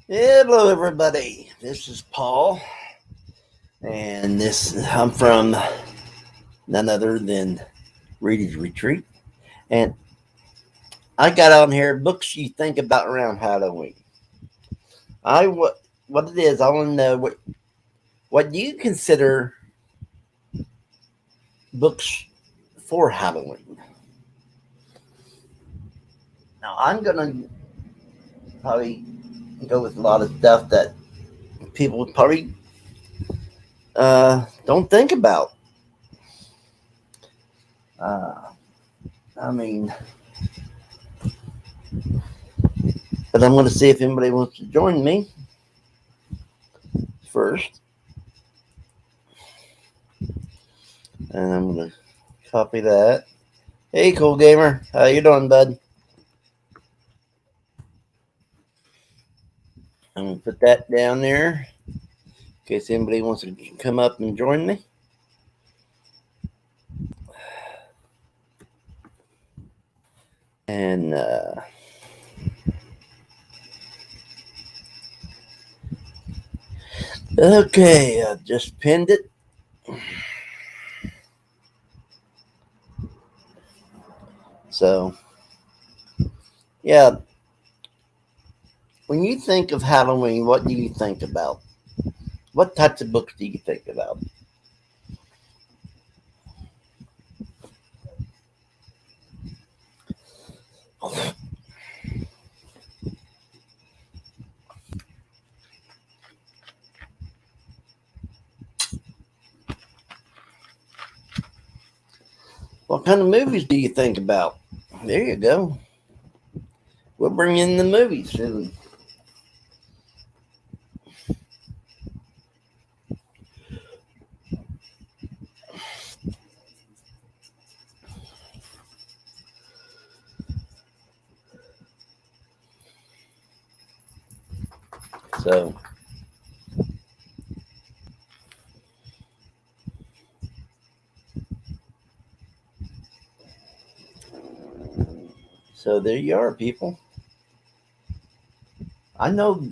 Hello, everybody. This is Paul, and I'm from none other than Reader's Retreat. And I got on here books you think about around Halloween. What it is. I want to know what do you consider books for Halloween. Now, I'm gonna probably go with a lot of stuff that people probably don't think about. Uh, I mean, but I'm going to see if anybody wants to join me first. And I'm going to copy that. Hey, cool gamer. How you doing, bud? I'm going to put that down there in case anybody wants to come up and join me. And okay, I just pinned it. So, yeah, when you think of Halloween, what do you think about? What types of books do you think about? What kind of movies do you think about? There you go. We'll bring in the movies soon. So, so there you are, people. I know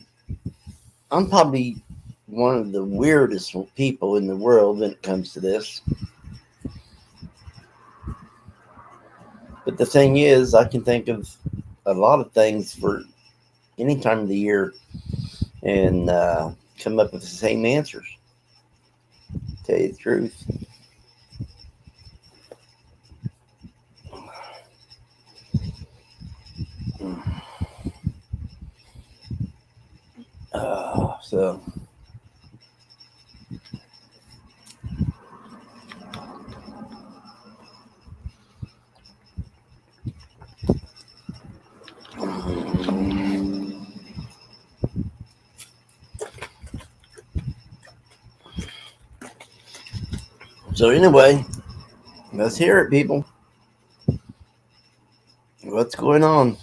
I'm probably one of the weirdest people in the world when it comes to this. But the thing is, I can think of a lot of things for any time of the year and come up with the same answers. Tell you the truth. So, so anyway, let's hear it, people. What's going on?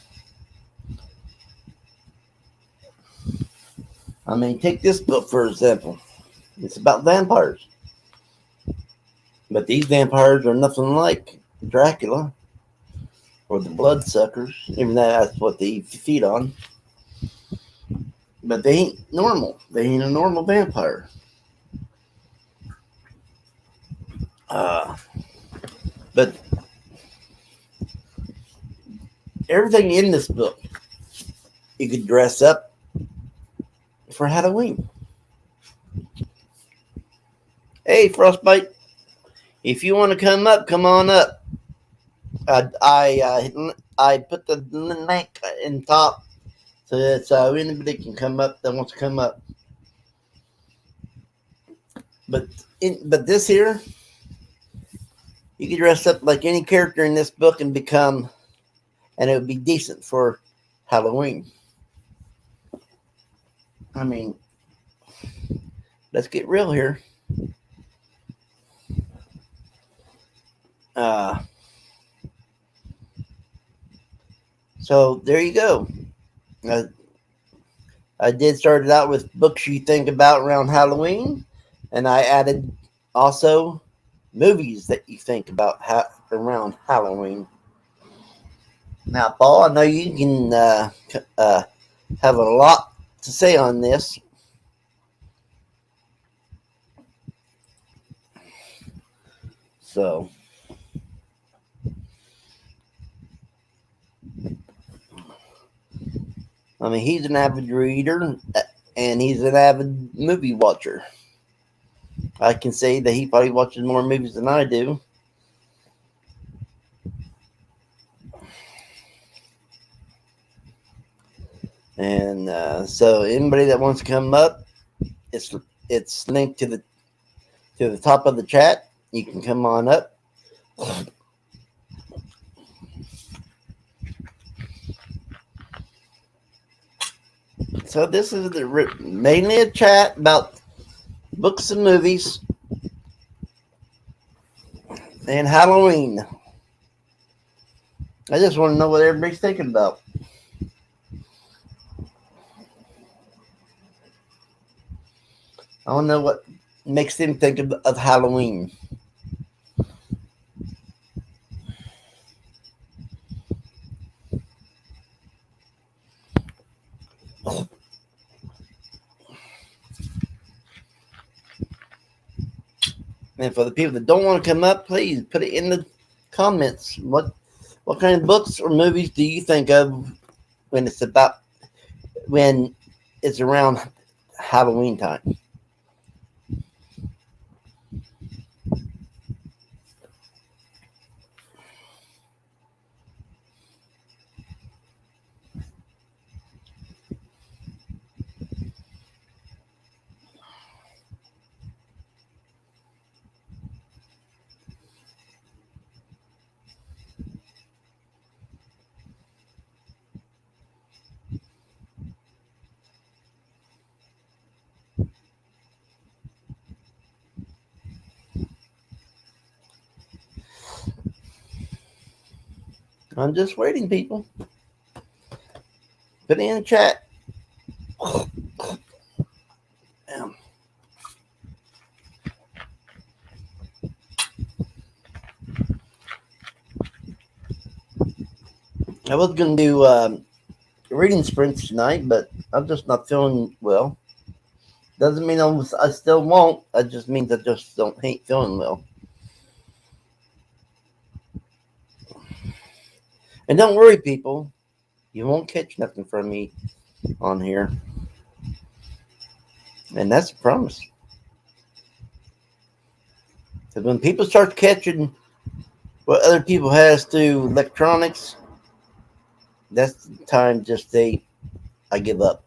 I mean, take this book for example. It's about vampires. But these vampires are nothing like Dracula or the bloodsuckers, even though that's what they feed on. But they ain't normal. They ain't a normal vampire. Uh, but everything in this book, you could dress up for Halloween. Hey, Frostbite, if you want to come up, come on up. I put the link in top so that anybody can come up that wants to come up. But this here, you could dress up like any character in this book and it would be decent for Halloween. I mean, let's get real here. Uh, so there you go. Uh, I did start it out with books you think about around Halloween, and I added also movies that you think about around Halloween. Now, Paul, I know you can have a lot to say on this. So, I mean, he's an avid reader and he's an avid movie watcher. I can say that he probably watches more movies than I do. And so, anybody that wants to come up, it's linked to the top of the chat. You can come on up. So this is mainly a chat about books and movies and Halloween. I just want to know what everybody's thinking about. I want to know what makes them think of Halloween. And for the people that don't want to come up, please put it in the comments. What kind of books or movies do you think of when it's around Halloween time? I'm just waiting, people. Put it in the chat. I was going to do reading sprints tonight, but I'm just not feeling well. Doesn't mean I still won't. It just means I just ain't feeling well. And don't worry, people. You won't catch nothing from me on here. And that's a promise. Because when people start catching what other people has to electronics, that's the time I give up.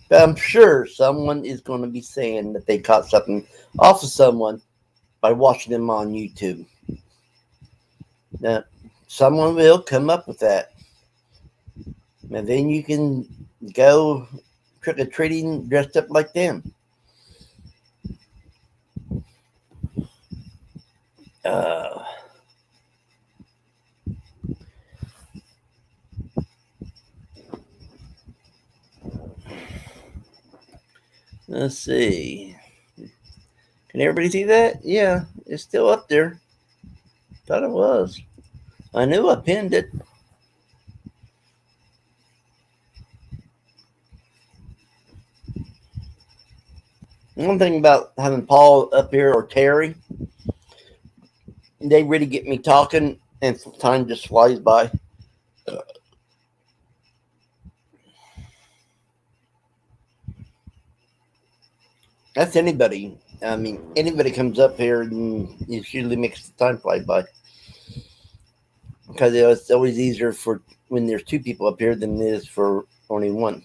But I'm sure someone is going to be saying that they caught something off of someone by watching them on YouTube. Now, someone will come up with that. And then you can go trick-or-treating dressed up like them. Let's see. Can everybody see that? Yeah, it's still up there. Thought it was. I knew I pinned it. One thing about having Paul up here or Terry, they really get me talking and time just flies by. That's anybody. I mean, anybody comes up here and it usually makes the time fly by. Because it's always easier for when there's two people up here than it is for only one.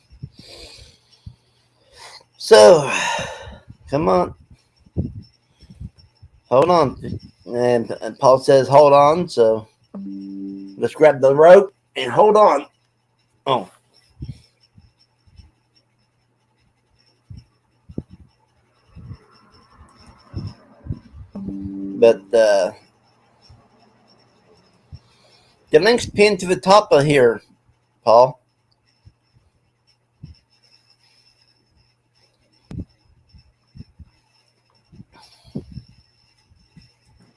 So, come on. Hold on. And Paul says, hold on. So, let's grab the rope and hold on. Oh. But the link's pinned to the top of here, Paul.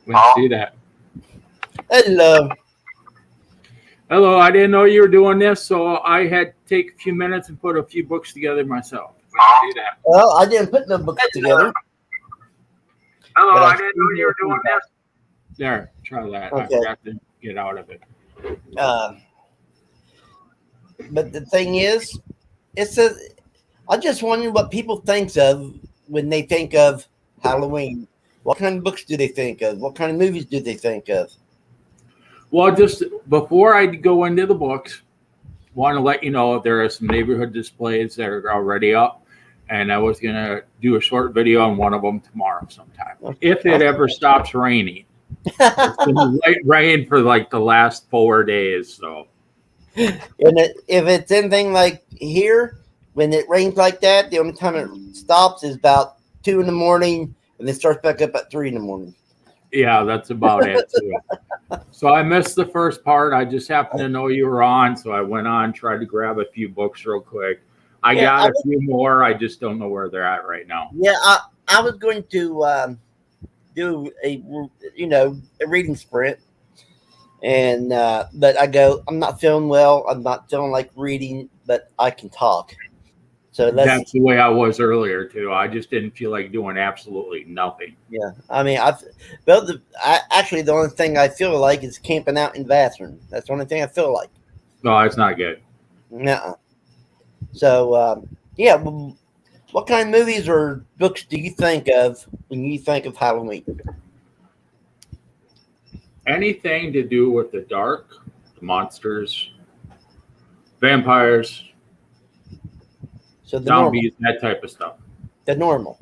Let's see that. Hello. Hello, I didn't know you were doing this, so I had to take a few minutes and put a few books together myself. Do that. Well, I didn't put no books together. Hello, But I didn't know you were doing this. There, try that. I Okay. forgot to get out of it. But the thing is, I just wonder what people think of when they think of Halloween. What kind of books do they think of? What kind of movies do they think of? Well, just before I go into the books, want to let you know there are some neighborhood displays that are already up, and I was going to do a short video on one of them tomorrow sometime. If it ever stops raining. It's been rain for like the last 4 days, so. And if it's anything like here, when it rains like that, the only time it stops is about 2 in the morning, and then starts back up at 3 in the morning. Yeah, that's about it too. So I missed the first part. I just happened to know you were on, so I went on, tried to grab a few books real quick. I got a few more. I just don't know where they're at right now. Yeah, I was going to do a reading sprint, and but I'm not feeling well. I'm not feeling like reading, but I can talk. So that's the way I was earlier too. I just didn't feel like doing absolutely nothing. Yeah, I mean, actually the only thing I feel like is camping out in the bathroom. That's the only thing I feel like. No, it's not good. No. So yeah, what kind of movies or books do you think of when you think of Halloween? Anything to do with the dark, the monsters, vampires. So zombies, that type of stuff. The normal.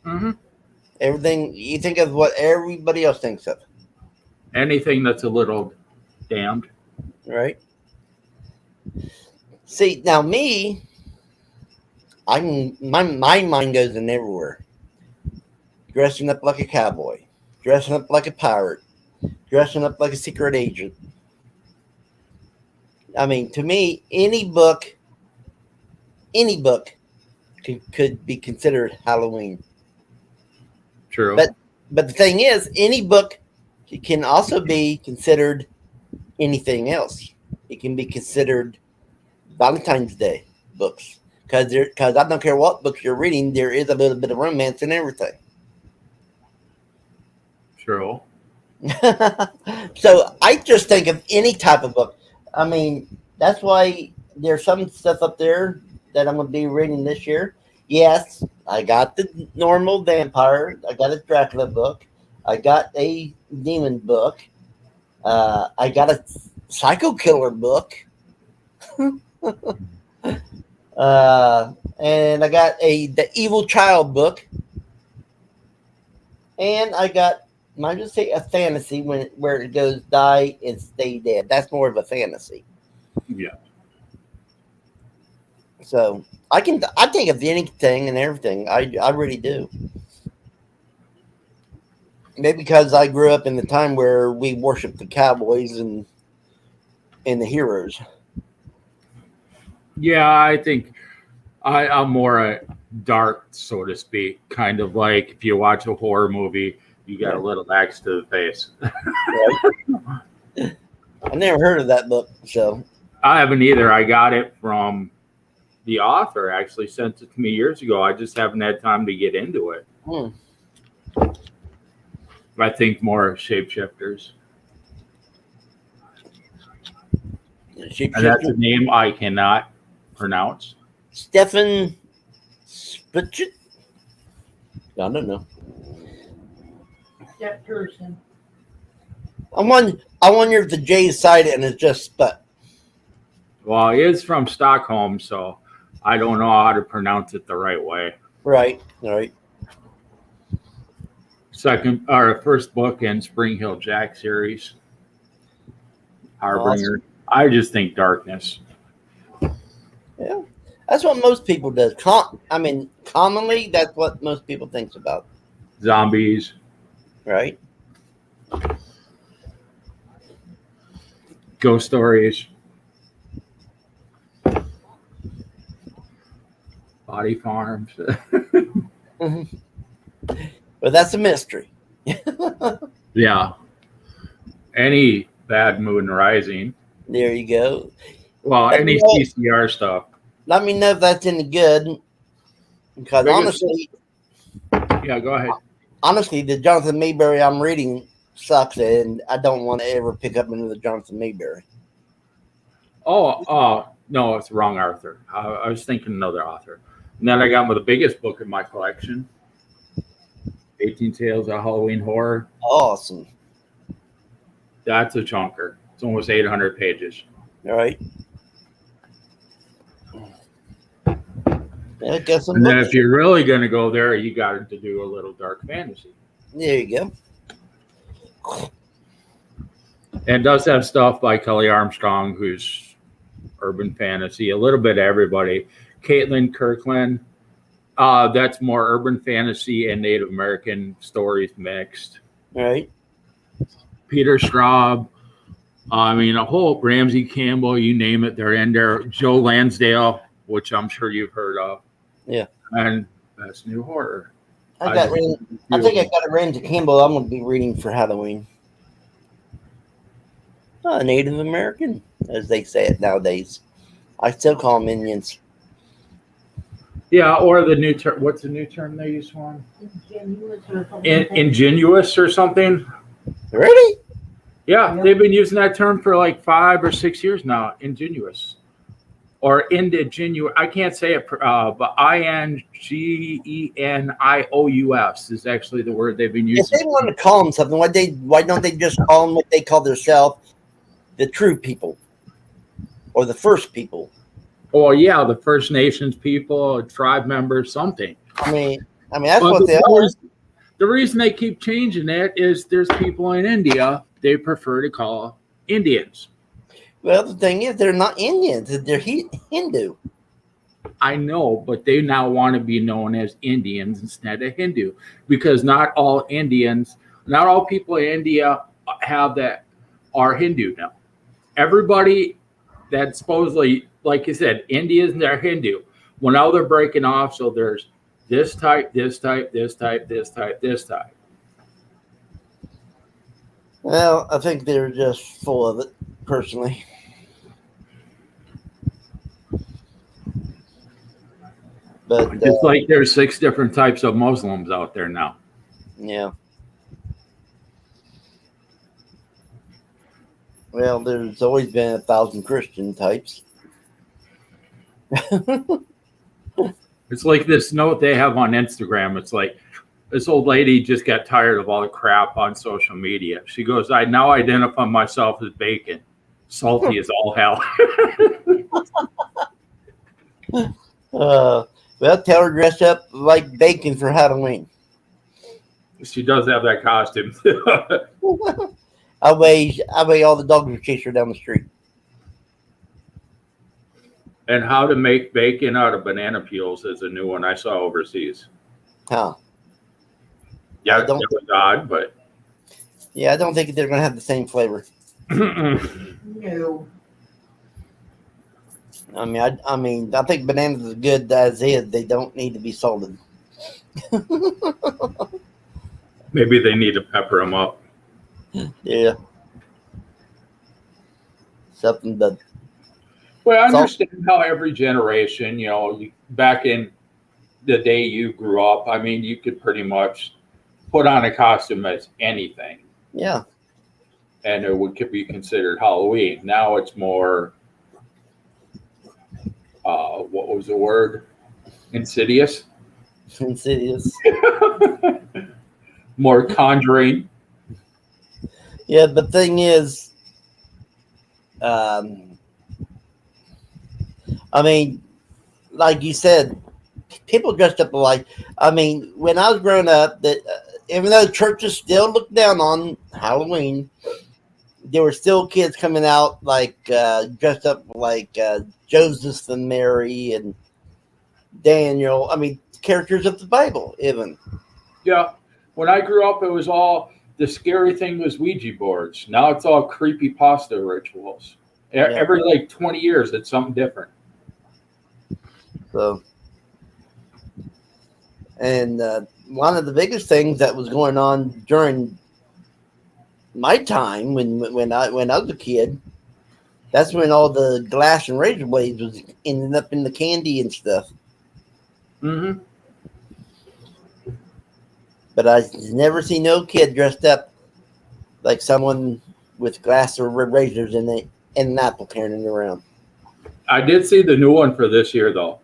Mm-hmm. Everything you think of, what everybody else thinks of. Anything that's a little damned. Right. See, now me, my mind goes in everywhere. Dressing up like a cowboy, dressing up like a pirate, dressing up like a secret agent. I mean, to me, any book could be considered Halloween. True. But the thing is, any book can also be considered anything else. It can be considered Valentine's Day books because I don't care what books you're reading, there is a little bit of romance in everything. True. So I just think of any type of book. I mean, that's why there's some stuff up there that I'm going to be reading this year. Yes, I got the normal vampire. I got a Dracula book. I got a demon book. I got a psycho killer book. And I got the evil child book. And I got, I just say a fantasy where it goes die and stay dead. That's more of a fantasy. Yeah. So I think of anything and everything. I really do. Maybe because I grew up in the time where we worshiped the cowboys and the heroes. Yeah, I think I'm more dark, so to speak. Kind of like if you watch a horror movie, you got a little axe to the face. Right. I never heard of that book, so I haven't either. I got it from the author. Actually, sent it to me years ago. I just haven't had time to get into it. I think more shapeshifters. And that's a name I cannot pronounce. Stefan Spitchett? I don't know. That person. I wonder if the J is silent and it's just Sput. Well, he is from Stockholm, so I don't know how to pronounce it the right way. Right. First book in Spring Hill Jack series. Harbinger. Awesome. I just think darkness. Yeah, that's what most people do. Commonly, that's what most people thinks about. Zombies. Right. Ghost stories. Body farms. Mm-hmm. But that's a mystery. Yeah. Any Bad Moon Rising. There you go. Well, Let me any know, CCR stuff. let me know if that's any good. Because Biggest- Yeah, go ahead. honestly, the Jonathan Mayberry I'm reading sucks, and I don't want to ever pick up another Jonathan Mayberry. No, it's the wrong author. I was thinking another author. And then I got the biggest book in my collection, 18 Tales of Halloween Horror. Awesome. That's a chunker. It's almost 800 pages. All right. Yeah, got some And then books. if you're really going to go there, you got to do a little dark fantasy. There you go. And it does have stuff by Kelly Armstrong, who's urban fantasy, a little bit of everybody. Caitlin Kirkland, that's more urban fantasy and Native American stories mixed. All right. Peter Straub, I mean, a whole Ramsey Campbell, you name it, they're in there. Joe Lansdale, which I'm sure you've heard of. Yeah. And that's new horror. I think I got a Ramsey Campbell I'm going to be reading for Halloween. Native American, as they say it nowadays. I still call them Indians. Yeah, or the new term. What's the new term they use for them? Ingenuous or something. Really? Yeah, they've been using that term for like 5 or 6 years now. Ingenuous. Or indigenous. I can't say it, but Ingenious is actually the word they've been using. If they want to call them something, why don't they just call them what they call themselves, the true people, or the first people? Oh yeah, the First Nations people, tribe members, something. I mean that's what they are. The reason they keep changing it is there's people in India they prefer to call Indians. Well, the thing is, they're not Indians; they're Hindu. I know, but they now want to be known as Indians instead of Hindu, because not all people in India have that are Hindu now. Everybody that supposedly, like you said, Indians, they're Hindu. Well, now they're breaking off, so there's this type, this type, this type, this type, this type. Well, I think they're just full of it, personally. But Just like there's 6 different types of Muslims out there now. yeah. Well, there's always been 1,000 Christian types. It's like this note they have on Instagram. It's like this old lady just got tired of all the crap on social media. She goes, I now identify myself as bacon. Salty as all hell. Well, tell her dress up like bacon for Halloween. She does have that costume. I weigh all the dogs will chase her down the street. And how to make bacon out of banana peels is a new one I saw overseas. Huh. Yeah, it was odd, but Yeah, I don't think they're going to have the same flavor. No. I mean, I think bananas are good as is. They don't need to be salted. maybe they need to pepper them up. Yeah. Something that. Well, I understand how every generation, back in the day you grew up, I mean, you could pretty much put on a costume as anything. Yeah. And it could be considered Halloween. Now it's more, what was the word? Insidious? Insidious. More conjuring. Yeah, the thing is, I mean, like you said, people dressed up alike. I mean, when I was growing up, that even though churches still looked down on Halloween, there were still kids coming out like dressed up like Joseph and Mary and Daniel. I mean, characters of the Bible, even. Yeah. When I grew up, it was all, the scary thing was Ouija boards. Now it's all creepypasta rituals. Yeah. Every like 20 years, it's something different. So, and one of the biggest things that was going on during my time when I was a kid That's when all the glass and razor blades was ending up in the candy and stuff. Mm-hmm. But I never see no kid dressed up like someone with glass or razors in an apple carrying it around. I did see the new one for this year, though.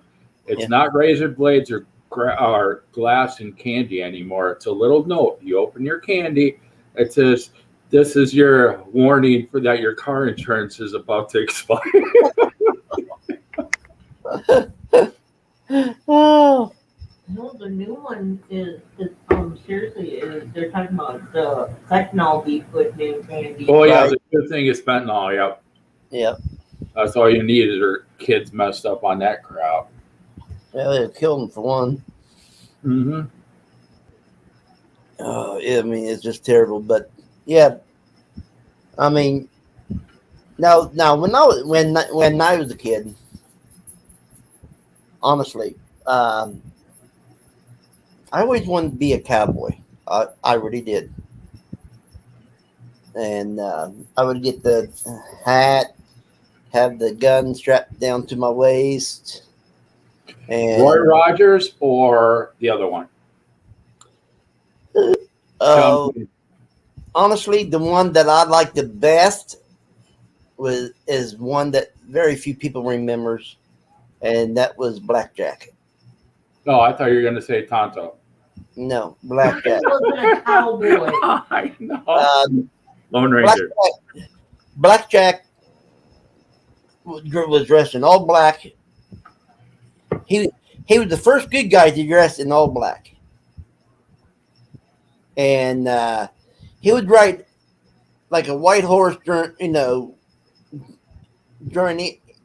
It's Yeah. not razor blades or glass and candy anymore. It's a little note. You open your candy, it says, "This is your warning for that your car insurance is about to expire." Oh, No, the new one is seriously, they're talking about the fentanyl be put in candy. Oh yeah, Right. the good thing is fentanyl. Yep, yeah. that's all you need is your kids messed up on that crap. Well, they'll kill them for one. Mm-hmm. Oh, yeah, I mean, it's just terrible. But yeah, I mean, now when I was a kid, honestly, I always wanted to be a cowboy. I really did, and I would get the hat, have the gun strapped down to my waist, and Roy Rogers or the other one? uh, honestly, the one that I like the best is one that very few people remembers, and that was Blackjack. No, I thought you were going to say Tonto. No, Blackjack. He wasn't a cowboy. I know. Lone Blackjack, Ranger. Blackjack was dressed in all black. He was the first good guy to dress in all black, and he would ride like a white horse during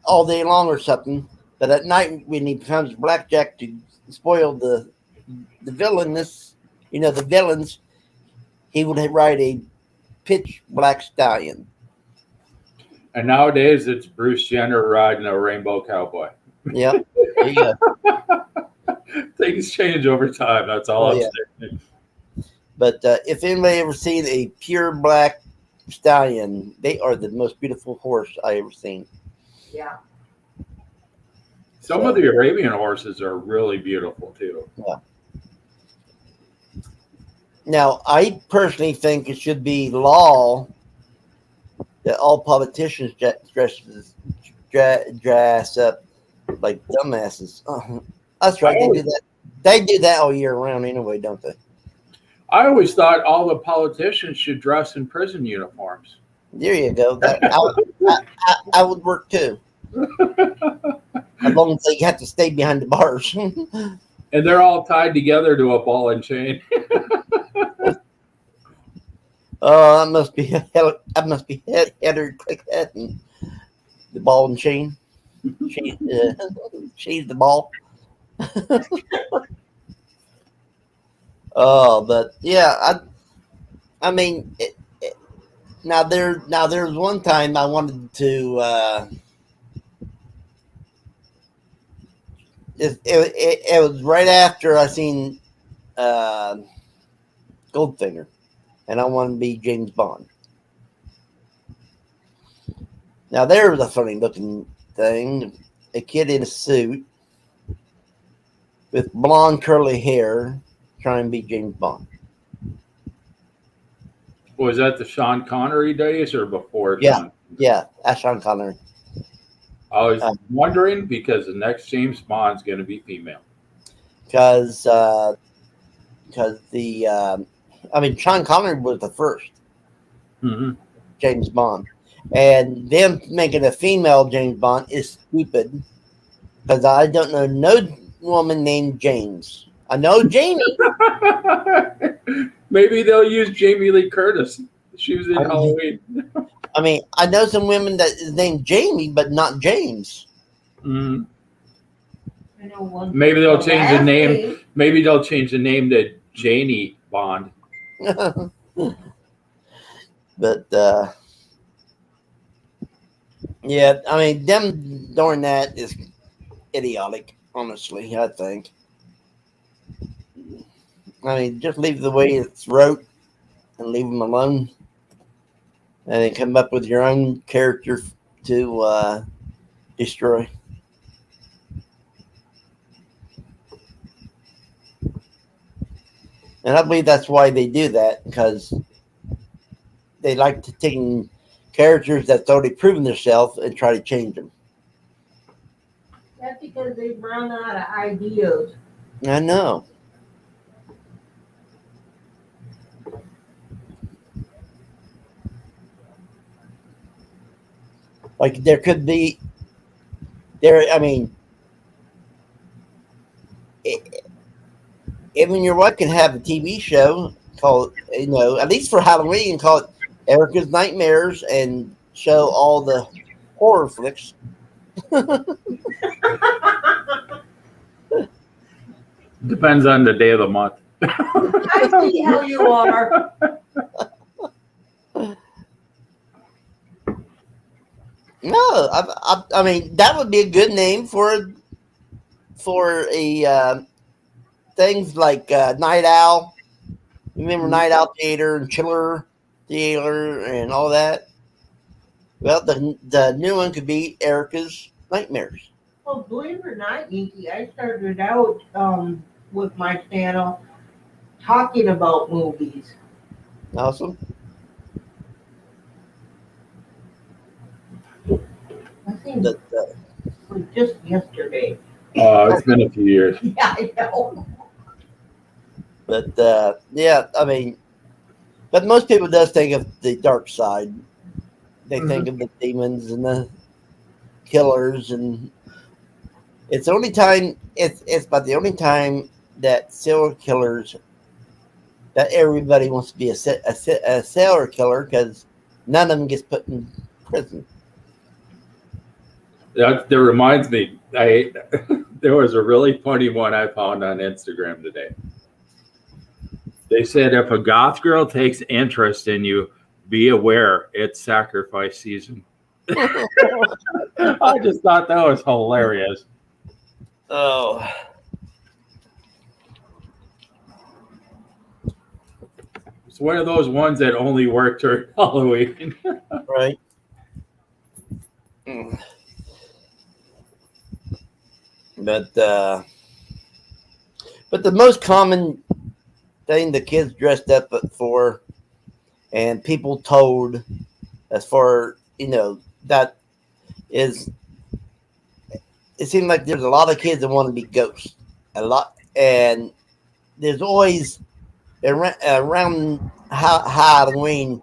all day long or something. But at night when he becomes Blackjack to spoil the villainous, the villains, he would ride a pitch black stallion. And nowadays it's Bruce Jenner riding a rainbow cowboy. Yep. There you go. Things change over time. That's all Oh, I'm yeah. saying. But if anybody ever seen a pure black stallion, they are the most beautiful horse I ever seen. Yeah. Some of the Arabian horses are really beautiful too. Now, I personally think it should be law that all politicians dress up like dumbasses. That's right. They do that. They do that all year round anyway, don't they? I always thought all the politicians should dress in prison uniforms. There you go. I would work too. As long as they have to stay behind the bars. And they're all tied together to a ball and chain. Oh, that must be Heather Clinton, the ball and chain. She's the ball. Oh, but yeah, I mean, now there's one time I wanted to. It was right after I seen Goldfinger, and I wanted to be James Bond. Now there was a funny looking thing, a kid in a suit with blonde curly hair trying to be James Bond. Was that the Sean Connery days or before? Yeah. Sean? Yeah, that's Sean Connery. I was wondering because the next James Bond's going to be female. Because Sean Connery was the first Mm-hmm. James Bond, and them making a female James Bond is stupid. Because I don't know no woman named James. I know Jamie. Maybe they'll use Jamie Lee Curtis. She was in Halloween. I mean, I know some women that is named Jamie, but not James. Mm. I know one. Maybe they'll change the last name. Maybe they'll change the name to Janie Bond. But yeah, I mean, them doing that is idiotic. Honestly, I think. I mean, just leave the way it's wrote and leave them alone, and then come up with your own character to destroy. And I believe that's why they do that, because they like to take characters that's already proven themselves and try to change them. That's because they've run out of ideas. I know. Like there could be there. I mean, even your wife can have a TV show called, at least for Halloween, call it Erica's Nightmares, and show all the horror flicks. Depends on the day of the month. I see how you are. No, I mean that would be a good name for a things like Night Owl. Remember Night Owl Theater and Chiller Theater and all that? Well, the new one could be Erica's Nightmares. Well, believe it or not, Nikki, I started out with my channel talking about movies. Awesome. I think The, it was just yesterday. It's been a few years. Yeah, I know. but yeah, I mean, but most people does think of the dark side. They think of the demons and the killers, and it's the only time it's about the only time that serial killers that everybody wants to be a serial killer, because none of them gets put in prison. That reminds me, there was a really funny one I found on Instagram today. They said if a goth girl takes interest in you, be aware it's sacrifice season. I just thought that was hilarious. Oh, It's one of those ones that only work during Halloween. right. But the most common thing the kids dressed up for, and people told, as far that is, it seemed like there's a lot of kids that want to be ghosts, a lot, and there's always around Halloween.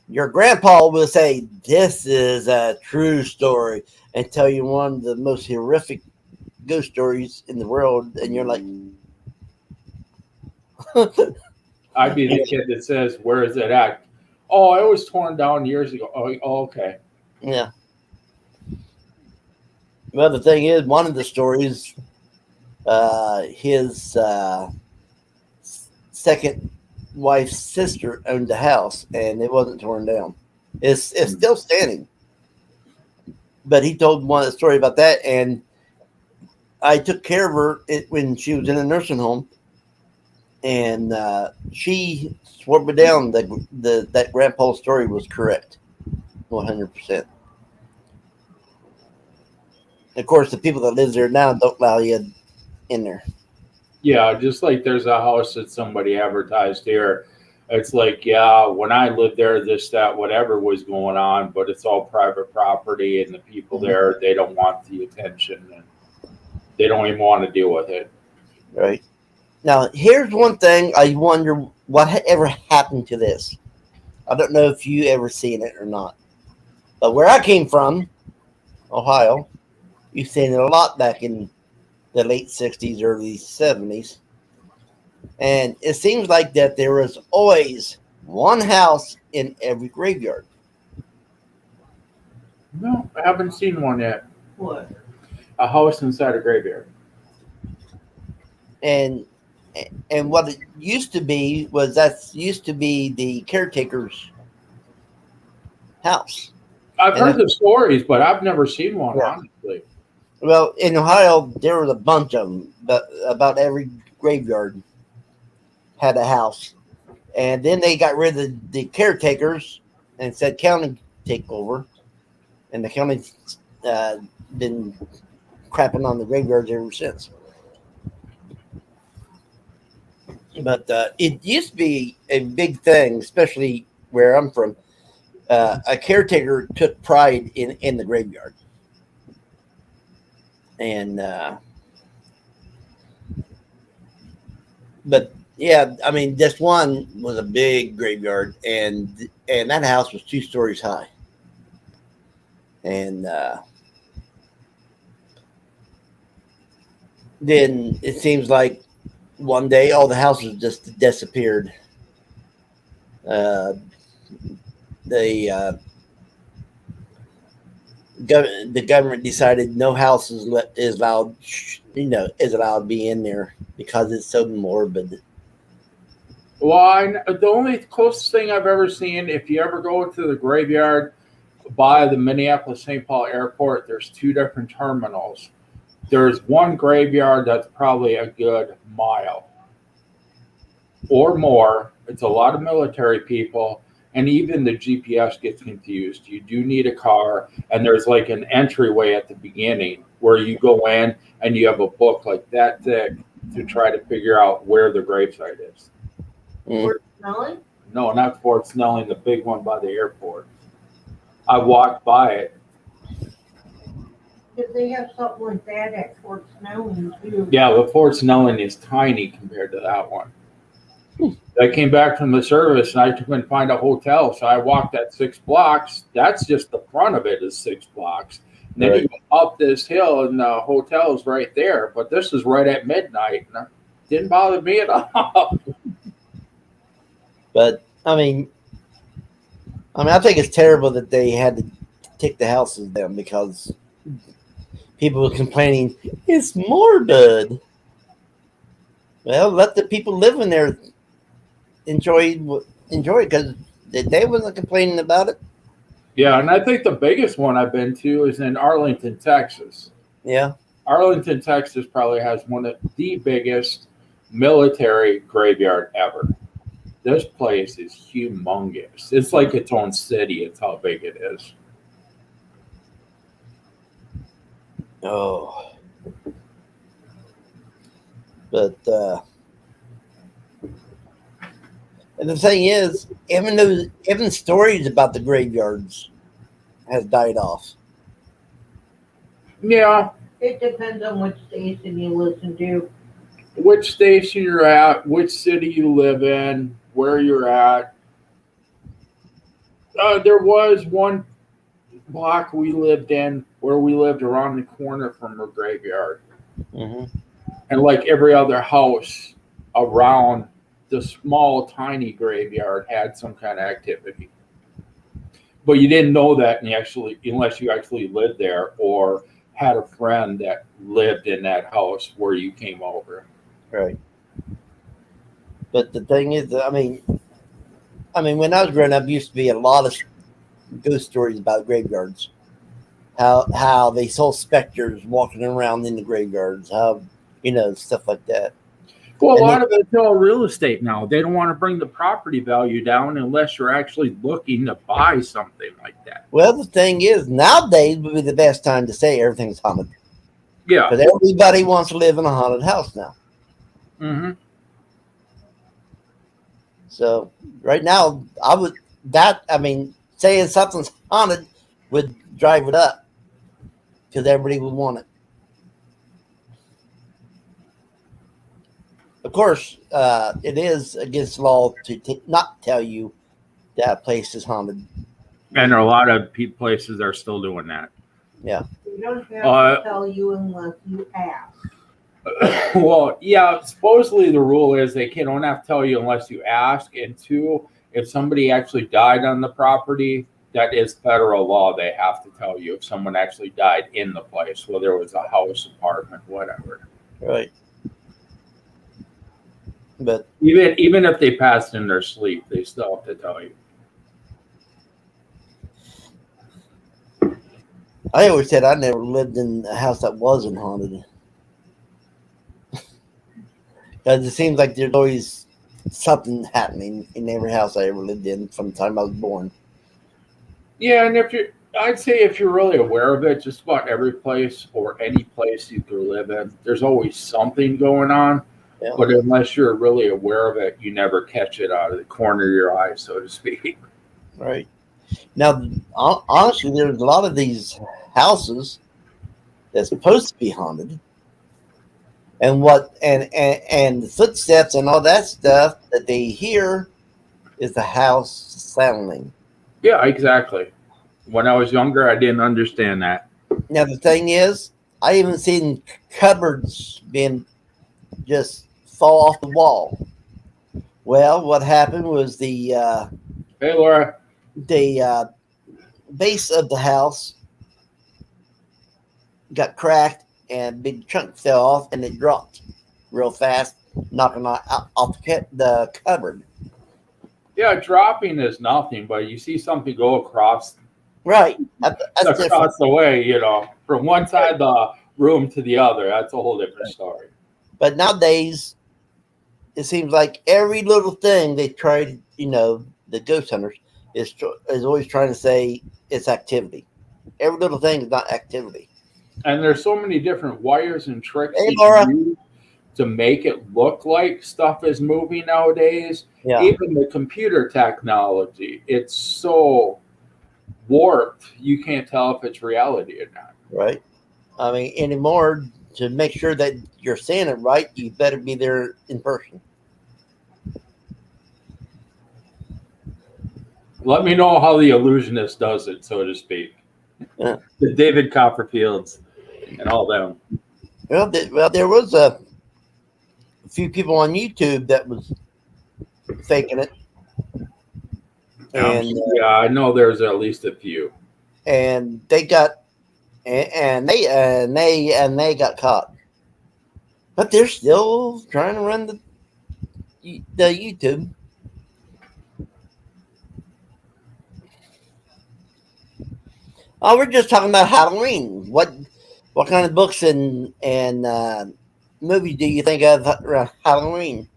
Your grandpa will say, "This is a true story," and tell you one of the most horrific ghost stories in the world, and you're like, I'd be the kid that says, "Where is it at?" Oh, it was torn down years ago. Oh, okay. yeah. Well, the thing is, one of the stories, his second wife's sister owned the house, and it wasn't torn down. It's still standing. But he told one of the story about that, and I took care of her when she was in a nursing home, and she swore me down that grandpa's story was correct, 100%. Of course, the people that live there now don't allow you in there. Yeah, just like there's a house that somebody advertised here. It's like, yeah, when I lived there, this, that, whatever was going on, but it's all private property, and the people there, they don't want the attention, and they don't even want to deal with it. Right. Now, here's one thing I wonder what ever happened to this. I don't know if you ever seen it or not. But where I came from, Ohio, you've seen it a lot back in the late 60s, early 70s. And it seems like that there was always one house in every graveyard. No, I haven't seen one yet. What? A house inside a graveyard. And what it used to be was used to be the caretaker's house. I've heard the stories, but I've never seen one, Yeah. honestly. Well, in Ohio, there was a bunch of them, but about every graveyard had a house. And then they got rid of the caretakers and said county take over. and the county's been crapping on the graveyards ever since. But it used to be a big thing, especially where I'm from. A caretaker took pride in the graveyard, and but yeah, I mean, this one was a big graveyard, and that house was 2 stories high, and then it seems like one day all the houses just disappeared. The government decided no house is allowed, is allowed to be in there because it's so morbid. Well, the only closest thing I've ever seen, if you ever go to the graveyard by the Minneapolis St. Paul Airport, there's 2 different terminals. There's one graveyard that's probably a good mile or more. It's a lot of military people, and even the GPS gets confused. You do need a car, and there's like an entryway at the beginning where you go in and you have a book like that thick to try to figure out where the gravesite is. Fort Snelling? No, not Fort Snelling, the big one by the airport. I walked by it. Because they have something like that at Fort Snelling too. Yeah, but Fort Snelling is tiny compared to that one. I came back from the service and I couldn't find a hotel, so I walked that 6 blocks. That's just the front of it is 6 blocks. And then Right. you go up this hill and the hotel is right there. But this is right at midnight, and it didn't bother me at all. But I mean, I think it's terrible that they had to take the houses down because people were complaining it's morbid. Well, let the people living there enjoy it because they wasn't complaining about it. Yeah, and I think the biggest one I've been to is in Arlington, Texas. Yeah, Arlington, Texas probably has one of the biggest military graveyard ever. This place is humongous. It's like its own city. It's how big it is. oh, but and the thing is, even stories about the graveyards has died off. Yeah, It depends on which station you listen to. which station you're at, which city you live in, where you're at. There was one block we lived in where we lived around the corner from a graveyard. Mm-hmm. And like every other house around the small, tiny graveyard had some kind of activity. But you didn't know that unless you actually lived there or had a friend that lived in that house where you came over. Right. But the thing is, I mean, when I was growing up, used to be a lot of ghost stories about graveyards. How they saw specters walking around in the graveyards. How stuff like that. Well, a And lot of it's all real estate now. They don't want to bring the property value down unless you're actually looking to buy something like that. Well, the thing is, nowadays would be the best time to say everything's haunted Yeah. because everybody wants to live in a haunted house now. Mm-hmm. So right now, saying something's haunted would drive it up because everybody would want it. Of course, it is against law to not tell you that a place is haunted. And a lot of places are still doing that. Yeah. We don't have to tell you unless you ask. Well, yeah, supposedly the rule is they don't have to tell you unless you ask. And 2, if somebody actually died on the property, that is federal law. They have to tell you if someone actually died in the place, whether it was a house, apartment, whatever. Right. But Even if they passed in their sleep, they still have to tell you. I always said I never lived in a house that wasn't haunted. Because it seems like there's always something happening in every house I ever lived in from the time I was born. Yeah, and if you're I'd say if you're really aware of it, just about every place or any place you could live in, there's always something going on. Yeah. But unless you're really aware of it, you never catch it out of the corner of your eye, so to speak. Right. Now, honestly, there's a lot of these houses that's supposed to be haunted, and and the footsteps and all that stuff that they hear is the house sounding. Yeah, exactly. When I was younger, I didn't understand that. Now the thing is, I even seen cupboards being just fall off the wall. Well, what happened was Hey, Laura. the base of the house got cracked and a big chunk fell off and it dropped real fast, knocking off the cupboard. Yeah, dropping is nothing, but you see something go across Right. That's different. across the way, from one side of the room to the other. That's a whole different story. But nowadays, it seems like every little thing they try, the ghost hunters is always trying to say it's activity. Every little thing is not activity. And there's so many different wires and tricks Hey, you Laura. can use to make it look like stuff is moving nowadays. Yeah. Even the computer technology, it's so warped, you can't tell if it's reality or not. Right. I mean, anymore, to make sure that you're saying it right, you better be there in person. Let me know how the illusionist does it, so to speak. Yeah. The David Copperfields and all them. Well, there was a few people on YouTube that was faking it, and Yeah, I know there's at least a few. and they got and they got caught, but they're still trying to run the YouTube. Oh, we're just talking about Halloween. What kind of books and movies do you think of around Halloween?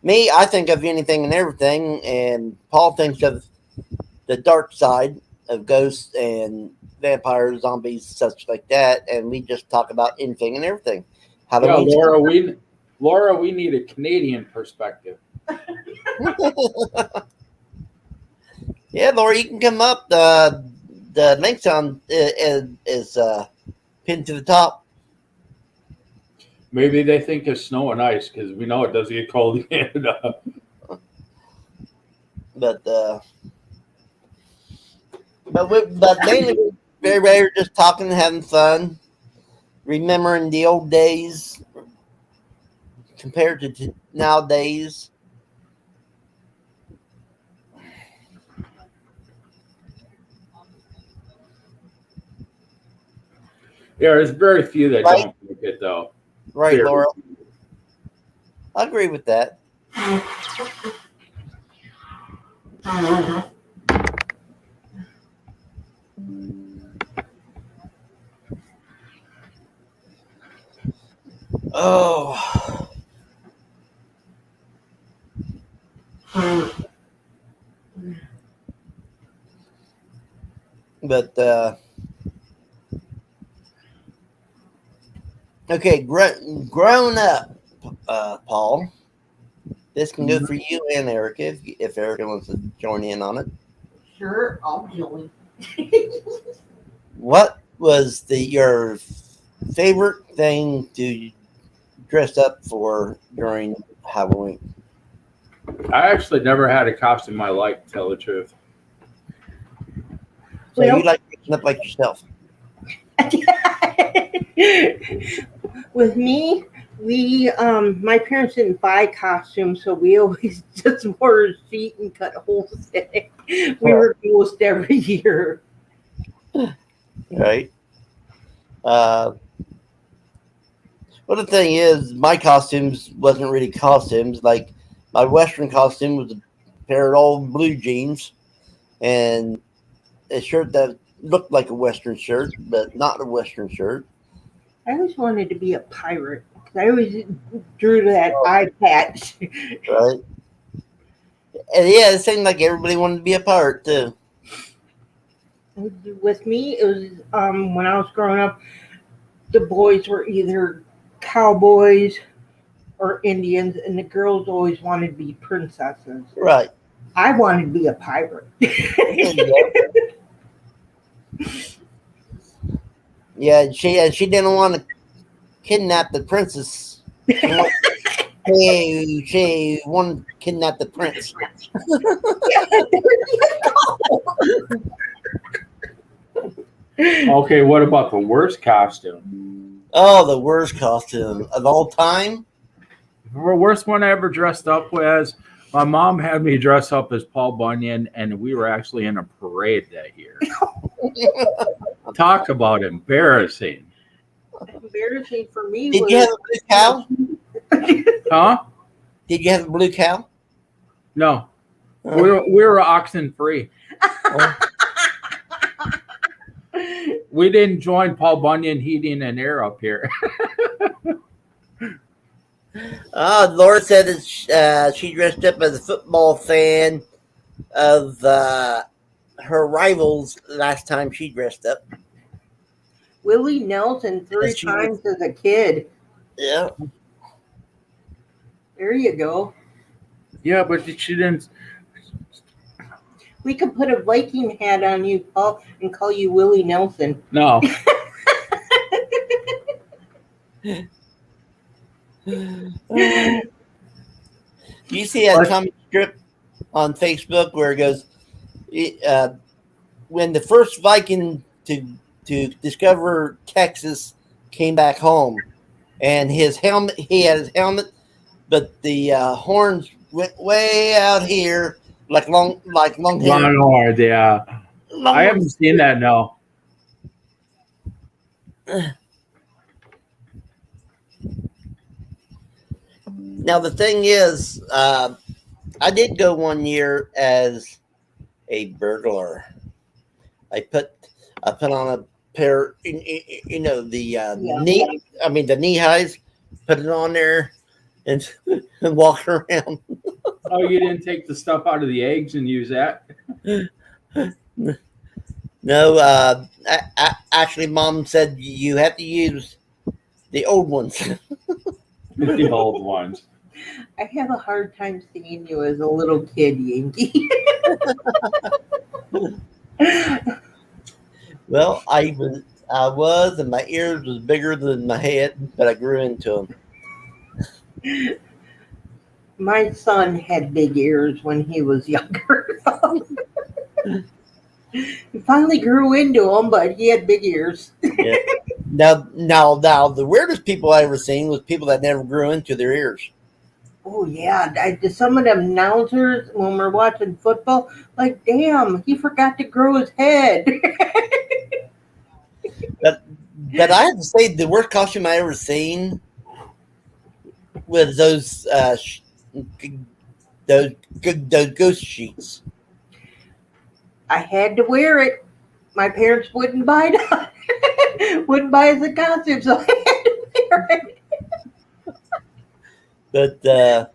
Me, I think of anything and everything, and Paul thinks of the dark side of ghosts and vampires, zombies, such like that, and we just talk about anything and everything. Yeah, Halloween. Laura, we need a Canadian perspective. Yeah, Laura, you can come up. The links on is pinned to the top. Maybe they think it's snow and ice because we know it does get cold in Canada. But mainly we're just talking, having fun, remembering the old days compared to nowadays. Yeah, there's very few that Right. don't think it though. Right, Very Laura? few. I agree with that. Oh. But okay, grown up, Paul. This can go for you and Erica if Erica wants to join in on it. Sure, I'll join. What was your favorite thing to dress up for during Halloween? I actually never had a costume I liked, to tell the truth. So you like dressing up like yourself? With me, we my parents didn't buy costumes, so we always just wore a sheet and cut holes in it. We were ghost every year. Right. Well, the thing is, my costumes wasn't really costumes. Like my Western costume was a pair of old blue jeans and a shirt that looked like a Western shirt, but not a Western shirt. I always wanted to be a pirate. I always drew that eye patch. Right. And yeah, it seemed like everybody wanted to be a pirate too. With me, it was when I was growing up, the boys were either cowboys or Indians, and the girls always wanted to be princesses. Right. I wanted to be a pirate. There you go. Yeah, she didn't want to kidnap the princess. She wanted to kidnap the prince. Okay, what about the worst costume? Oh, the worst costume of all time. The worst one I ever dressed up was my mom had me dress up as Paul Bunyan, and we were actually in a parade that year. Talk about embarrassing. Embarrassing for me. Did you have a blue cow? Huh? Did you have a blue cow? No. We were oxen free. We didn't join Paul Bunyan Heating and Air up here. Laura said that she dressed up as a football fan of her rivals last time she dressed up. Willie Nelson 3 times as a kid. Yeah. There you go. Yeah, but she didn't. We could put a Viking hat on you, Paul, and call you Willie Nelson. No. You see that comic strip on Facebook where it goes, when the first Viking to discover Texas came back home, and he had his helmet, but the horns went way out here, like long hair. Longhorns, yeah. I haven't seen that, no. Now the thing is, I did go one year as a burglar. I put on a pair, the knee highs, put it on there, and walk around. Oh, you didn't take the stuff out of the eggs and use that? No, actually, Mom said you have to use the old ones. The old ones. I have a hard time seeing you as a little kid, Yankee. Well, I was, and my ears was bigger than my head, but I grew into them. My son had big ears when he was younger. He finally grew into them, but he had big ears. Yeah. Now, the weirdest people I ever seen was people that never grew into their ears. Oh yeah, some of them announcers when we're watching football, like, damn, he forgot to grow his head. But I have to say, the worst costume I ever seen was those ghost sheets. I had to wear it. My parents wouldn't buy it. Wouldn't buy us a costume, so I had to wear it. But the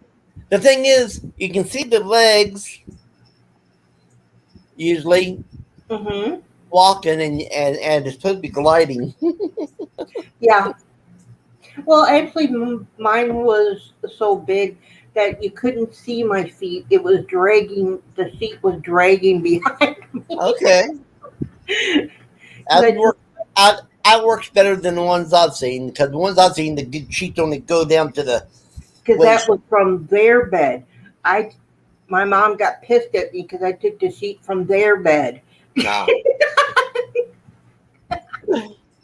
thing is, you can see the legs usually walking, and it's supposed to be gliding. Yeah. Well, actually, mine was so big that you couldn't see my feet. It was dragging. The seat was dragging behind me. Okay. That works better than the ones I've seen, because the ones I've seen, the sheets only go down to the. Because that was from their bed. My mom got pissed at me because I took the sheet from their bed. Nah.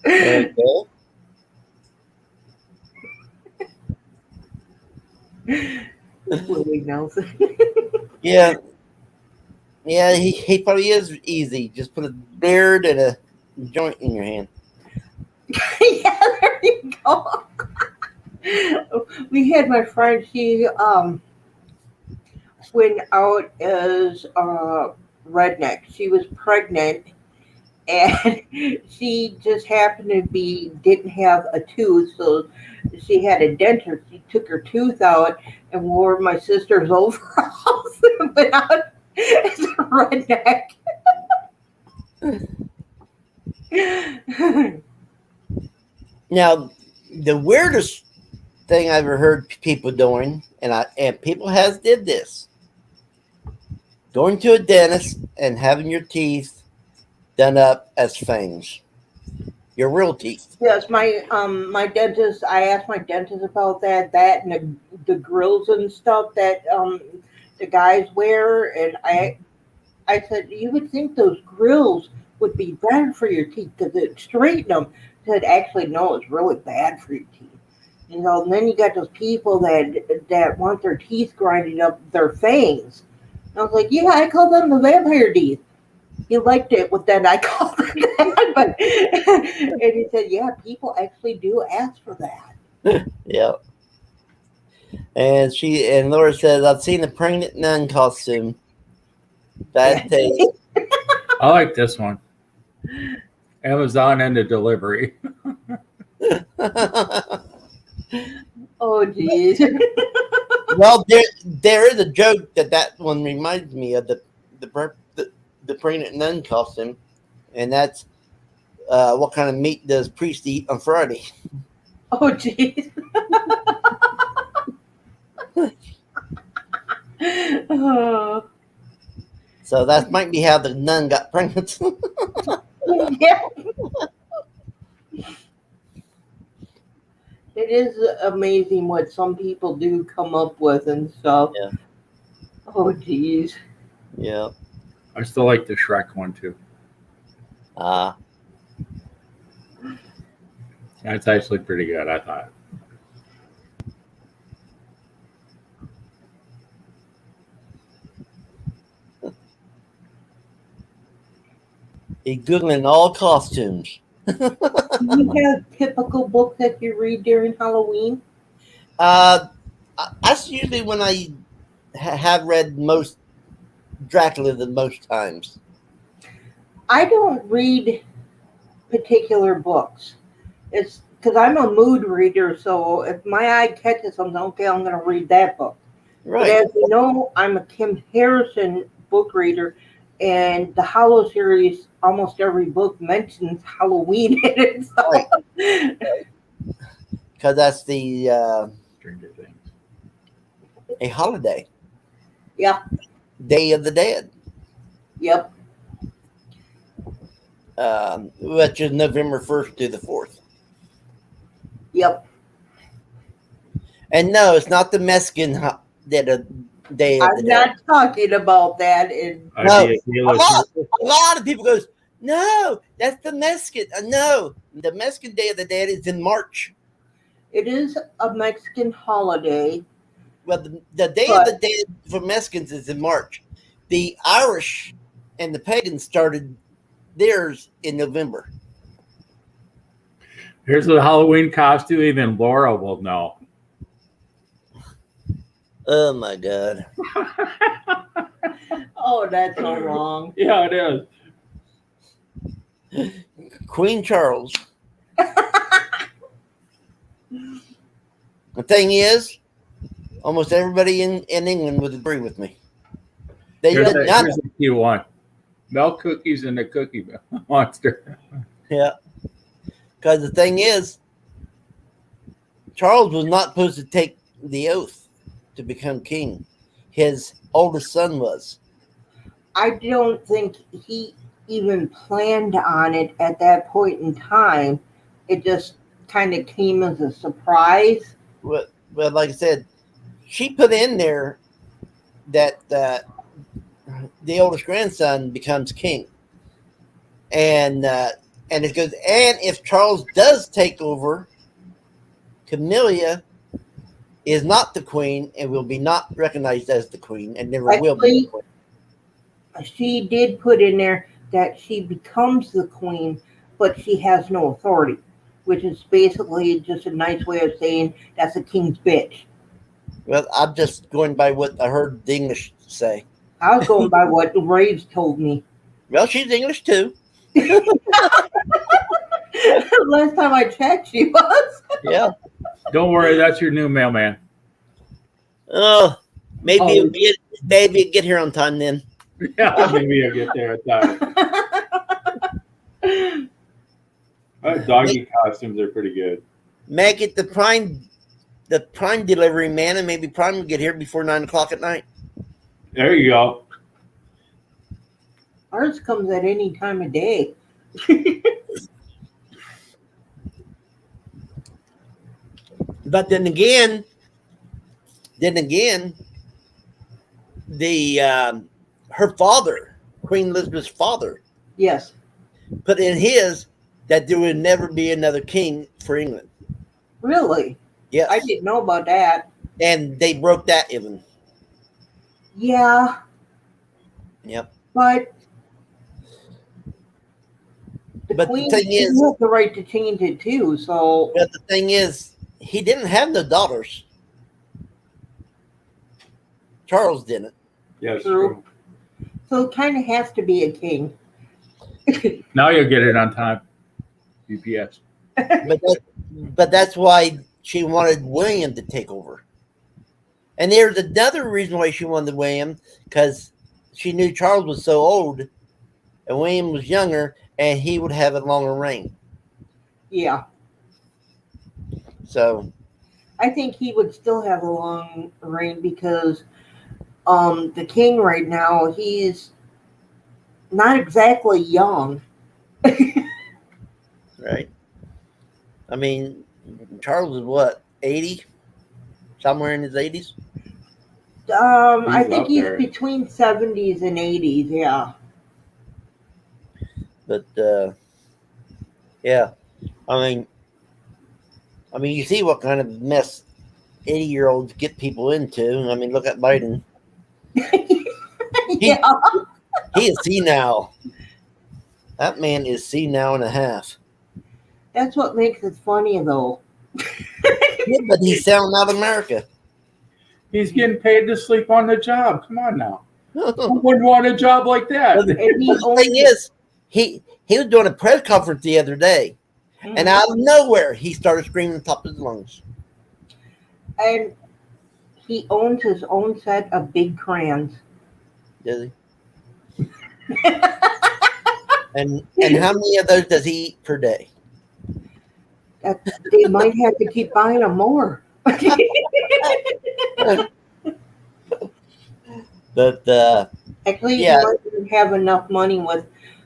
Okay. Willie Nelson. Yeah, he probably is easy. Just put a beard and a joint in your hand. Yeah, there you go. We had my friend, she went out as a redneck. She was pregnant, and she just happened to didn't have a tooth, so she had a dentist. She took her tooth out and wore my sister's overalls and went out as a redneck. Now, the weirdest thing I've ever heard people doing, and people has did this, going to a dentist and having your teeth done up as fangs, your real teeth. Yes, my dentist. I asked my dentist about that and the grills and stuff that the guys wear, and I said you would think those grills would be better for your teeth because it straighten them. He said actually no, it's really bad for your teeth. You know, and then you got those people that want their teeth grinding up their fangs. And I was like, yeah, I call them the vampire teeth. He liked it, but then I called it that. But, and he said, yeah, people actually do ask for that. Yeah. And Laura says, I've seen the pregnant nun costume. Bad taste. I like this one. Amazon and the delivery. Oh, geez. Well, there is a joke that one reminds me of the pregnant nun costume, and that's what kind of meat does priest eat on Friday? Oh, geez. Oh, So that might be how the nun got pregnant. yeah. It is amazing what some people do come up with and stuff. Yeah. Oh, geez. Yeah. I still like the Shrek one too. That's actually pretty good, I thought. He's Googling all costumes. Do you have typical books that you read during Halloween? That's usually when I have read most Dracula the most times. I don't read particular books. It's because I'm a mood reader, so if my eye catches something, okay, I'm going to read that book. But Right. as you know, I'm a Kim Harrison book reader, and the Hollow series, almost every book mentions Halloween in it. So. Right. Because that's the Stranger Things. a holiday. Yeah. Day of the Dead. Yep. Which is November 1st to the 4th. Yep. And no, it's not the Mexican Day of the I'm Dead. not talking about that. And No. Idea A lot of people goes, no, that's the Mexican. No, the Mexican Day of the Dead is in March. it is a Mexican holiday. Well, the Day of the Dead for Mexicans is in March. The Irish and the pagans started theirs in November. Here's the Halloween costume. Even Laura will know. Oh my God. Oh, that's so wrong. Yeah, it is. Queen Charles. The thing is, almost everybody in England would agree with me. They Here's did not. a cute one. Milk cookies and the Cookie Monster. Yeah. Because the thing is, Charles was not supposed to take the oath to become king. His oldest son was. I don't think he even planned on it at that point in time. It just kind of came as a surprise. Well, like I said, she put in there that the oldest grandson becomes king. And it goes, and if Charles does take over, Camilla is not the queen and will be not recognized as the queen and never will be the queen. She did put in there that she becomes the queen, but she has no authority, which is basically just a nice way of saying that's a king's bitch. Well, I'm just going by what I heard the English say. I was going by what the Braves told me. Well, she's English too. Last time I checked, she was. Yeah. Don't worry, that's your new mailman. Oh, maybe Oh. it'll get here on time then. Yeah, maybe I'll get there at time. Doggy costumes are pretty good. Make it the prime delivery man, and maybe Prime will get here before 9 o'clock at night. There you go. Ours comes at any time of day. But then again, the her father, Queen Elizabeth's father, Yes. put in his that there would never be another king for England. Really? Yes, I didn't know about that. and they broke that even. Yeah, Yep. but But Queen the thing is, has the right to change it too. So he didn't have no daughters. Charles didn't. Yes. True. So it kind of has to be a king. Now you'll get it on time. UPS. But that's why she wanted William to take over. And there's another reason why she wanted William, because she knew Charles was so old and William was younger, and he would have a longer reign. Yeah, So, I think he would still have a long reign because the king right now, he's not exactly young. right? I mean, Charles is what, 80? Somewhere in his 80s? I He's think up he's there. between 70s and 80s. Yeah. But, yeah. I mean, you see what kind of mess 80-year-olds get people into. I mean, look at Biden. Yeah. He is senile. That man is senile and a half. That's what makes it funny, though. Yeah, but he's selling out America. He's getting paid to sleep on the job. Come on now. The Who wouldn't want a job like that? And he thing is, he was doing a press conference the other day, and out of nowhere, he started screaming at the top of his lungs. And he owns his own set of big crayons. Does he? And how many of those does he eat per day? They might have to keep buying them more. But Actually, Yeah. he might even have enough money with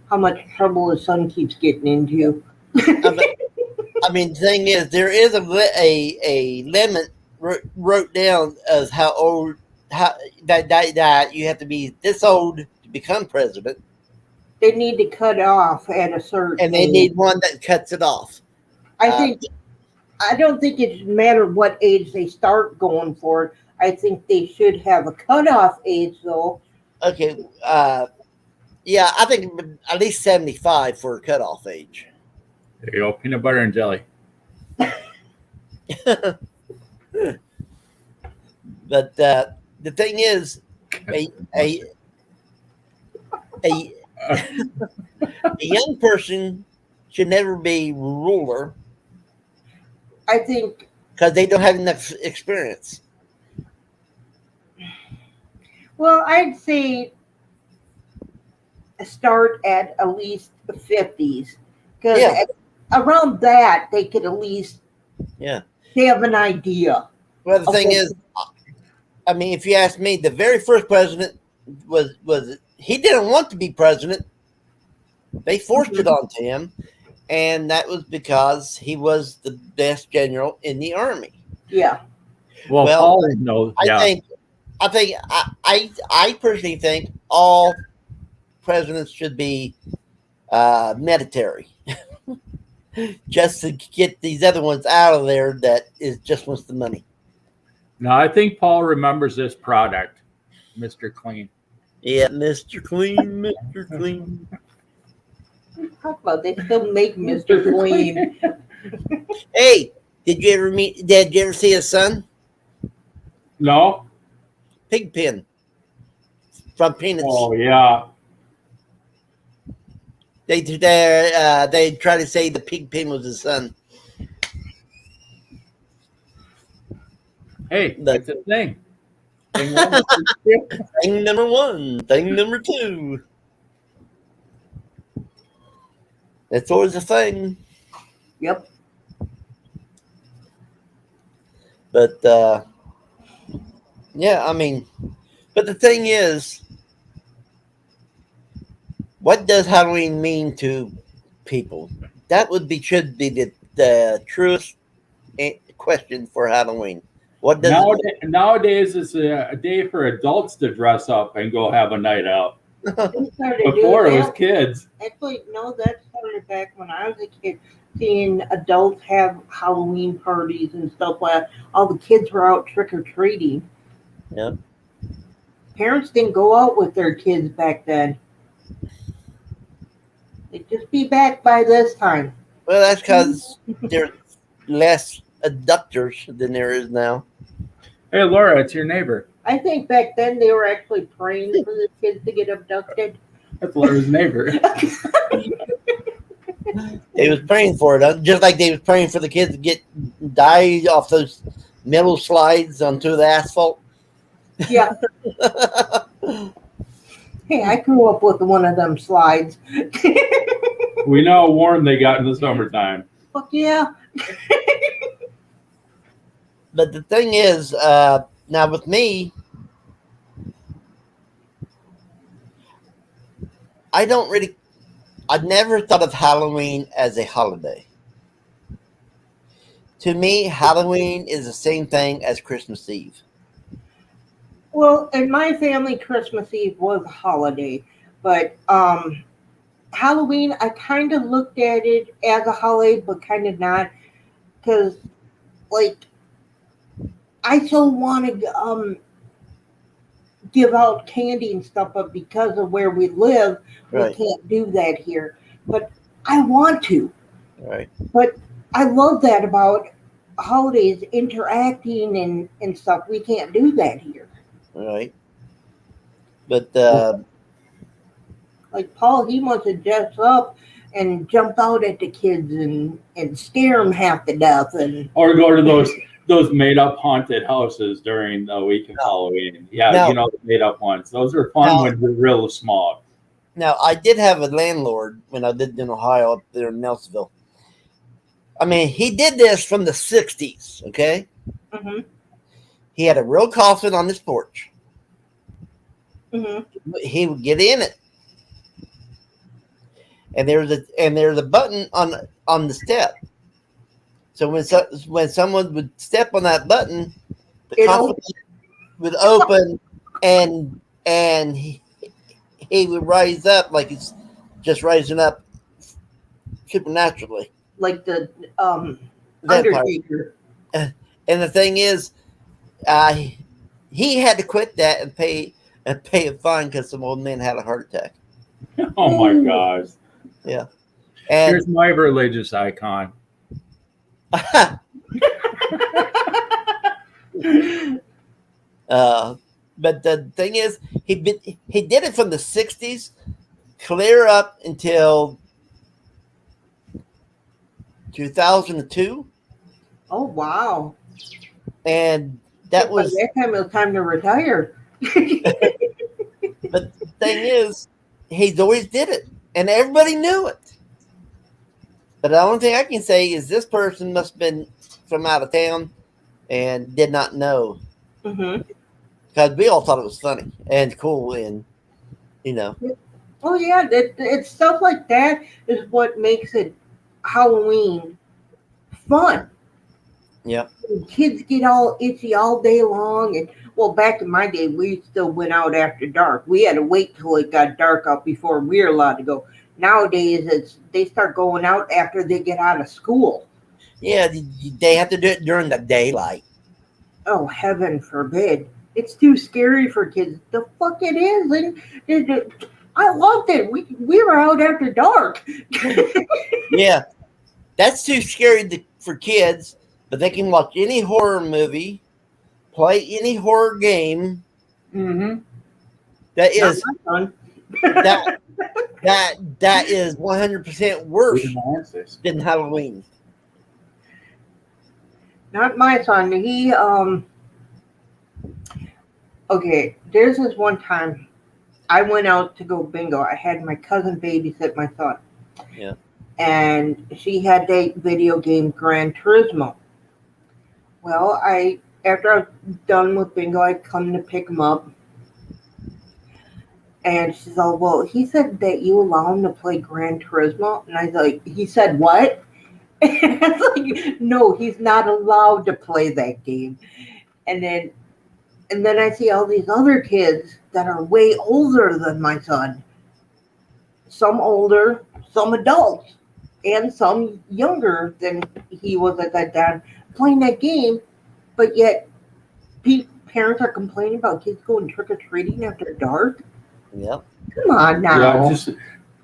how much trouble his son keeps getting into. I mean, the thing is, there is a limit wrote down of how old that you have to be this old to become president, They need to cut off at a certain and they age. need one that cuts it off. I don't think it matter what age they start going for it. I think they should have a cutoff age, though. Okay, yeah, I think at least 75 for a cutoff age. There you go. Peanut butter and jelly. But the thing is, a young person should never be ruler I think, because they don't have enough experience. well, I'd say start at least the 50s. Because Yeah. around that, they could at least Yeah. have an idea. Well, the thing Okay. is, I mean, if you ask me, the very first president was he didn't want to be president. They forced it onto him, and that was because he was the best general in the army. Yeah. Well, Well, Paul knows. Yeah. I personally think all presidents should be military, just to get these other ones out of there that is just wants the money. Now, I think Paul remembers this product, Mr. Clean. Yeah, Mr. Clean, Mr. Clean. Talk about they still make Mr. Clean. Hey, did you ever see his son? No? Pigpen from Peanuts. Oh, yeah. They try to say the Pigpen was his son. Hey, that's a thing. Thing one. Thing number one, thing number two. That's always a thing. Yep. But yeah, I mean, but the thing is, what does Halloween mean to people? That should be the truest question for Halloween. What does it Nowadays, it's a day for adults to dress up and go have a night out. They started doing Before it was that. kids. Actually, no, that started back when I was a kid. Seeing adults have Halloween parties and stuff like that. All the kids were out trick or treating. Yeah. Parents didn't go out with their kids back then. They'd just be back by this time. Well, that's because there's less abductors than there is now. Hey, Laura, it's your neighbor. I think back then they were actually praying for the kids to get abducted. That's Laura's neighbor. They was praying for it, just like they was praying for the kids to die off those metal slides onto the asphalt. Yeah. Hey, I grew up with one of them slides. We know how warm they got in the summertime. Fuck yeah. But the thing is, now with me, I'd never thought of Halloween as a holiday. To me, Halloween is the same thing as Christmas Eve. Well, in my family, Christmas Eve was a holiday, but Halloween, I kind of looked at it as a holiday, but kind of not, because, like, I still want to give out candy and stuff, but because of where we live, Right. we can't do that here. But I want to. Right. But I love that about holidays, interacting and stuff. We can't do that here. Right. But Like Paul, he wants to dress up and jump out at the kids and scare them half to death. And Or go to those made up haunted houses during the week of Halloween. Yeah, No. you know, the made up ones. Those are fun No. when you're real small. now I did have a landlord when I lived in Ohio up there in Nelsonville. I mean, he did this from the 60s, okay? Mhm. He had a real coffin on his porch. Mhm. He would get in it. And there's a button on the step. So when someone would step on that button, the It coffin would open and he would rise up like it's just rising up supernaturally. like the That part. Undertaker. And the thing is, he had to quit that and pay a fine because some old man had a heart attack. Oh my gosh. And Here's my religious icon. but the thing is, he did it from the 60s clear up until 2002, Oh wow! and that By was that time. It was time to retire. But the thing is, he's always did it, and everybody knew it. But the only thing I can say is this person must have been from out of town and did not know, Mm-hmm. because we all thought it was funny and cool, and you know, Oh yeah, it's stuff like that is what makes it Halloween fun. Yep. Kids get all itchy all day long, and well, back in my day, we still went out after dark. We had to wait till it got dark out before we were allowed to go. Nowadays, they start going out after they get out of school. yeah, they have to do it during the daylight. Oh, heaven forbid! It's too scary for kids. The fuck it is, and I loved it. We were out after dark. Yeah, that's too scary for kids, but they can watch any horror movie, play any horror game. Mm-hmm. That Not is my son. that is 100% worse than Halloween. Not my son. He okay, there's this one time I went out to go bingo. I had my cousin babysit my son. Yeah. and she had the video game Gran Turismo. Well, after I was done with bingo, I come to pick him up, and she's all, "Well, he said that you allow him to play Gran Turismo," and I was like, "He said what?" And it's like, "No, he's not allowed to play that game." And then I see all these other kids that are way older than my son. Some older, some adults, and some younger than he was at that time playing that game, but yet parents are complaining about kids going trick-or-treating after dark. Yep. Come on now. Yeah,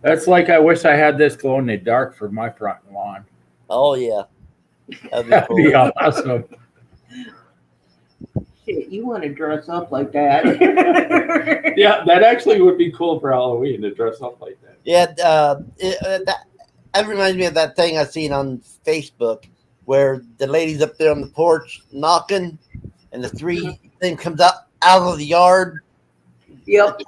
that's like I wish I had this glow in the dark for my front lawn. Oh yeah. That'd That'd be be cool. awesome. Shit, you want to dress up like that. Yeah, that actually would be cool for Halloween to dress up like that. Yeah, that reminds me of that thing I seen on Facebook where the lady's up there on the porch knocking, and the three thing comes out of the yard. Yep.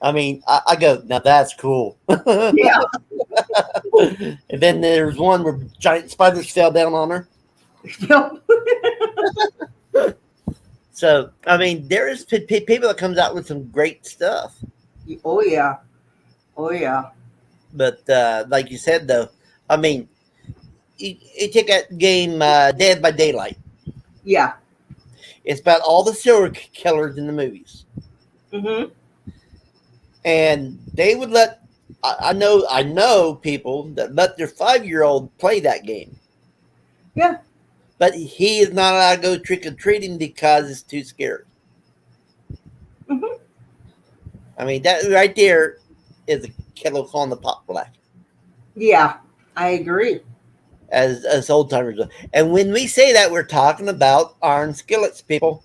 I mean, I go, now that's cool. Yeah. And then there's one where giant spiders fell down on her. Yep. So, I mean, there is people that comes out with some great stuff. Oh yeah. Oh yeah. But like you said, though, I mean, you take that game Dead by Daylight. Yeah. It's about all the serial killers in the movies. Mm-hmm. And they would let, I know people that let their 5-year-old play that game. Yeah. But he is not allowed to go trick-or-treating because it's too scary. Mm-hmm. I mean, that right there is a kettle calling the pot black. Yeah, I agree. As old timers. And when we say that, we're talking about iron skillets, people.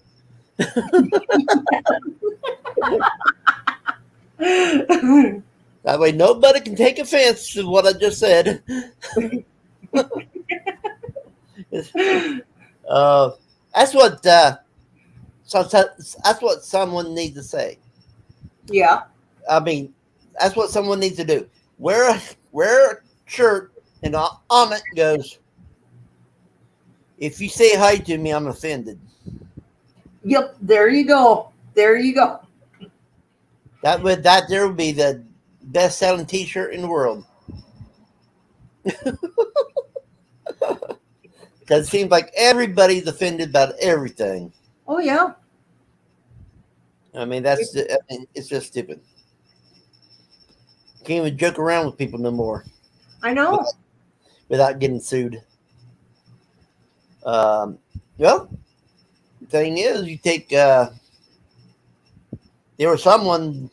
That way nobody can take offense to what I just said. That's what someone needs to say. Yeah. I mean, that's what someone needs to do. Wear a shirt and on it goes, if you say hi to me, I'm offended. Yep. There you go. There you go. That would be the best selling T-shirt in the world. Because it seems like everybody's offended about everything. Oh yeah. I mean, it's just stupid. Can't even joke around with people no more I know. without getting sued. Well, the thing is, you take there was someone.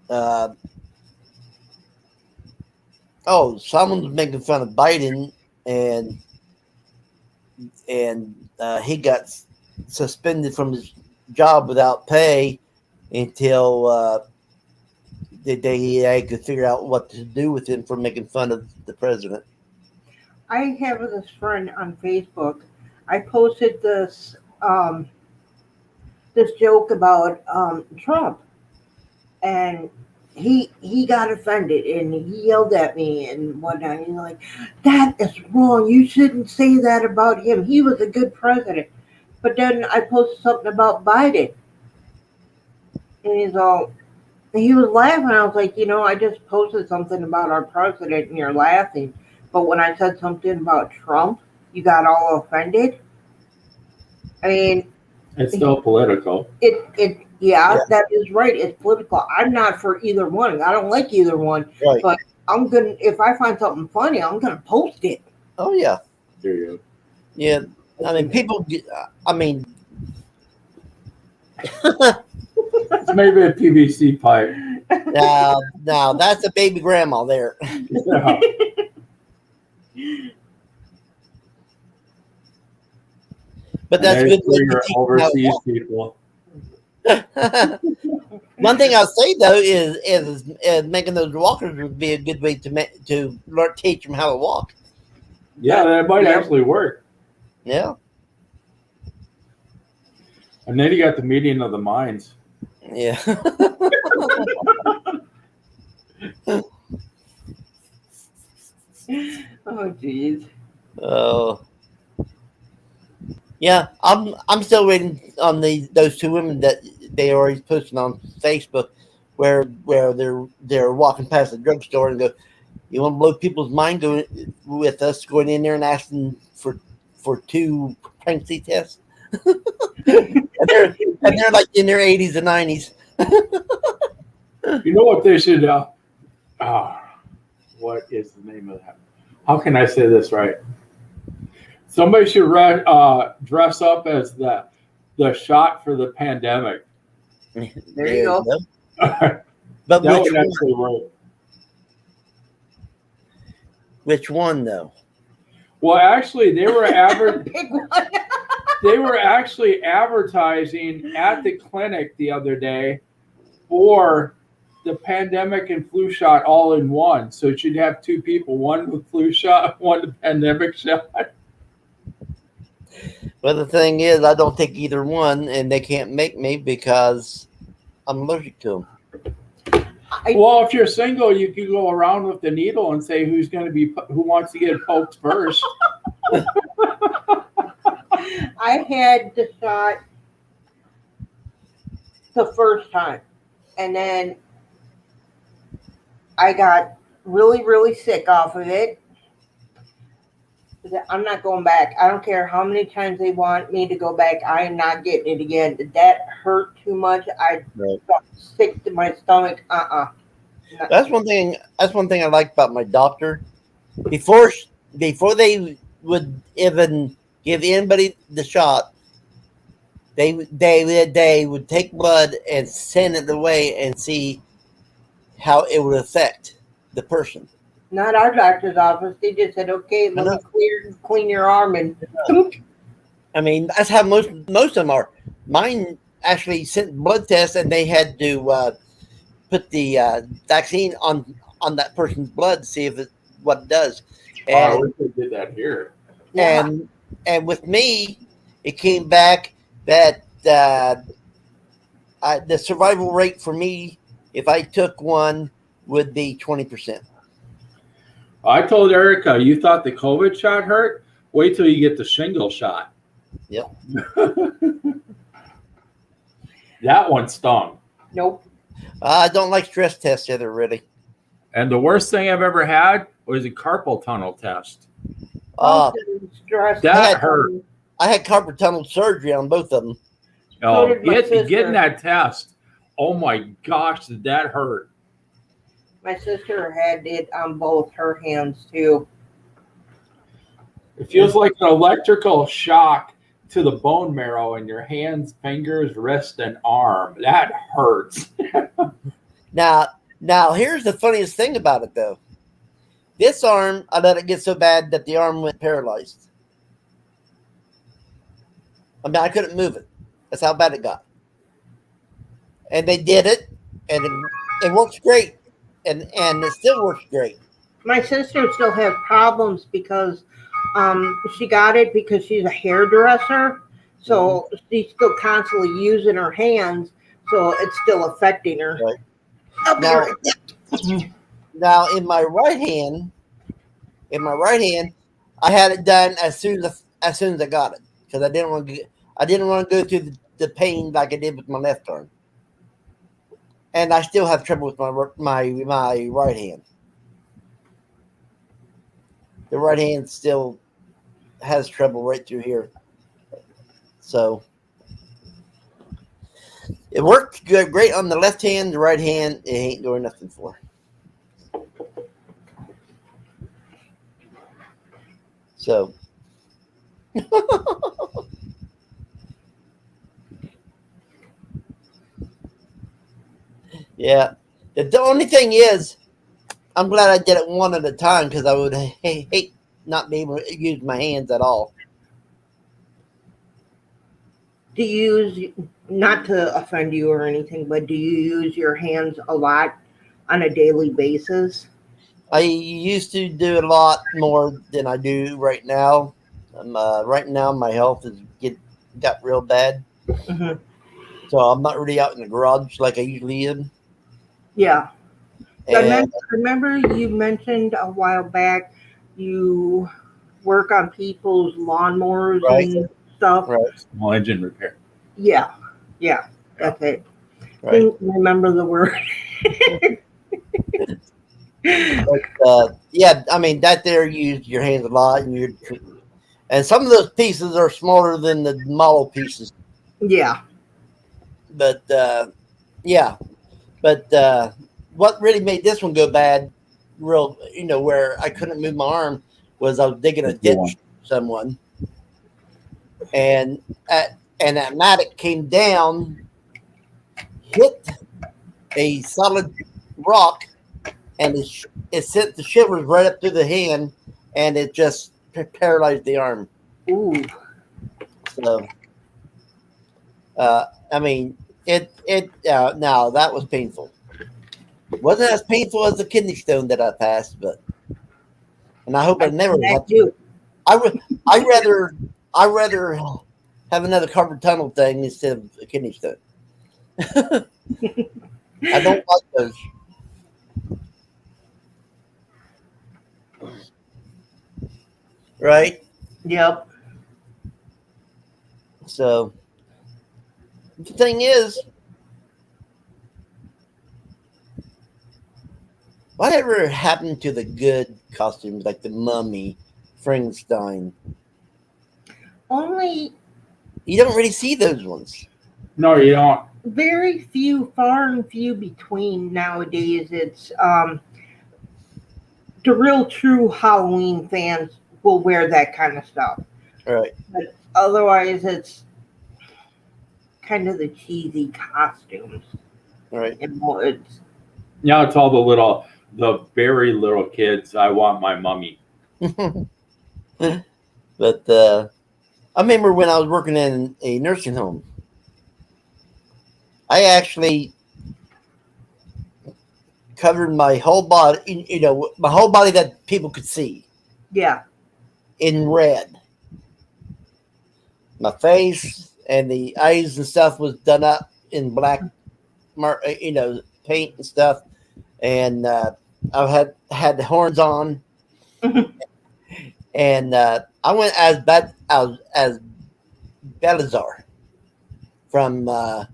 Someone was making fun of Biden, and he got suspended from his job without pay until they could figure out what to do with him for making fun of the president. I have this friend on Facebook. I posted this this joke about Trump, and he got offended and he yelled at me and whatnot. He's like, "That is wrong. You shouldn't say that about him. He was a good president." But then I posted something about Biden, and he was laughing. I was like, I just posted something about our president and you're laughing. But when I said something about Trump, you got all offended. I mean, It's still political. Yeah, that is right. It's political. I'm not for either one. I don't like either one. Right. But if I find something funny, I'm gonna post it. Oh yeah. There you Yeah. I mean, people. I mean, go. It's maybe a PVC pipe. now that's a baby grandma there. Yeah. But that's And good. for your to overseas people. One thing I'll say though is making those walkers would be a good way to teach them how to walk. Yeah, that might actually work. Yeah. And then you got the meeting of the minds. Yeah. Oh, geez. Oh, yeah. I'm still waiting on those two women that they already posted on Facebook, where they're walking past the drugstore and go, "You want to blow people's mind going with us going in there and asking for two pregnancy tests?" and they're like in their 80s and 90s. You know what they should? What is the name of that? How can I say this right? Somebody should dress up as the shot for the pandemic. There you go. That But would actually work. which one though? Well, actually, they were Pick one. they were actually advertising at the clinic the other day for the pandemic and flu shot all in one. So it should have two people, one with flu shot, one with pandemic shot. But the thing is, I don't take either one, and they can't make me because I'm allergic to them. Well, if you're single, you can go around with the needle and say who wants to get poked first. I had the shot the first time, and then I got really, really sick off of it. I'm not going back. I don't care how many times they want me to go back. I am not getting it again. That hurt too much. I got sick to my stomach. That's one thing. That's one thing I like about my doctor. Before they would even give anybody the shot, they would take blood and send it away and see how it would affect the person. Not our doctor's office. They just said, "Okay, let me clean your arm," and I mean, that's how most of them are. Mine actually sent blood tests, and they had to put the vaccine on that person's blood to see what it does. I wish they did that here. And with me, it came back that the survival rate for me, if I took one, would be 20%. I told Erica, you thought the COVID shot hurt? Wait till you get the shingle shot. Yep. That one stung. nope. I don't like stress tests either, really. And the worst thing I've ever had was a carpal tunnel test. Stress. That hurt. I had carpal tunnel surgery on both of them. Oh, did my sister. getting that test. Oh my gosh, did that hurt? My sister had it on both her hands too. It feels like an electrical shock to the bone marrow in your hands, fingers, wrist, and arm. That hurts. Now, here's the funniest thing about it, though. This arm, I let it get so bad that the arm went paralyzed. I mean, I couldn't move it. That's how bad it got. And they did it, and it works great. And it still works great. My sister still has problems because she got it because she's a hairdresser. So she's still constantly using her hands. So it's still affecting her. Right. Now, in my right hand, I had it done as soon as I got it because I didn't want to go through the pain like I did with my left arm. And I still have trouble with my right hand. The right hand still has trouble right through here. So it worked great on the left hand. The right hand, it ain't doing nothing for. So. Yeah. The only thing is, I'm glad I did it one at a time because I would hate not being able to use my hands at all. Do you use, not to offend you or anything, but do you use your hands a lot on a daily basis? I used to do a lot more than I do right now. Right now, my health has got real bad. Mm-hmm. So I'm not really out in the garage like I usually am. Yeah. And Remember you mentioned a while back you work on people's lawnmowers Right. and stuff. Right. Small engine repair. Yeah, that's it. Right. Didn't remember the word. Yeah, I mean that there you use your hands a lot, and some of those pieces are smaller than the model pieces. Yeah. But yeah, but what really made this one go bad, real, where I couldn't move my arm, was I was digging a ditch for someone, and that mattock came down, hit a solid rock, and it sent the shivers right up through the hand, and it just paralyzed the arm. Ooh. So, I mean, no, that was painful. Wasn't as painful as the kidney stone that I passed, and I hope I never have to. I rather have another carpal tunnel thing instead of a kidney stone. I don't like those. Right? Yep. So the thing is, whatever happened to the good costumes like the Mummy, Frankenstein? Only You don't really see those ones. No, you don't. very few, far and few between nowadays. It's the real true Halloween fans will wear that kind of stuff. Right. But otherwise, it's kind of the cheesy costumes. Right. And more, it's Now it's all the very little kids. I want my mummy. But I remember when I was working in a nursing home, I actually covered my whole body, my whole body that people could see, yeah. in red. My face and the eyes and stuff was done up in black, paint and stuff. And I had the horns on, and I went as Beelzebub from the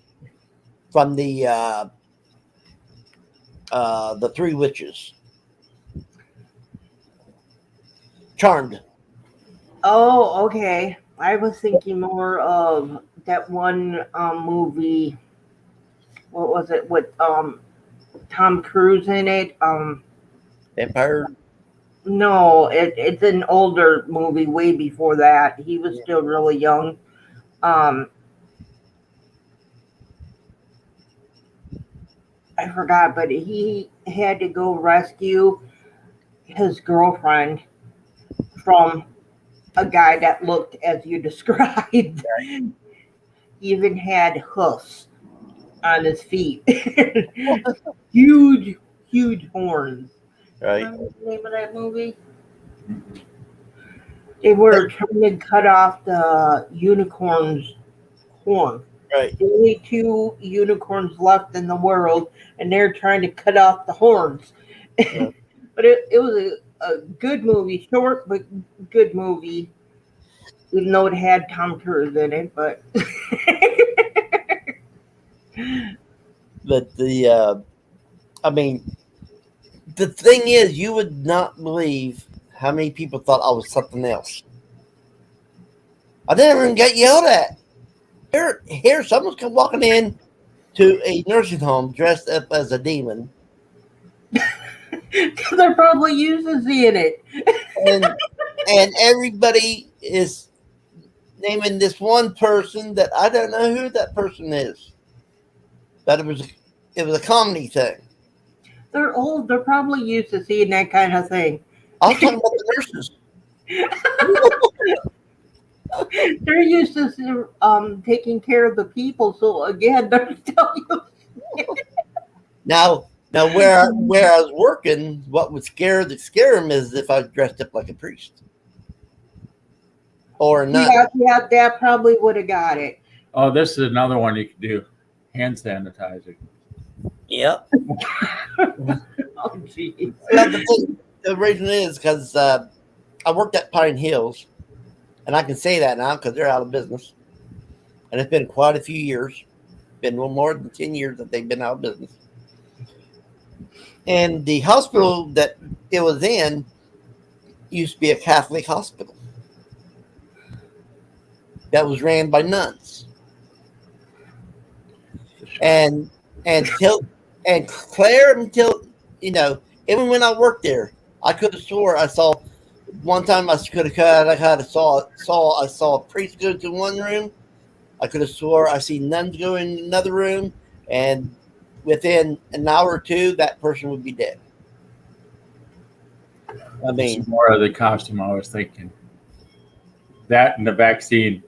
Three Witches, Charmed. Oh, okay. I was thinking more of that one movie. What was it with Tom Cruise in it? Vampire. No, it's an older movie, way before that. He was still really young. I forgot, but he had to go rescue his girlfriend from a guy that looked as you described. He even had hoofs on his feet. Huge horns. Right. Remember the name of that movie? They were trying to cut off the unicorn's horn. Right. The only 2 unicorns left in the world, and they're trying to cut off the horns. Yeah. But it was a good movie, short but good movie, even though it had Tom Cruise in it. But But I mean, the thing is, you would not believe how many people thought I was something else. I didn't even get yelled at. Here, someone's come walking in to a nursing home dressed up as a demon, they're probably used to seeing it. and everybody is naming this one person that I don't know who that person is. But it was a comedy thing. They're old. They're probably used to seeing that kind of thing. I was talking about the nurses. They're used to taking care of the people. So again, they're still used. Now where I was working, what would scare them is if I was dressed up like a priest or a nun. Yeah, that probably would have got it. Oh, this is another one you could do. Hand sanitizer. Yep. Oh, geez. Well, the reason is because I worked at Pine Hills, and I can say that now because they're out of business, and it's been quite a few years. Been more than 10 years that they've been out of business. And the hospital that it was in used to be a Catholic hospital that was ran by nuns. And Claire, until even when I worked there, I could have swore I saw one time I saw a priest go to one room. I could have swore I see nuns go in another room, and within an hour or two, that person would be dead. I mean, It's more of the costume I was thinking. That and the vaccine.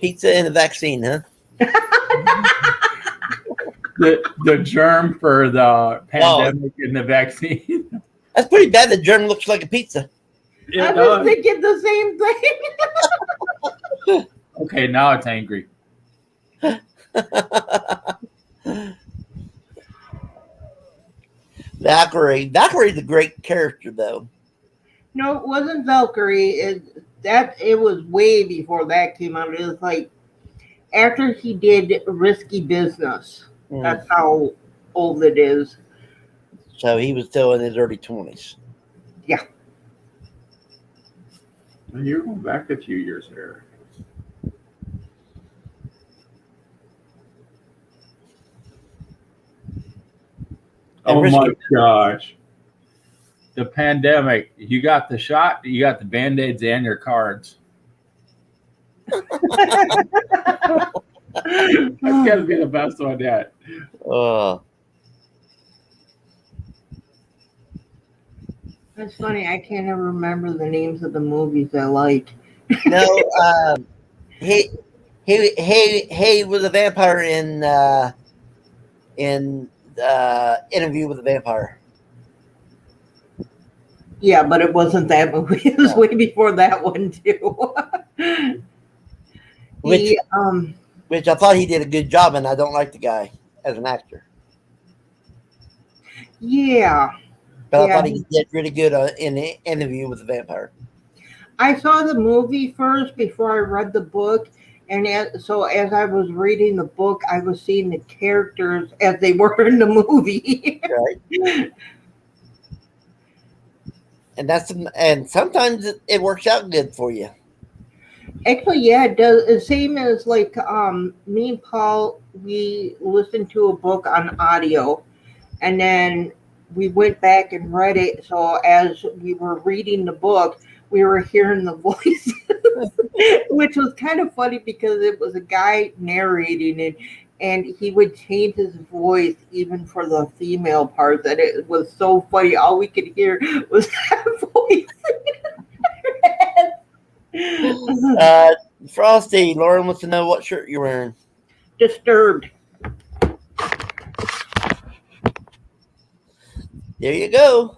pizza and a vaccine, huh? The germ for the pandemic and the vaccine. That's pretty bad. The germ looks like a pizza. I was thinking the same thing. Okay, now it's angry. Valkyrie's a great character, though. No, it wasn't Valkyrie. It was way before that came out. It was like after he did Risky Business. That's how old it is. So he was still in his early 20s. You're going back a few years there. Oh my gosh. The pandemic. You got the shot, you got the Band-Aids and your cards. That's gotta be the best one yet. That's funny. I can't ever remember the names of the movies I liked. No, he was a vampire in Interview with the Vampire. Yeah, but it wasn't that movie. It was way before that one too. Which I thought he did a good job, and I don't like the guy as an actor. Yeah. But I thought he did really good in the Interview with the Vampire. I saw the movie first before I read the book. And so as I was reading the book, I was seeing the characters as they were in the movie. Right. And sometimes it works out good for you. Actually, yeah, it does. The same as like me and Paul, we listened to a book on audio, and then we went back and read it. So as we were reading the book, we were hearing the voices, which was kind of funny because it was a guy narrating it, and he would change his voice even for the female parts, and it was so funny. All we could hear was that voice. Frosty, Lauren wants to know what shirt you're wearing. Disturbed. There you go.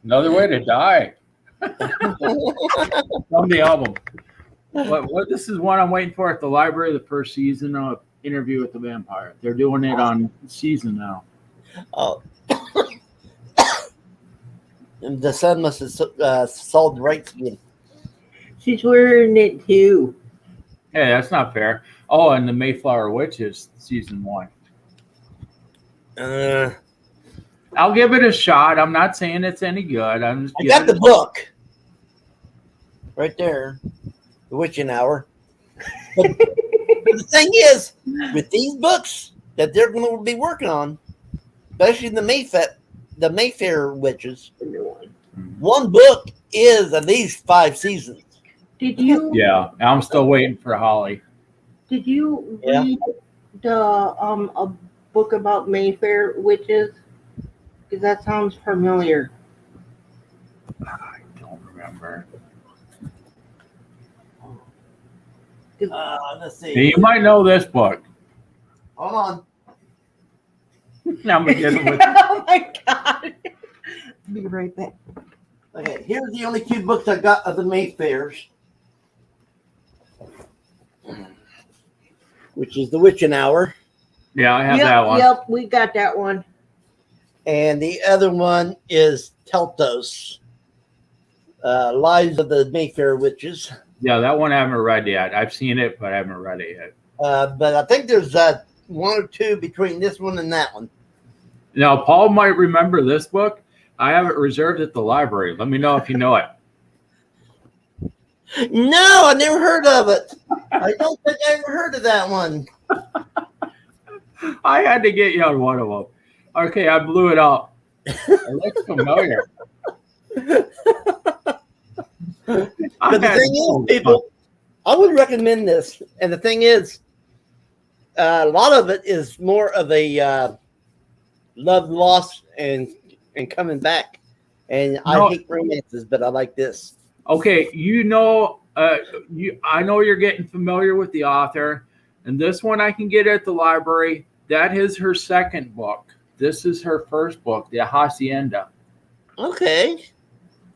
Another way to die. From the album. What? This is one I'm waiting for at the library. The first season of Interview with the Vampire. They're doing it on season now. Oh, and the son must have sold the rights again. She's wearing it too. Hey, that's not fair. Oh, and the Mayflower Witches season 1. I'll give it a shot. I'm not saying it's any good. I got the book right there, The Witching Hour. But the thing is, with these books that they're going to be working on, especially the Mayfair Witches, one book is at least 5 seasons. Did you? Yeah, I'm still waiting for Holly. Did you read the a book about Mayfair witches? Because that sounds familiar. I don't remember. Let's see. You might know this book. Hold on. I'm beginning with. Oh my god! Be right back. Okay, here's the only 2 books I got of the Mayfairs, which is The Witching Hour. Yeah, I have that one. Yep, we got that one. and the other one is Teltos, Lives of the Mayfair Witches. Yeah, that one I haven't read yet. I've seen it, but I haven't read it yet. But I think there's one or two between this one and that one. Now, Paul might remember this book. I have it reserved at the library. Let me know if you know it. No, I never heard of it. I don't think I ever heard of that one. I had to get you on one of them. Okay, I blew it up. It looks familiar. But the thing is, people, I would recommend this. And the thing is, a lot of it is more of a love, loss, and coming back. And I hate romances, but I like this. Okay, I know you're getting familiar with the author, and this one I can get at the library. That is her second book. This is her first book, The Hacienda. Okay.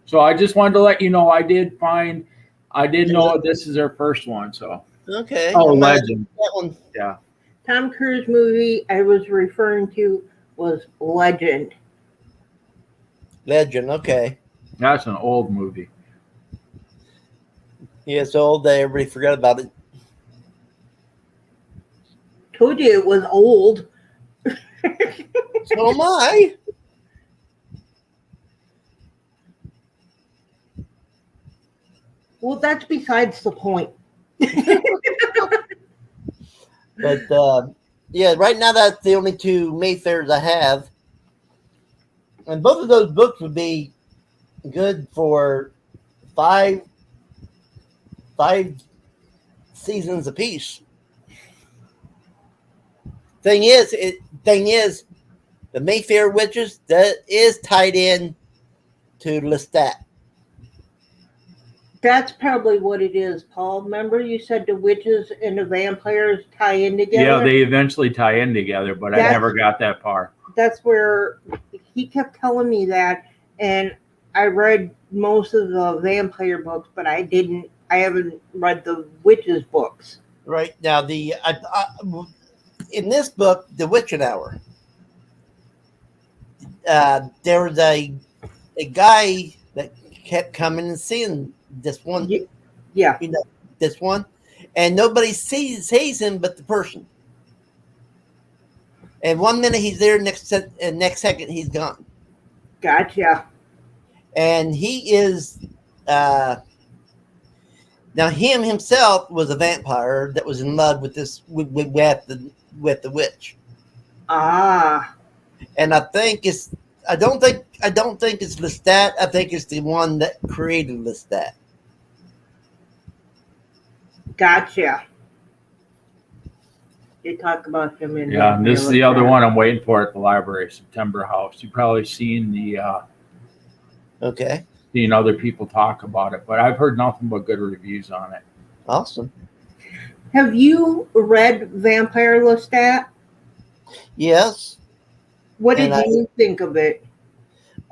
So I just wanted to let you know I did know this is her first one. So Okay. oh, Legend. That one. Yeah. Tom Cruise movie I was referring to was Legend. Legend. Okay. That's an old movie. Yeah, it's old. Everybody forgot about it. Told you it was old. So am I. Well, that's besides the point. But yeah, right now that's the only two Mayfairs I have. And both of those books would be good for five seasons apiece. Thing is, the Mayfair Witches, that is tied in to Lestat. That's probably what it is, Paul. Remember you said the witches and the vampires tie in together? Yeah, they eventually tie in together, but I never got that far. That's where he kept telling me that, and I read most of the vampire books, but I haven't read the witches books. Right now, in this book, The Witching Hour, there was a guy that kept coming and seeing this one. Yeah. This one, and nobody sees him but the person. And 1 minute he's there, next second he's gone. Gotcha. And he is now him himself was a vampire that was in love with with the witch. Ah. And I don't think it's Lestat. I think it's the one that created Lestat. Gotcha. They talk about them in and this is the other one I'm waiting for at the library, September House. You've probably seen seen other people talk about it, but I've heard nothing but good reviews on it. Awesome. Have you read Vampire Lestat? Yes. What did you think of it?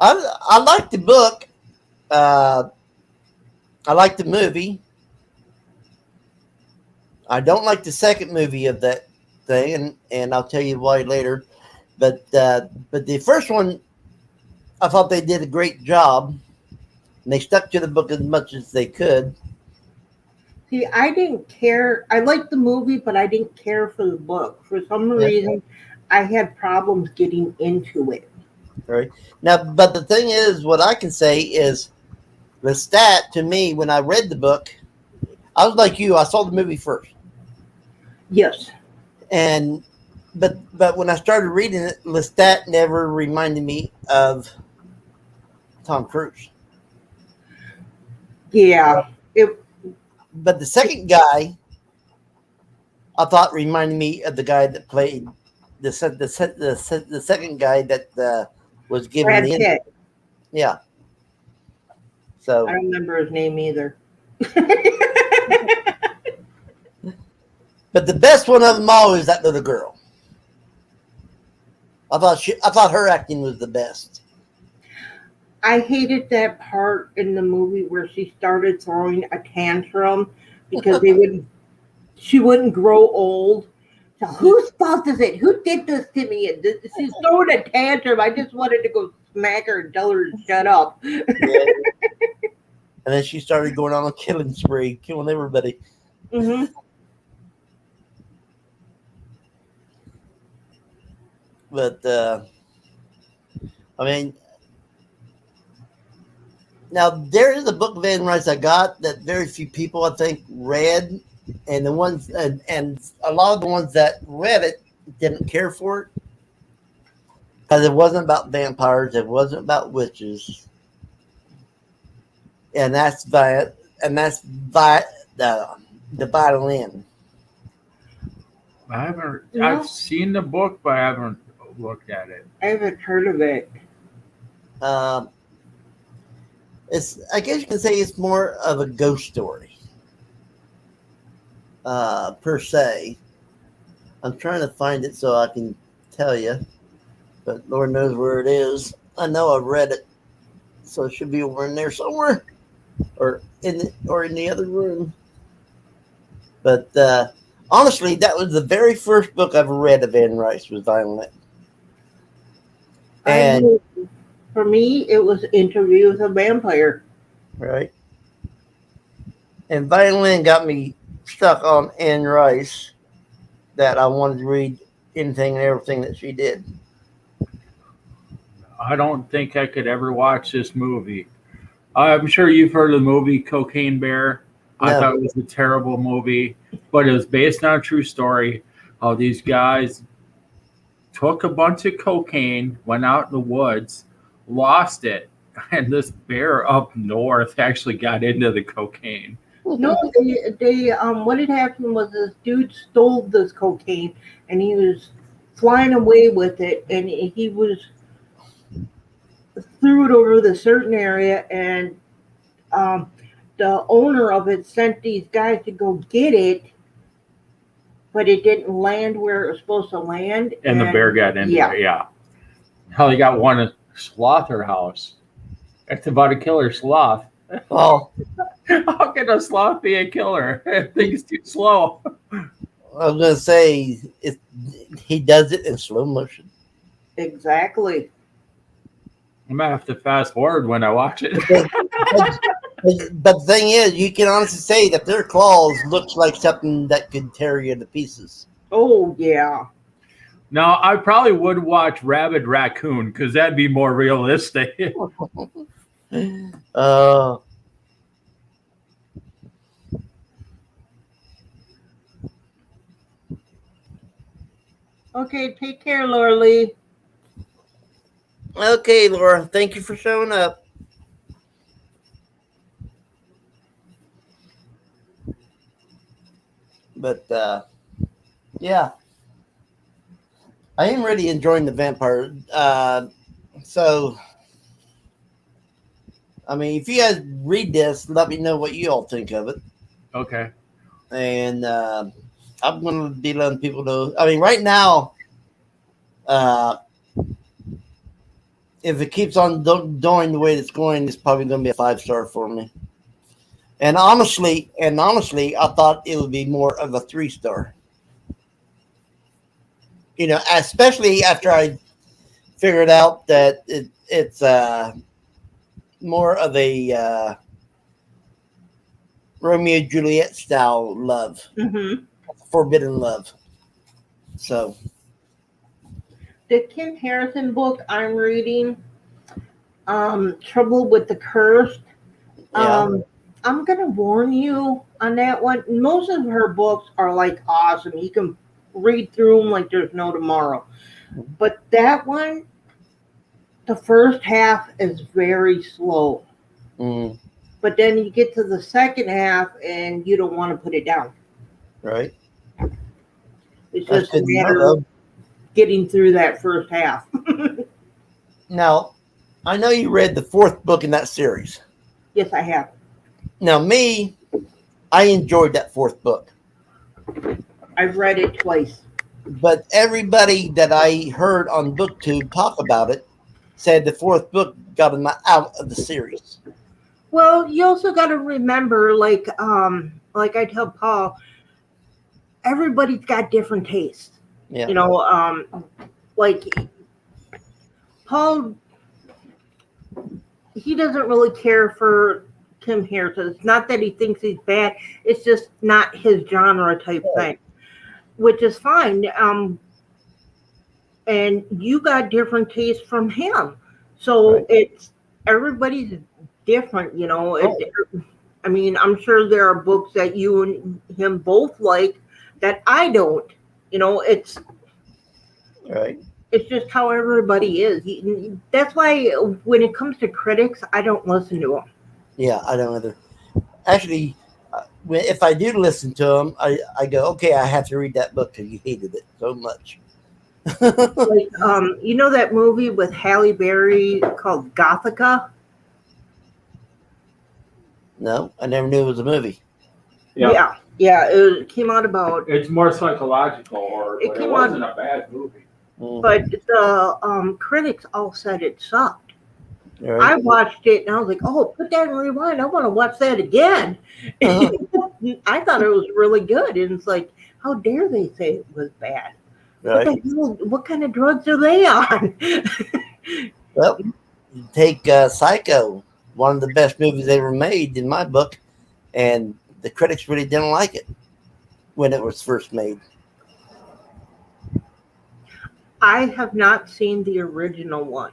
I liked the book. I liked the movie. I don't like the second movie of that thing, and I'll tell you why later. But the first one, I thought they did a great job. And they stuck to the book as much as they could. See, I didn't care. I liked the movie, but I didn't care for the book. For some reason, I had problems getting into it. Right. Now, but the thing is, what I can say is Lestat, to me, when I read the book, I was like you. I saw the movie first. Yes. But when I started reading it, Lestat never reminded me of Tom Cruise. Yeah. But the second guy, I thought reminded me of the guy that played the second guy that was given Brad the Pitt. Yeah. So I don't remember his name either. But the best one of them all is that little girl. I thought her acting was the best. I hated that part in the movie where she started throwing a tantrum because she wouldn't grow old. So whose fault is it? Who did this to me? And she's throwing a tantrum. I just wanted to go smack her and tell her to shut up. Yeah. And then she started going on a killing spree, killing everybody. Hmm. But I mean, now there is a book of Anne Rice I got that very few people I think read, and the ones and a lot of the ones that read it didn't care for it because it wasn't about vampires, it wasn't about witches, and that's the violin. I haven't. No. I've seen the book, but I haven't looked at it. I haven't heard of it. It's, I guess you can say it's more of a ghost story, per se. I'm trying to find it so I can tell you, but Lord knows where it is. I know I've read it, so it should be over in there somewhere, or in the other room. But honestly, that was the very first book I've read of Anne Rice was Violent. And For me, it was Interview with a Vampire. right. And Violin got me stuck on Anne Rice that I wanted to read anything and everything that she did. I don't think I could ever watch this movie. I'm sure you've heard of the movie Cocaine Bear. I No. thought it was a terrible movie, but it was based on a true story. How these guys took a bunch of cocaine, went out in the woods, lost it, and this bear up north actually got into the cocaine. No, they what had happened was this dude stole this cocaine and he was flying away with it, and he was threw it over the certain area, and the owner of it sent these guys to go get it, but it didn't land where it was supposed to land. And the bear got into yeah. it, yeah. How they got one at Slaughterhouse. It's about a killer sloth. Oh, How can a sloth be a killer? That thing's too slow. I was going to say, he does it in slow motion. Exactly. I'm going to have to fast forward when I watch it. But the thing is, you can honestly say that their claws looks like something that could tear you to pieces. Oh yeah. Now, I probably would watch Rabid Raccoon because that'd be more realistic. Okay, take care, Laura Lee. Okay, Laura, thank you for showing up. But yeah, I am really enjoying the vampire. So, I mean, if you guys read this, let me know what you all think of it. Okay. And I'm going to be letting people know. I mean, right now, if it keeps on doing the way it's going, it's probably going to be a 5-star for me. And honestly, I thought it would be more of a 3-star. You know, especially after I figured out that it's more of a Romeo and Juliet style love, forbidden love. So, the Kim Harrison book I'm reading, Trouble with the Cursed. yeah. I'm gonna warn you on that one. Most of her books are like awesome. You can read through them like there's no tomorrow. But that one, the first half is very slow. Mm, But then you get to the second half and you don't want to put it down. right. It's That's just a good to know, matter though. of getting through that first half. Now, I know you read the 4th book in that series. Yes, I have. Now, me, I enjoyed that 4th book. I've read it twice. But everybody that I heard on BookTube talk about it said the 4th book got them out of the series. Well, you also got to remember, like I tell Paul, everybody's got different tastes. Yeah. You know, like Paul, he doesn't really care for Tim Harrison. It's not that he thinks he's bad. It's just not his genre type thing, which is fine. And you got different tastes from him. So Right. it's everybody's different, you know. I mean, I'm sure there are books that you and him both like that I don't. You know, it's Right. just how everybody is. That's why when it comes to critics, I don't listen to them. Yeah, I don't either. Actually, if I do listen to them, I go, okay, I have to read that book because you hated it so much. Like, you know that movie with Halle Berry called Gothica? No, I never knew it was a movie. Yeah. Yeah. It came out about, It's more psychological, It but came it wasn't a bad movie. Mm, but the critics all said it sucked. all right. I watched it and I was like, oh, put that in rewind. I want to watch that again. I thought it was really good. And it's like, how dare they say it was bad? Right. What kind of drugs are they on? Well, you take Psycho, one of the best movies ever made in my book, and the critics really didn't like it when it was first made. I have not seen the original one.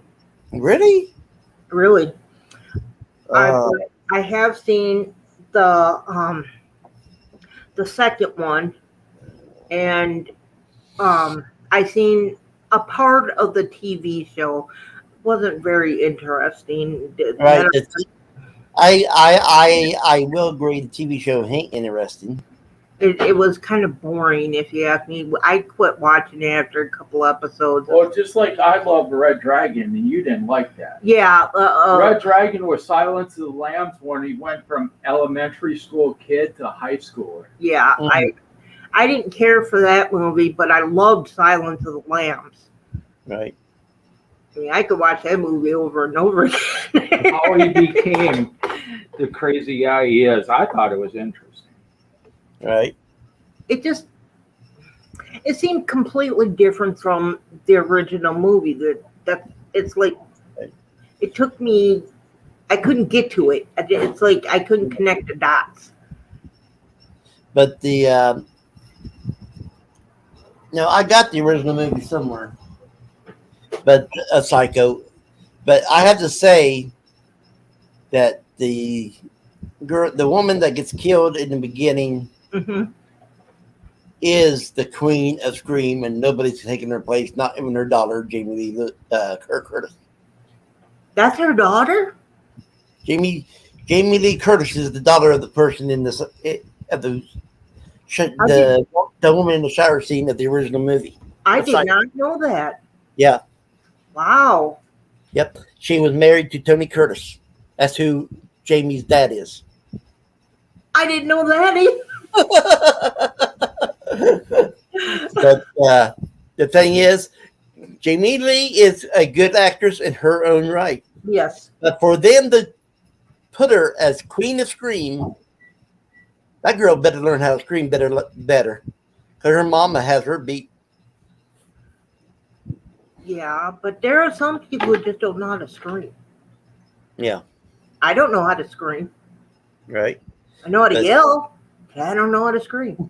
Really? Really. Uh, I have seen the second one, and I seen a part of the TV show. Wasn't very interesting. right. I will agree. The TV show ain't interesting. It was kind of boring, if you ask me. I quit watching it after a couple episodes. Well, just like I love Red Dragon, and you didn't like that. Yeah, Red Dragon was Silence of the Lambs when he went from elementary school kid to high schooler. yeah. Mhm. I didn't care for that movie, but I loved Silence of the Lambs. Right. I mean, I could watch that movie over and over again. How he became the crazy guy he is, I thought it was interesting. Right. It seemed completely different from the original movie. That it's like it took me. I couldn't get to it. It's like I couldn't connect the dots. But the no, I got the original movie somewhere, but Psycho. But I have to say that the girl, the woman that gets killed in the beginning, Hmm. is the queen of Scream, and nobody's taking her place. Not even her daughter, Jamie Lee Curtis. That's her daughter. Jamie Lee Curtis is the daughter of the person in this of the woman in the shower scene of the original movie. I It's did like- not know that. Yeah. Wow. Yep. She was married to Tony Curtis. That's who Jamie's dad is. I didn't know that either. But the thing is, Jamie Lee is a good actress in her own right. Yes. But for them to put her as Queen of Scream, that girl better learn how to scream better. Because her mama has her beat. Yeah, but there are some people who just don't know how to scream. Yeah. I don't know how to scream. Right. I know how to But- yell, but I don't know how to scream.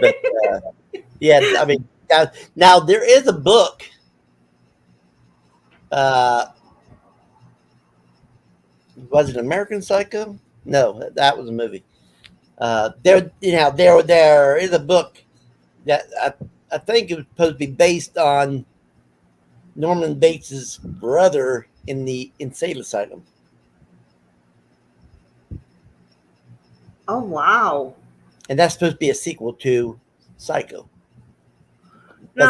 But yeah, I mean, now there is a book. Was it American Psycho? No, that was a movie. There is a book that I think it was supposed to be based on Norman Bates's brother in the insane asylum. Oh wow! And that's supposed to be a sequel to Psycho. Now,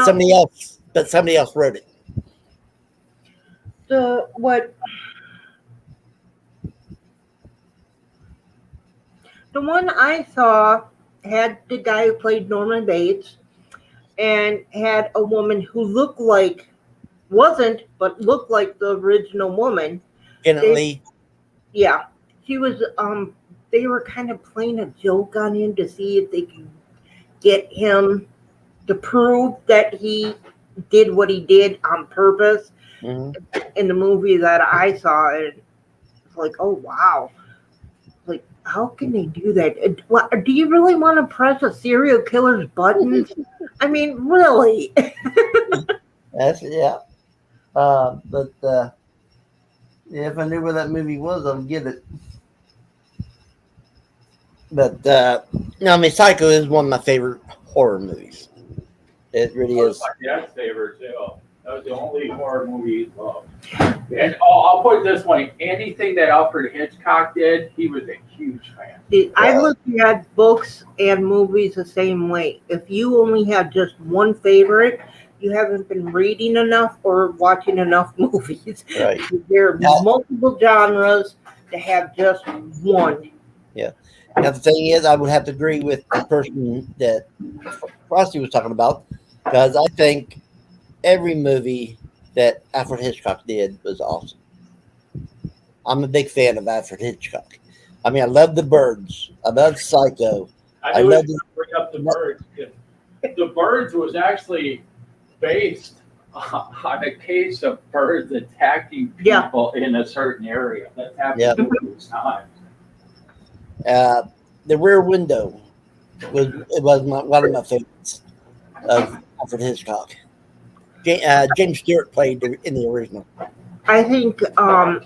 But somebody else wrote it. the one I saw had the guy who played Norman Bates, and had a woman who looked like but looked like the original woman. Definitely. Yeah, she was. They were kind of playing a joke on him to see if they could get him to prove that he did what he did on purpose. Mhm. In the movie that I saw, it's like, oh wow, like how can they do that? Do you really want to press a serial killer's buttons? I mean, really? That's yeah. But if I knew where that movie was, I'd get it. But no, I mean, Psycho is one of my favorite horror movies. It really That was is. my dad's favorite too. That was the only horror movie he loved. And I'll put it this way: anything that Alfred Hitchcock did, he was a huge fan. I look at books and movies the same way. If you only have just one favorite, you haven't been reading enough or watching enough movies. Right. There are multiple genres to have just one. Now the thing is, I would have to agree with the person that Frosty was talking about, because I think every movie that Alfred Hitchcock did was awesome. I'm a big fan of Alfred Hitchcock. I mean, I love The Birds. I love Psycho. I love knew you bring up The Birds. The Birds was actually based on a case of birds attacking people in a certain area. That's happened numerous times. The Rear Window was one of my favorites of Alfred Hitchcock. James Stewart played in the original. I think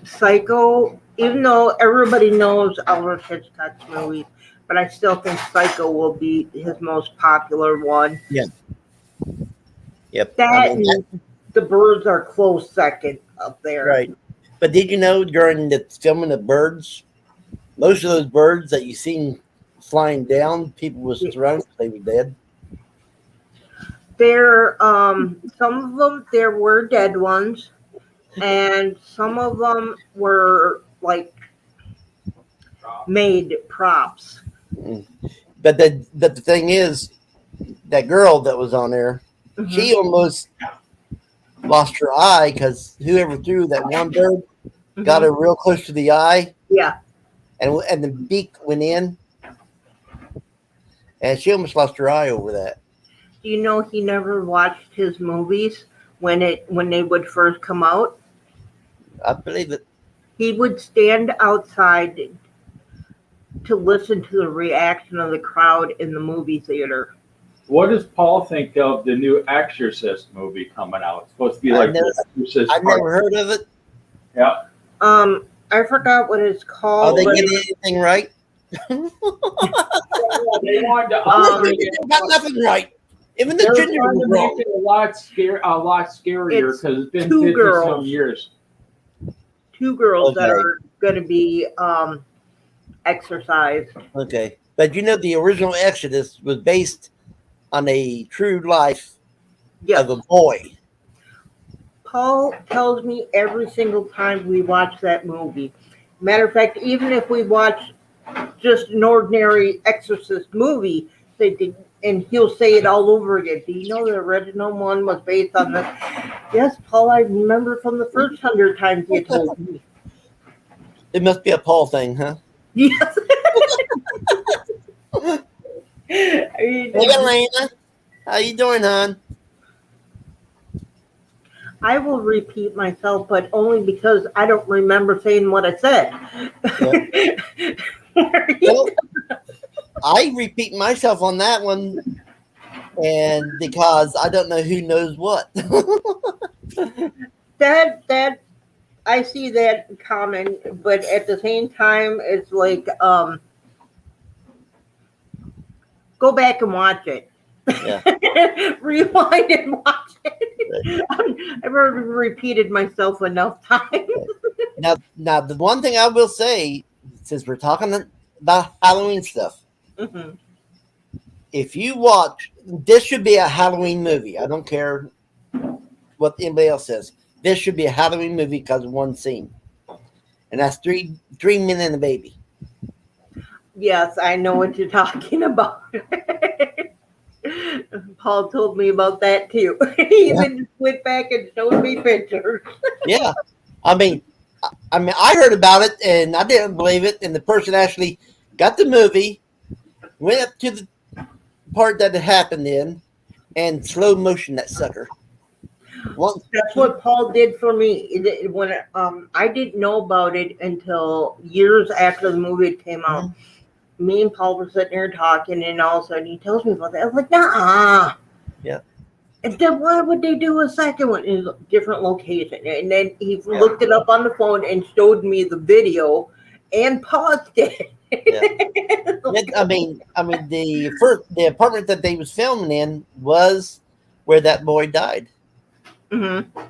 Psycho, even though everybody knows Alfred Hitchcock's movies, but I still think Psycho will be his most popular one. Yep. That and The Birds are close second up there. Right. But did you know during the filming of Birds, most of those birds that you seen flying down, people was thrown, they were dead. There, some of them there were dead ones, and some of them were like made props. But the thing is, that girl that was on there, she almost lost her eye because whoever threw that one bird got her real close to the eye. Yeah. And the beak went in, and she almost lost her eye over that. Do you know he never watched his movies when they would first come out? I believe it. He would stand outside to listen to the reaction of the crowd in the movie theater. What does Paul think of the new Exorcist movie coming out? It's supposed to be like The Exorcist. I've never heard of it. Yeah. I forgot what it's called. Are they getting anything right? They wanted to got nothing right. Even the ginger was wrong. make it a lot scarier because it's been 50 some years. Two girls that are going to be exorcised. Okay. But you know, the original Exodus was based on a true life of a boy. Paul tells me every single time we watch that movie. Matter of fact, even if we watch just an ordinary Exorcist movie, and he'll say it all over again. Do you know the original one was based on this? Yes, Paul, I remember from the first 100 times you told me. It must be a Paul thing, huh? Yes. Hey, Elena. How you doing, hon? I will repeat myself, but only because I don't remember saying what I said. Well, I repeat myself on that one, and because I don't know who knows what. that I see that comment, but at the same time, it's like go back and watch it. Yeah. Rewind and watch it. I've already repeated myself enough times. Now, the one thing I will say, since we're talking about Halloween stuff, if you watch, this should be a Halloween movie. I don't care what anybody else says. This should be a Halloween movie because of one scene, and that's three men and a baby. Yes, I know what you're talking about. Paul told me about that too. He even went back and showed me pictures. Yeah, I mean, I heard about it and I didn't believe it. And the person actually got the movie, went up to part that it happened in and slow motion that sucker. Once, That's what Paul did for me. When I didn't know about it until years after the movie came out. Me and Paul were sitting there talking, and all of a sudden he tells me about that. I was like, nah. Yeah. And then why would they do a second one in a different location? And then he looked it up on the phone and showed me the video and paused it. I mean, the apartment that they was filming in was where that boy died. Mm-hmm.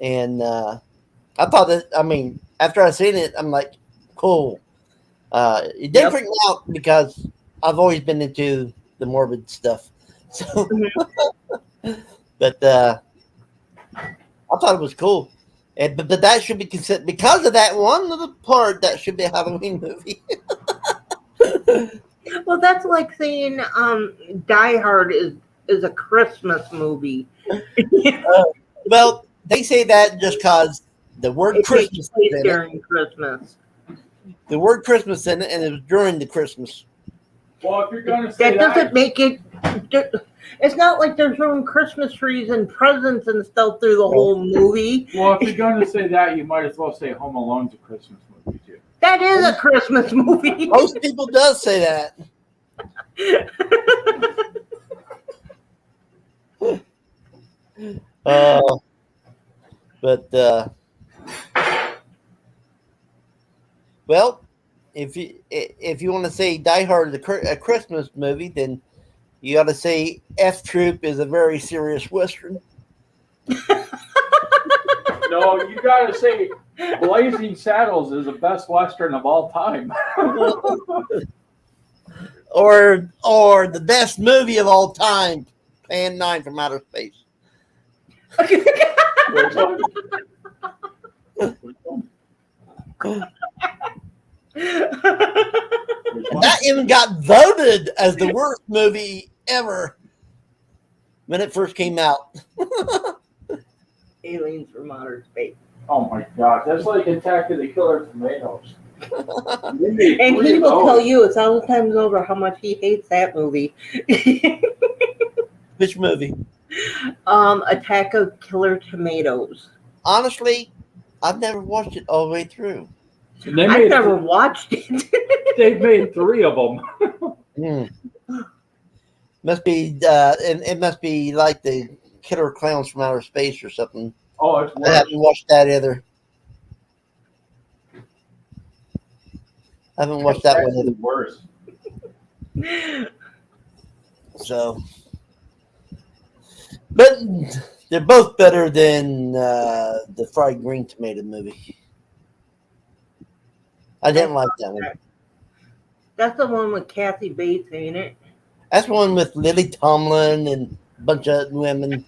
And I thought that, I mean, after I seen it, I'm like, cool. It did freak me out because I've always been into the morbid stuff. So, but I thought it was cool. And, but that should be considered, because of that one little part, that should be a Halloween movie. Well, that's like saying Die Hard is a Christmas movie. Well, they say that just because the word It takes Christmas place is in it. during Christmas. The word Christmas in it, and it was during the Christmas. Well, if you're going to say That doesn't make it. It's not like they're throwing Christmas trees and presents and stuff through the whole movie. well, if you're going to say that, you might as well say Home Alone's a Christmas movie too. That is a Christmas movie. Most people does say that. But well, if you want to say Die Hard is a Christmas movie, then you got to say F Troop is a very serious Western. No, you got to say Blazing Saddles is the best Western of all time. or the best movie of all time, Plan 9 from Outer Space. Which one? Which one? And that even got voted as the worst movie ever when it first came out. Aliens from Outer Space. Oh my God, that's like Attack of the Killer Tomatoes. And he will tell you 1,000 times over how much he hates that movie. Which movie? Attack of Killer Tomatoes. Honestly, I've never watched it all the way through. I've never watched it. They've made 3 of them. Must be, it must be like the Killer Clowns from Outer Space or something. Oh, it's I worse. haven't watched that either. I haven't watched that one either. Worse. So, but they're both better than the Fried Green Tomato movie. I didn't like that one. That's the one with Kathy Bates, ain't it? That's the one with Lily Tomlin and a bunch of women.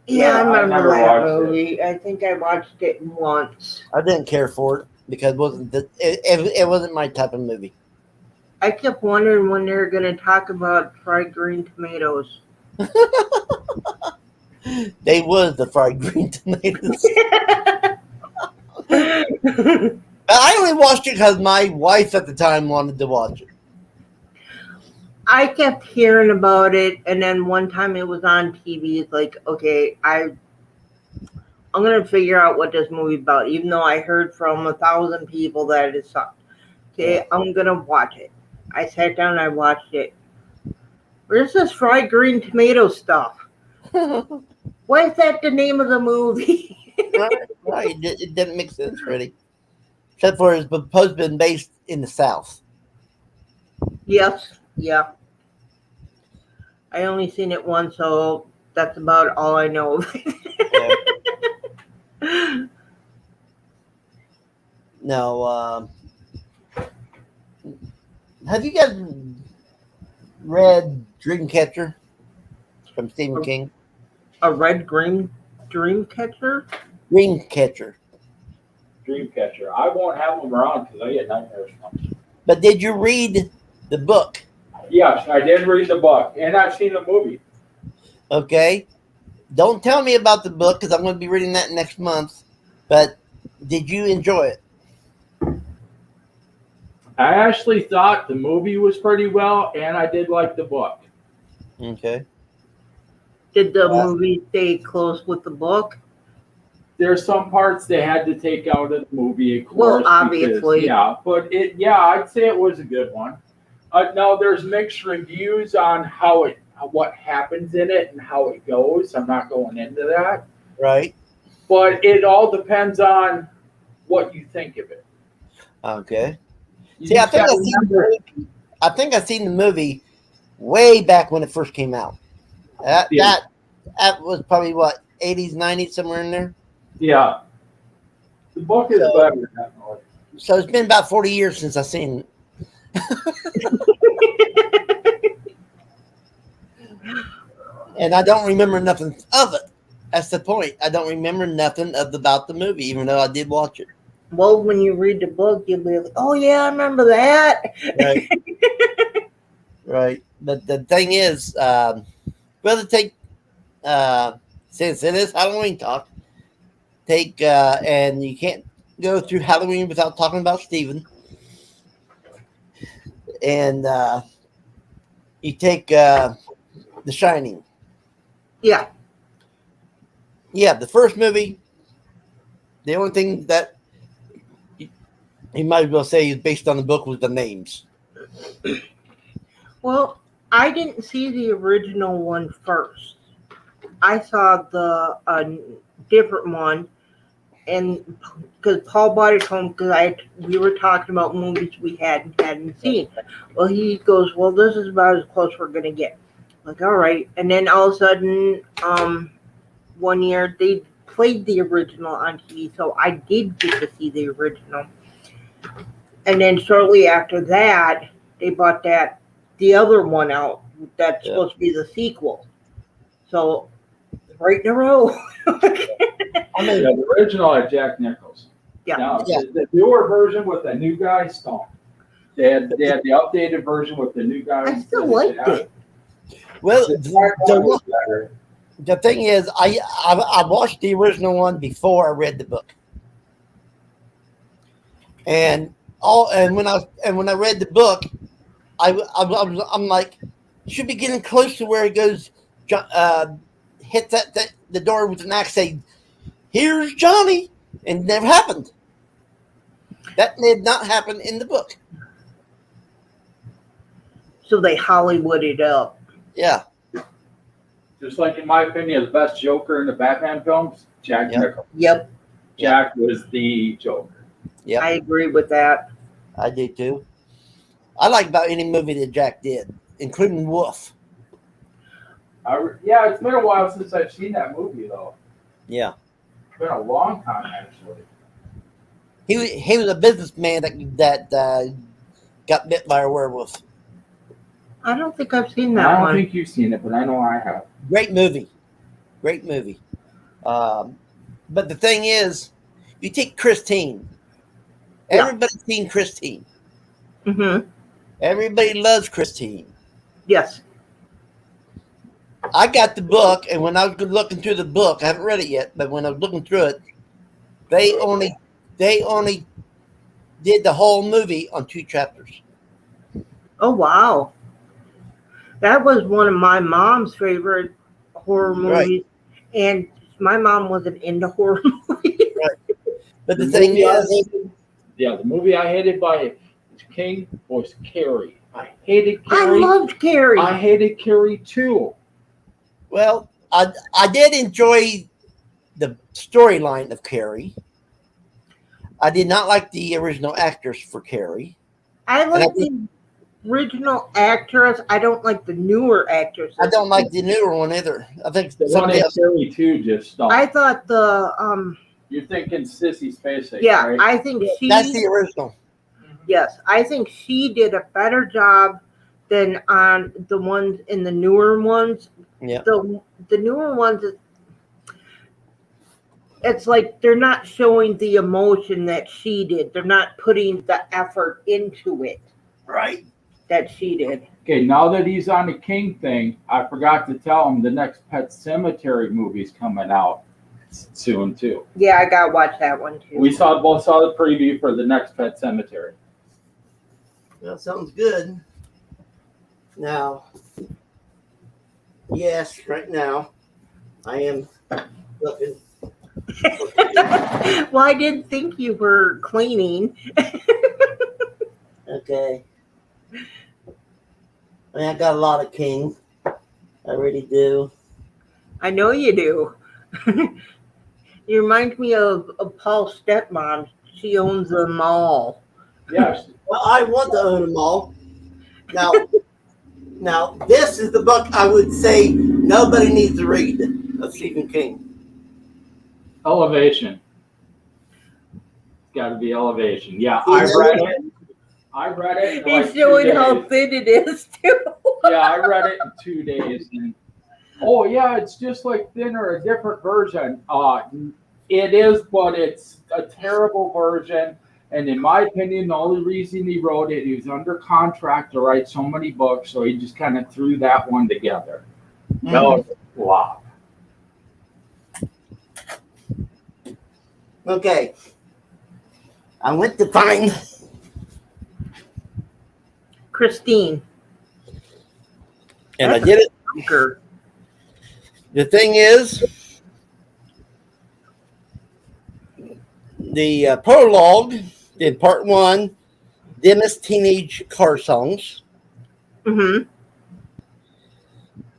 Yeah, I I remember never that watched movie. I think I watched it once. I didn't care for it because it wasn't my type of movie. I kept wondering when they were going to talk about fried green tomatoes. They was the Fried Green Tomatoes. I only watched it because my wife at the time wanted to watch it. I kept hearing about it, and then one time it was on TV. It's like, okay, I'm gonna figure out what this movie's about, even though I heard from 1,000 people that it sucked. Okay, I'm gonna watch it. I sat down and I watched it. Where's this fried green tomato stuff? Why is that the name of the movie? Right. It didn't make sense really. Except for it's supposed to be based in the South. Yes, yeah. I only seen it once, so that's about all I know. Now, have you guys read Dreamcatcher from Stephen King? A red green dream catcher? Dreamcatcher. Dreamcatcher. I won't have them around because I get nightmares from them. But did you read the book? Yes, I did read the book, and I've seen the movie. Okay. Don't tell me about the book because I'm going to be reading that next month. But did you enjoy it? I actually thought the movie was pretty well, and I did like the book. Okay. Did the Yeah. movie stay close with the book? There's some parts they had to take out of the movie, of course. Well, because- obviously. yeah, but I'd say it was a good one. Now there's mixed reviews on what happens in it and how it goes. I'm not going into that, Right. but it all depends on what you think of it. Okay. You See, I just think gotta I seen the remember- movie. I think I seen the movie way back when it first came out. That Yeah. that was probably what 80s, 90s, somewhere in there. Yeah, the book is So- better, definitely. So it's been about 40 years since I seen. And I don't remember nothing of it. That's the point. I don't remember nothing about the movie, even though I did watch it. Well, when you read the book, you'll be like, "Oh yeah, I remember that." Right. Right. But the thing is, rather take since it is Halloween talk, take and you can't go through Halloween without talking about Stephen. And you take The Shining. Yeah, Yeah, the first movie, the only thing that you might as well say is based on the book was the names. well, I didn't see the original one first. I saw the different one, and because Paul bought it home, because we were talking about movies we hadn't seen. Well, he goes, "Well, this is about as close we're gonna get." Like, all right, and then all of a sudden, one year they played the original on TV, so I did get to see the original. And then shortly after that, they bought the other one out that's Yeah. supposed to be the sequel. So right in a row. I mean, Yeah, the original had Jack Nichols. Yeah. Now, Yeah. the newer version with the new guy, Stone. They had the updated version with the new guy. I still liked it. well, The dark one was the, better. the thing is, I watched the original one before I read the book, and when I read the book, I'm like, should be getting close to where it goes. Hit the door with an axe, say, "Here's Johnny," and it never happened. That did not happen in the book. So they Hollywooded up. Yeah, Just like, in my opinion, the best Joker in the Batman films, Jack Yep. Nicholson. Yep, Jack was the Joker. yeah, I agree with that. I do too. I like about any movie that Jack did, including Wolf. Yeah, it's been a while since I've seen that movie, though. Yeah, It's been a long time, actually. he was a businessman that got bit by a werewolf. I don't think I've seen I that don't one. think you've seen it, but I know I have. Great movie. But the thing is, you take Christine. Yeah. Everybody's seen Christine. Mm-hmm. Everybody loves Christine. Yes. I got the book, and when I was looking through the book, I haven't read it yet, but when I was looking through it, they only did the whole movie on 2 chapters. Oh wow. That was one of my mom's favorite horror Right. movies, and my mom wasn't into horror movies. But the thing movie I is, hated- the movie I hated by King was Carrie. I hated I Carrie. loved Carrie. I hated Carrie too. well, I did enjoy the storyline of Carrie. I did not like the original actors for Carrie. I I like the original actress. I don't like the newer actress. I don't like the newer one either. I think The one somebody in else. Carrie 2 just stopped. I thought the You're thinking Sissy Spacek, yeah, right? I think That's the original. yes, I think she did a better job than on the ones in the newer ones. Yeah. The newer ones, it's like they're not showing the emotion that she did. They're not putting the effort into it Right. that she did. Okay, now that he's on the King thing, I forgot to tell him the next Pet Cemetery movie's coming out soon too. Yeah, I gotta watch that one too. We both saw the preview for the next Pet Cemetery. That sounds good. Now, yes, right now, I am looking. Well, I didn't think you were cleaning. Okay. I mean, I got a lot of King. I really do. I know you do. You remind me of Paul's stepmom. She owns a mall. Yes. Well, I want to own them all. Now, this is the book I would say nobody needs to read of Stephen King. Elevation. It's got to be Elevation. Yeah, You I know? read it. I read it. In He's like 2 showing how days. thin it is too. Yeah, I read it in 2 days. And, oh yeah, it's just like thinner, a different version. It is, but it's a terrible version. And in my opinion, the only reason he wrote it, he was under contract to write so many books, so he just kind of threw that one together. That was a flop. Okay. I went to find. Christine. And I did it. Bunker. The thing is, the prologue in part 1, Dennis Teenage Car Songs. Mm-hmm.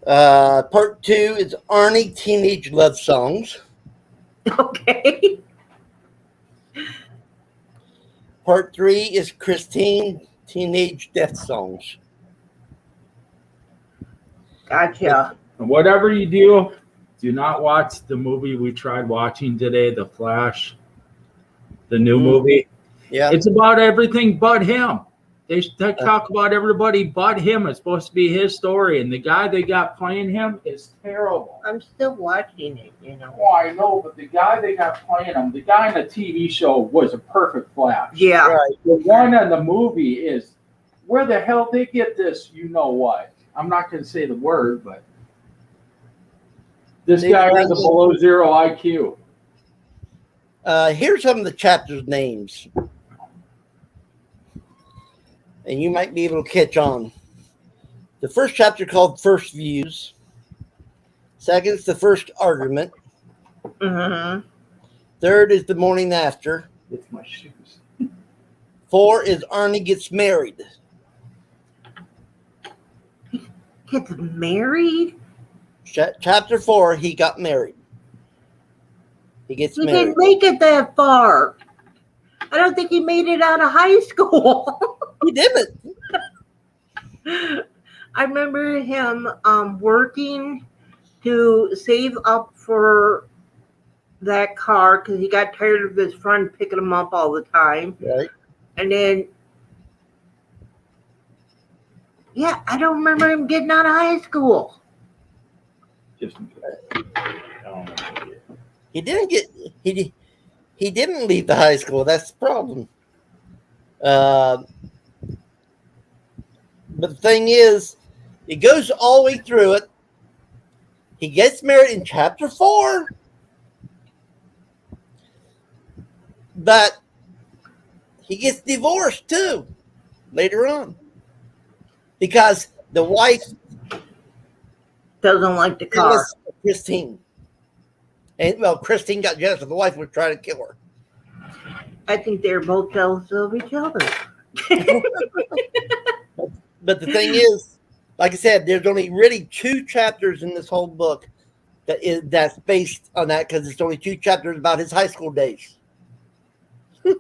Part 2 is Arnie Teenage Love Songs. Okay. Part 3 is Christine Teenage Death Songs. Gotcha. And whatever you do not watch the movie we tried watching today, The Flash, the new movie. Yeah. It's about everything but him. They talk about everybody but him. It's supposed to be his story, and the guy they got playing him is terrible. I'm still watching it, you know. Oh, I know, but the guy they got playing him, the guy in the TV show was a perfect Flash. Yeah. Right. The one in the movie is, where the hell they get this? You know what? I'm not going to say the word, but this guy has a below 0 IQ. Here's some of the chapters' names. And you might be able to catch on. The first chapter called First Views. Second is The First Argument. Mm-hmm. Third is The Morning After. It's my shoes. 4 is Arnie Gets Married. Gets married? Chapter 4, He Got Married. He gets He married. didn't make it that far. I don't think he made it out of high school. He didn't. I remember him working to save up for that car because he got tired of his friend picking him up all the time. Right. And then, yeah, I don't remember him getting out of high school. Just in case. He didn't get. He didn't leave the high school. That's the problem. But the thing is, it goes all the way through it. He gets married in chapter 4. But he gets divorced too later on. Because the wife Doesn't like the car. jealous of Christine. And well, Christine got jealous of the wife was trying to kill her. I think they're both jealous of each other. But the thing is, like I said, there's only really 2 chapters in this whole book that's based on that because it's only 2 chapters about his high school days. You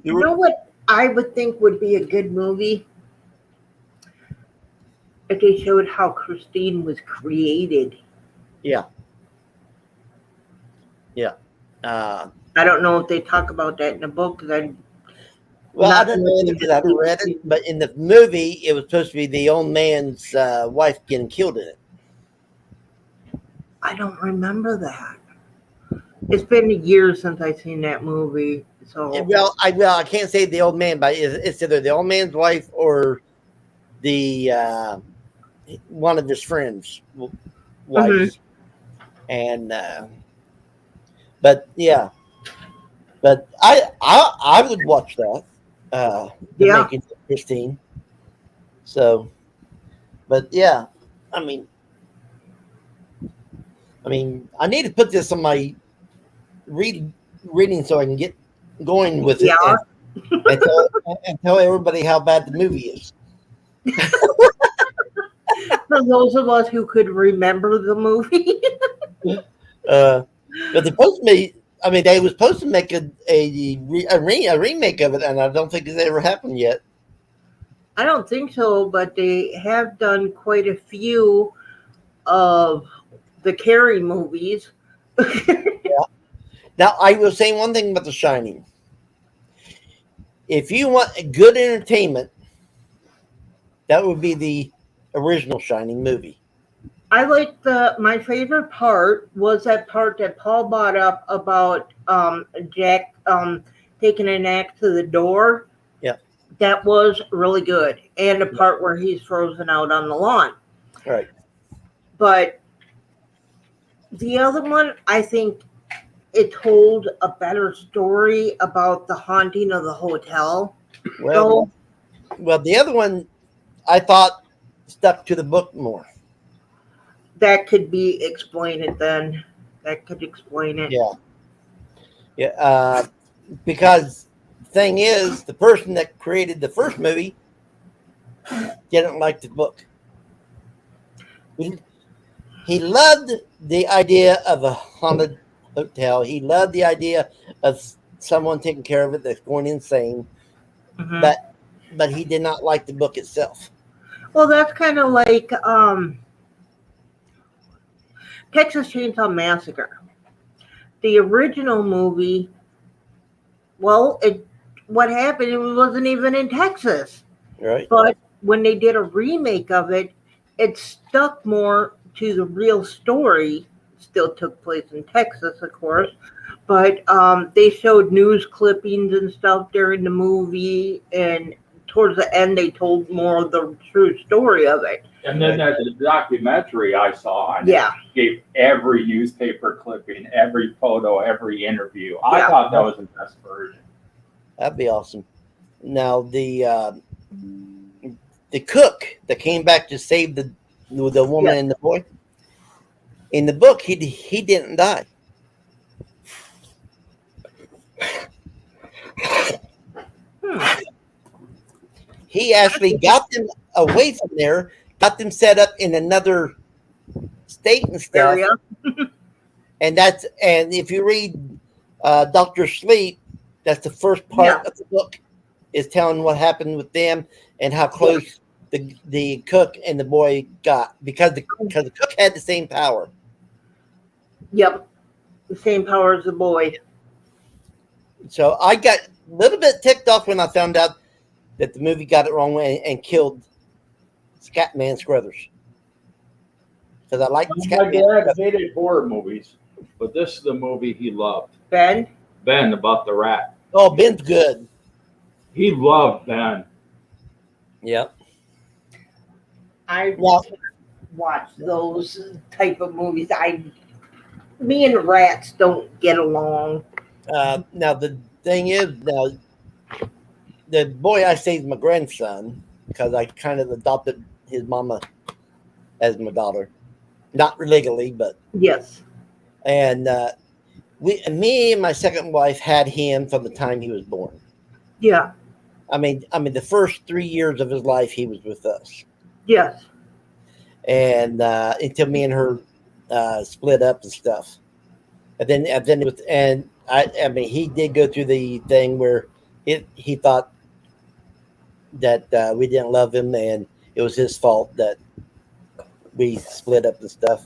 know what I would think would be a good movie? If they showed how Christine was created. Yeah. I don't know if they talk about that in the book because I Well, I Not don't know really because I haven't read it, but in the movie, it was supposed to be the old man's wife getting killed in it. I don't remember that. It's been years since I've seen that movie. So Well, I can't say the old man, but it's either the old man's wife or the one of his friends' wives. And but yeah, but I would watch that. the Yeah. making of Christine. So, but yeah, I mean, I need to put this on my reading so I can get going with it Yeah. and tell everybody how bad the movie is. For those of us who could remember the movie. But they're supposed to be. I mean, they were supposed to make a remake of it, and I don't think it's ever happened yet. I don't think so, but they have done quite a few of the Carrie movies. Now, I will say one thing about The Shining. If you want a good entertainment, that would be the original Shining movie. I like my favorite part was that part that Paul brought up about Jack taking an axe to the door. Yeah. That was really good. And the part where he's frozen out on the lawn. Right. But the other one, I think it told a better story about the haunting of the hotel. Well, the other one, I thought, stuck to the book more. That could be explained then. That could explain it. Yeah. Yeah. Because the thing is, the person that created the first movie didn't like the book. He loved the idea of a haunted hotel. He loved the idea of someone taking care of it that's going insane. Mhm. But he did not like the book itself. Well, that's kind of like Texas Chainsaw Massacre. The original movie, what happened, it wasn't even in Texas. Right. But when they did a remake of it, it stuck more to the real story. Still took place in Texas, of course. But they showed news clippings and stuff during the movie. And towards the end, they told more of the true story of it. And then that documentary I saw on Yeah. it gave every newspaper clipping, every photo, every interview. I Yeah. thought that was the best version. That'd be awesome. Now the cook that came back to save the woman and the boy. In the book, he didn't die. He actually got them away from there, got them set up in another state and stuff. Area. And if you read Dr. Sleep, that's the first part of the book, is telling what happened with them and how close the cook and the boy got because the cook had the same power. Yep. The same power as the boy. So I got a little bit ticked off when I found out that the movie got it wrong and killed Scatman Scruthers. Because I like My Scatman. dad hated horror movies, but this is the movie he loved. Ben? Ben, about the rat. Oh, Ben's good. He loved Ben. Yep. I Well, watch those type of movies. Me and rats don't get along. now the thing is, the boy I say is my grandson because I kind of adopted his mama as my daughter, not legally, but Yes. and me and my second wife had him from the time he was born. Yeah. I mean, the first 3 years of his life he was with us, Yes. and until me and her split up and stuff, and then it was, and I mean he did go through the thing where he thought that we didn't love him and it was his fault that we split up and stuff.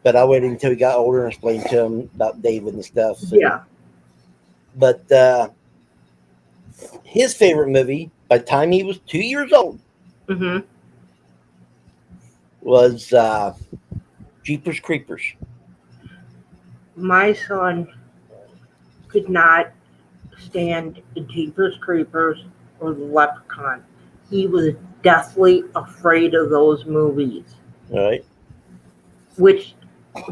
But I waited until he got older and explained to him about David and stuff. Yeah. But his favorite movie, by the time he was 2 years old, Mm-hmm. was Jeepers Creepers. My son could not stand the Jeepers Creepers or the Leprechaun. He was deathly afraid of those movies. All right. Which,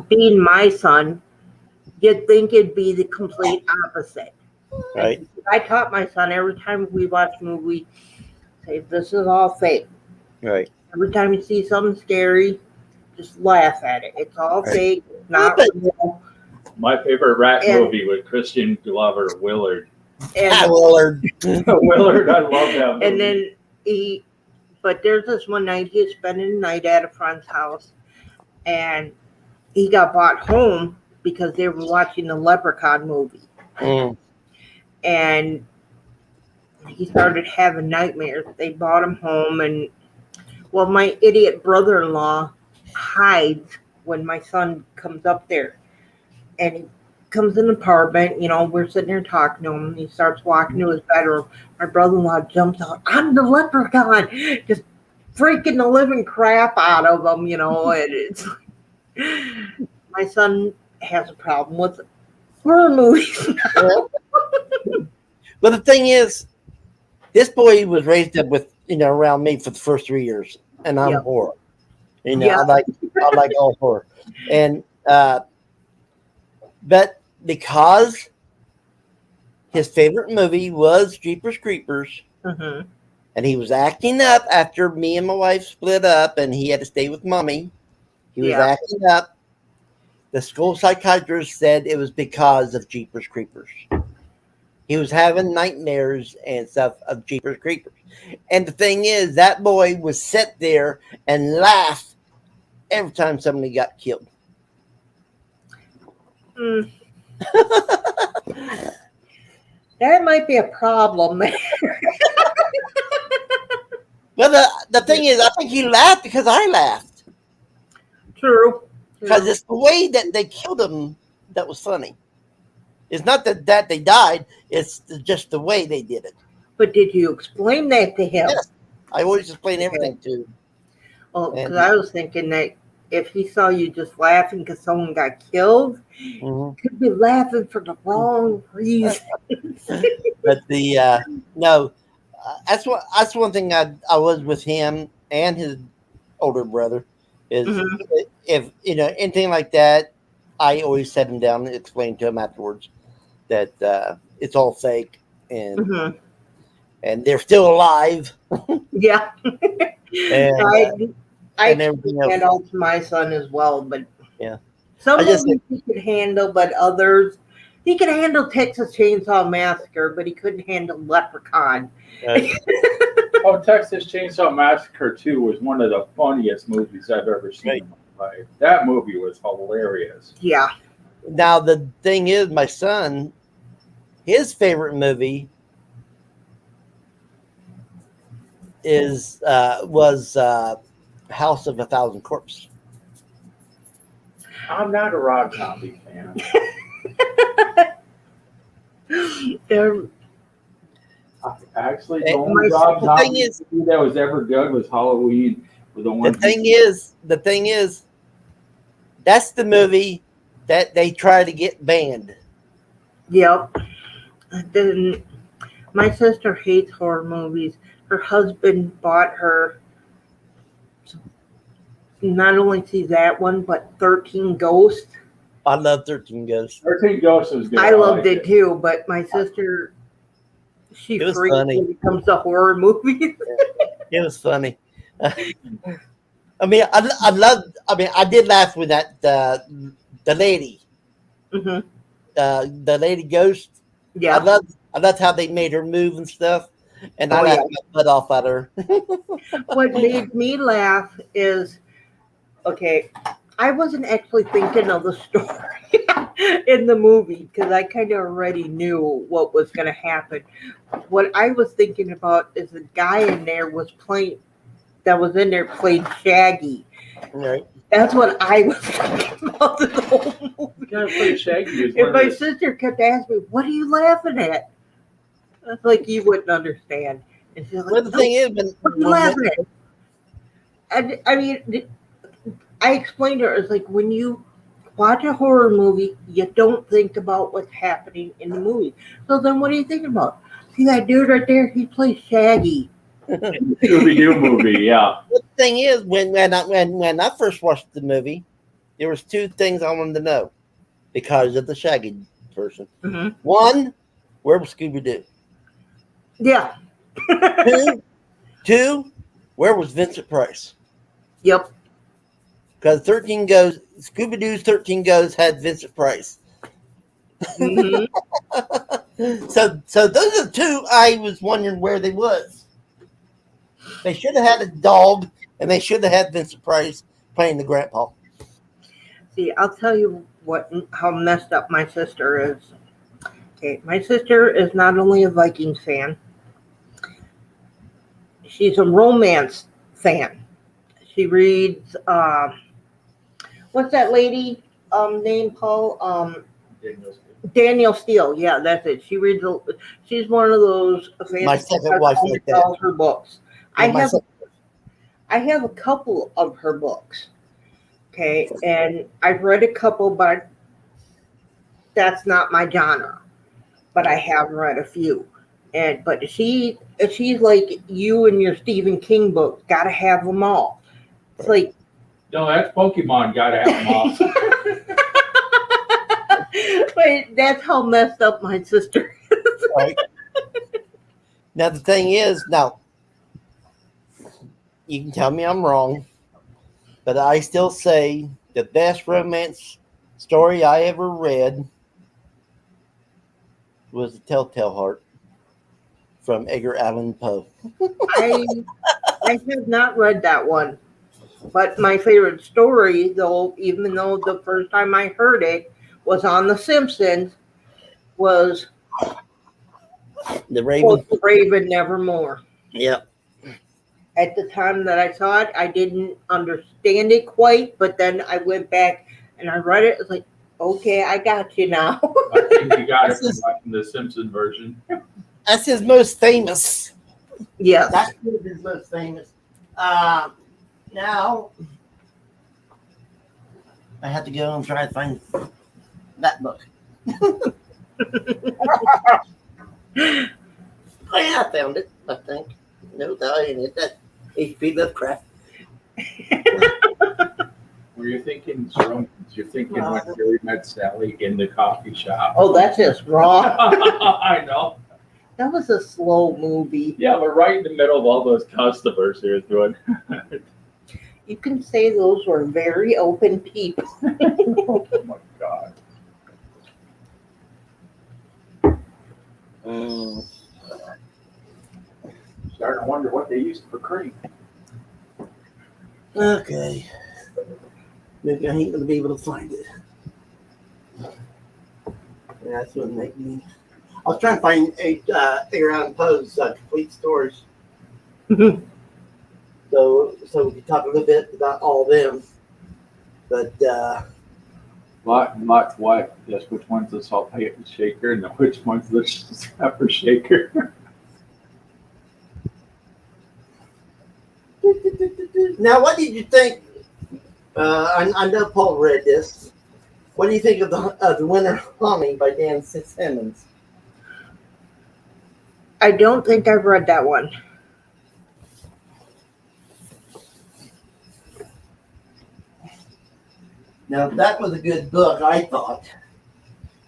being my son, you'd think it'd be the complete opposite. Right. I taught my son every time we watch a movie, say this is all fake. Right. Every time you see something scary, just laugh at it. It's all Right. fake, it's not but- real. My favorite rat And- movie with Christian Glover, Willard. And Willard. Willard, I love that movie. and then but there's this one night he was spending the night at a friend's house, and he got brought home because they were watching the Leprechaun movie, Mm. and he started having nightmares. They brought him home, and well, my idiot brother-in-law hides when my son comes up there, and he comes in the apartment. We're sitting there talking to him, and he starts walking to his bedroom. My brother-in-law jumps out, I'm the leprechaun, just freaking the living crap out of him, and it's my son has a problem with horror movies. But the thing is, this boy was raised up with, around me for the first 3 years, and I'm Yep. horror. Yeah. I like all horror. And, but because his favorite movie was Jeepers Creepers, Mhm. and he was acting up after me and my wife split up and he had to stay with mommy. He was Yeah. acting up. The school psychiatrist said it was because of Jeepers Creepers. He was having nightmares and stuff of Jeepers Creepers. And the thing is, that boy would sit there and laugh every time somebody got killed. Mm. That might be a problem. Well, the thing is, I think he laughed because I laughed. True. Because it's the way that they killed him that was funny. It's not that they died, it's just the way they did it. But did you explain that to him? Yes. I always explain everything to him. Oh, because And- I was thinking that if he saw you just laughing because someone got killed, Mhm. he could be laughing for the wrong reason. But no, that's one thing I was with him and his older brother is Mhm. if anything like that, I always set him down and explain to him afterwards that it's all fake and Mhm. and they're still alive Yeah. and I and everything explained that else. all to my son as well, but Yeah. some I of just them he could handle, but others he could handle Texas Chainsaw Massacre, but he couldn't handle Leprechaun. Oh, Texas Chainsaw Massacre 2 was one of the funniest movies I've ever seen in my life. That movie was hilarious. Yeah. Now the thing is, my son, his favorite movie was House of a Thousand Corpses. I'm not a Rob Zombie fan. Um, Actually, And the only the Rob thing Zombie is- movie that was ever good was Halloween. With the one The thing is, that's the movie that they try to get banned. Yep. Then my sister hates horror movies. Her husband bought her not only see that one, but 13 Ghosts. I love 13 Ghosts. 13 Ghosts was good. I loved liked it too, but my sister, she It was freaks funny. when it comes to horror movies. It was funny. I mean, I loved. I mean, I did laugh with that the lady, Mhm. the lady ghost. Yeah. I loved how they made her move and stuff, and I Oh, laughed my butt off at her. What made me laugh is, okay, I wasn't actually thinking of the story in the movie because I kind of already knew what was going to happen. What I was thinking about is the guy in there that was in there played Shaggy. Right. That's what I was thinking about the whole movie. You gotta play Shaggy. Is And one my of the- sister kept asking me, "What are you laughing at?" I was like, "You wouldn't understand." And she's like, Well, the "No, thing is, what are you laughing at?" I mean, I explained to her, it's like when you watch a horror movie, you don't think about what's happening in the movie. So then what are you thinking about? See that dude right there? He plays Shaggy. Scooby-Doo movie, yeah. the thing is, when I first watched the movie, there was two things I wanted to know because of the Shaggy person. Mhm. One, where was Scooby Doo? Yeah. Two, where was Vincent Price? Yep. Because Scooby Doo's 13 Goes had Vincent Price. hmm So those are the two I was wondering where they was. They should have had a dog, and they should have had Vincent Price playing the grandpa. See, I'll tell you how messed up my sister is. Okay, my sister is not only a Vikings fan, she's a romance fan. She reads, what's that lady name, Paul? Danielle Steele. Yeah, that's it. She's one of those fans My second wife like that. all her books. Yeah, I have a couple of her books. Okay, and I've read a couple, but that's not my genre. But I have read a few. But she's like you and your Stephen King books, gotta have them all. It's like No, that's Pokemon. Gotta have them all. but that's how messed up my sister is. Right. Now the thing is, you can tell me I'm wrong, but I still say the best romance story I ever read was The Telltale Heart from Edgar Allan Poe. I have not read that one. But my favorite story, though, even though the first time I heard it was on The Simpsons, was The Raven. Raven Nevermore. Yep. At the time that I saw it, I didn't understand it quite, but then I went back and I read it. It's like, okay, I got you now. I think you got it from watching the Simpson version. That's his most famous. Yes. That's his most famous. Now, I have to go and try to find that book. Oh, yeah, I found it, I think. No, that ain't it. That's H.P. Lovecraft. Were you thinking romance? You're thinking when Jerry met Sally in the coffee shop. Oh, that's just wrong. I know. That was a slow movie. Yeah, but right in the middle of all those customers he was doing. You can say those were very open people. Oh my God. Starting to wonder what they used for cream. Okay. Maybe I ain't going to be able to find it. Yeah, that's what make me. I was trying to find Edgar Allan Poe's complete stories. So we could talk a little bit about all of them. But Lots what? Yes, which one's the salt shaker and which one's the pepper shaker? now, what did you think? I know Paul read this. What do you think of the Winter Humming by Dan Simmons? I don't think I've read that one. Now, that was a good book, I thought.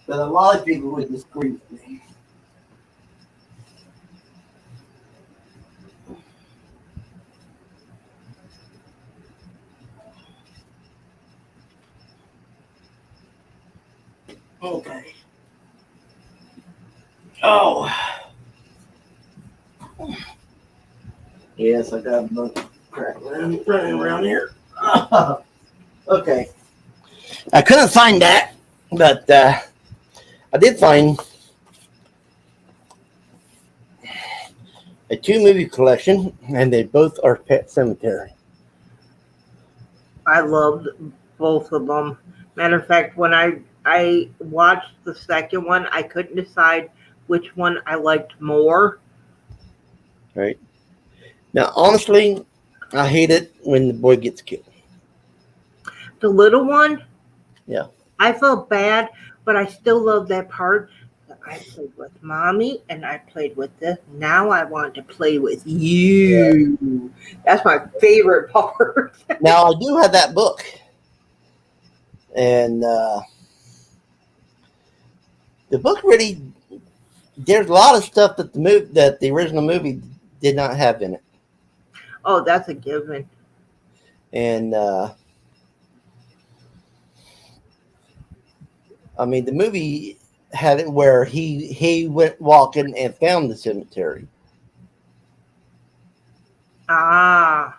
But a lot of people would disagree with me. Okay. Oh. Yes, I got a bunch of crap running around here. Okay. I couldn't find that, but I did find a 2-movie collection, and they both are Pet Sematary. I loved both of them. Matter of fact, when I watched the second one, I couldn't decide which one I liked more. Right. Now, honestly, I hate it when the boy gets killed. The little one? Yeah. I felt bad, but I still love that part. I played with mommy and I played with this. Now I want to play with you. Yeah. That's my favorite part. Now, I do have that book. And the book really there's a lot of stuff that the original movie did not have in it, Oh, that's a given. and I mean the movie had it where he went walking and found the cemetery, Ah,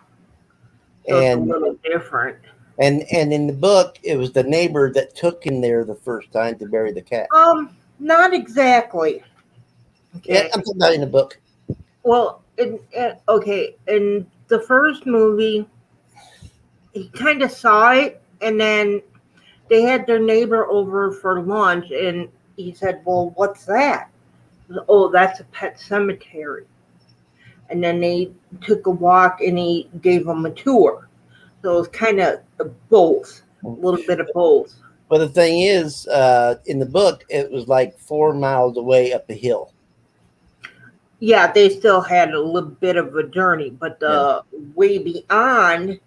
so it's a and little different. and in the book it was the neighbor that took him there the first time to bury the cat. Not exactly. Yeah, Okay. I'm talking about in the book. Well, in the first movie, he kind of saw it, and then they had their neighbor over for lunch, and he said, "Well, what's that?" Oh, that's a pet cemetery. And then they took a walk, and he gave them a tour. So it was kind of both, a little bit of both. But the thing is, in the book, it was like 4 miles away up the hill. Yeah, they still had a little bit of a journey, but the way beyond,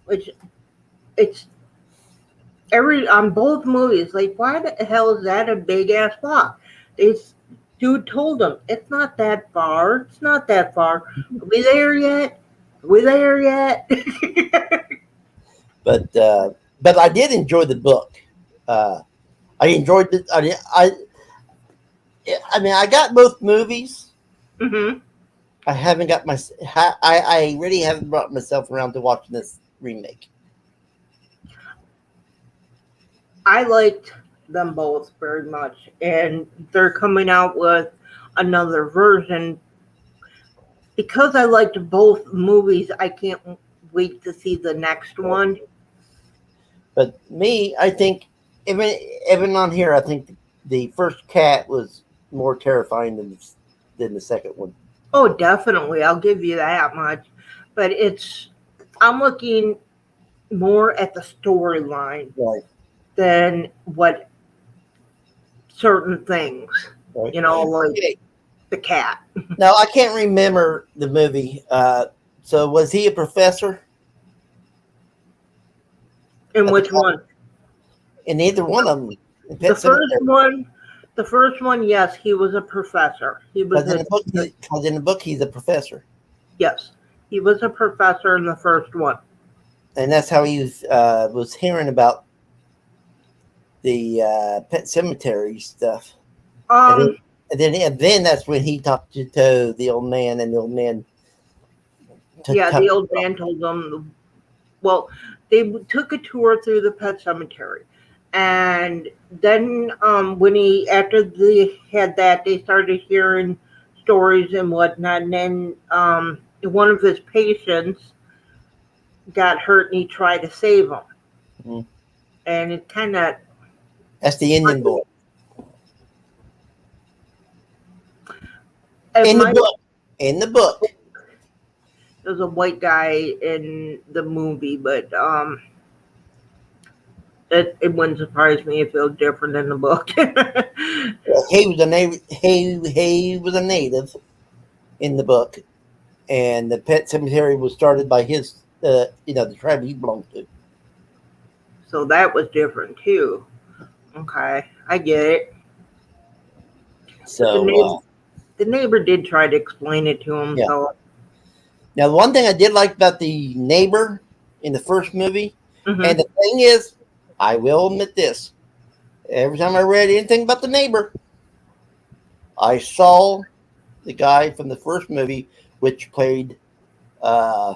which it's on both movies, like why the hell is that a big ass walk? This dude told them it's not that far. It's not that far. Are we there yet? Are we there yet? But I did enjoy the book. I enjoyed it. I mean, I got both movies. Mm-hmm. I haven't got my. I really haven't brought myself around to watching this remake. I liked them both very much, and they're coming out with another version. Because I liked both movies, I can't wait to see the next one. But me, I think even on here, I think the first cat was more terrifying than the second one. Oh, definitely, I'll give you that much. But I'm looking more at the storyline Right. than what certain things, Right. like Okay. the cat. Now I can't remember the movie. So was he a professor? In which one? In either one of them. In Pet The first Sematary. one. The first one, yes, he was a professor. He was Because in the book, he's a professor, yes, he was a professor in the first one. and that's how he was hearing about the Pet Cemetery stuff. Um, And then that's when he talked to the old man, and the old man. the old man told them. Well, they took a tour through the pet cemetery, and then after they had that, they started hearing stories and whatnot. And then one of his patients got hurt, and he tried to save him. Mhm. And it kind of That's the Indian boy in In the book, there's a white guy in the movie, but it wouldn't surprise me if it was different in the book. he was a native. He was a native in the book, and the Pet Cemetery was started by his, the tribe he belonged to. So that was different too. Okay, I get it. So The neighbor did try to explain it to him. Yeah. So now, the one thing I did like about the neighbor in the first movie, mhm. and the thing is, I will admit this: every time I read anything about the neighbor, I saw the guy from the first movie, which played Herman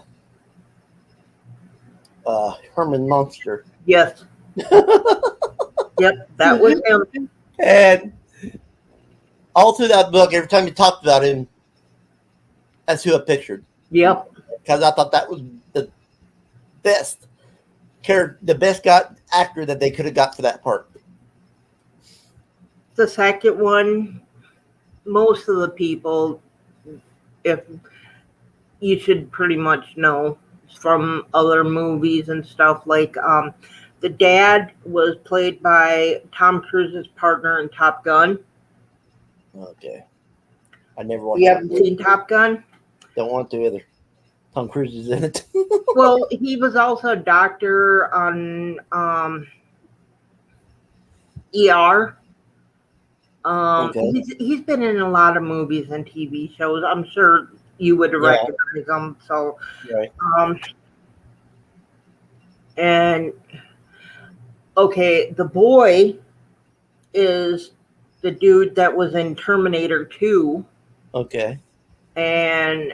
Munster. Yes. Yep, that was him. And all through that book, every time you talked about him, that's who I pictured. Yep. Because I thought that was the best actor that they could have got for that part. The second one, most of the people, if you should pretty much know from other movies and stuff, like the dad was played by Tom Cruise's partner in Top Gun. Okay. I never watched You haven't seen Top Gun? Don't want to either. Tom Cruise is in it. Well, he was also a doctor on ER. Okay. He's been in a lot of movies and TV shows. I'm sure you would Yeah. recognize him. So, Right. And okay, the boy is the dude that was in Terminator 2, Okay. and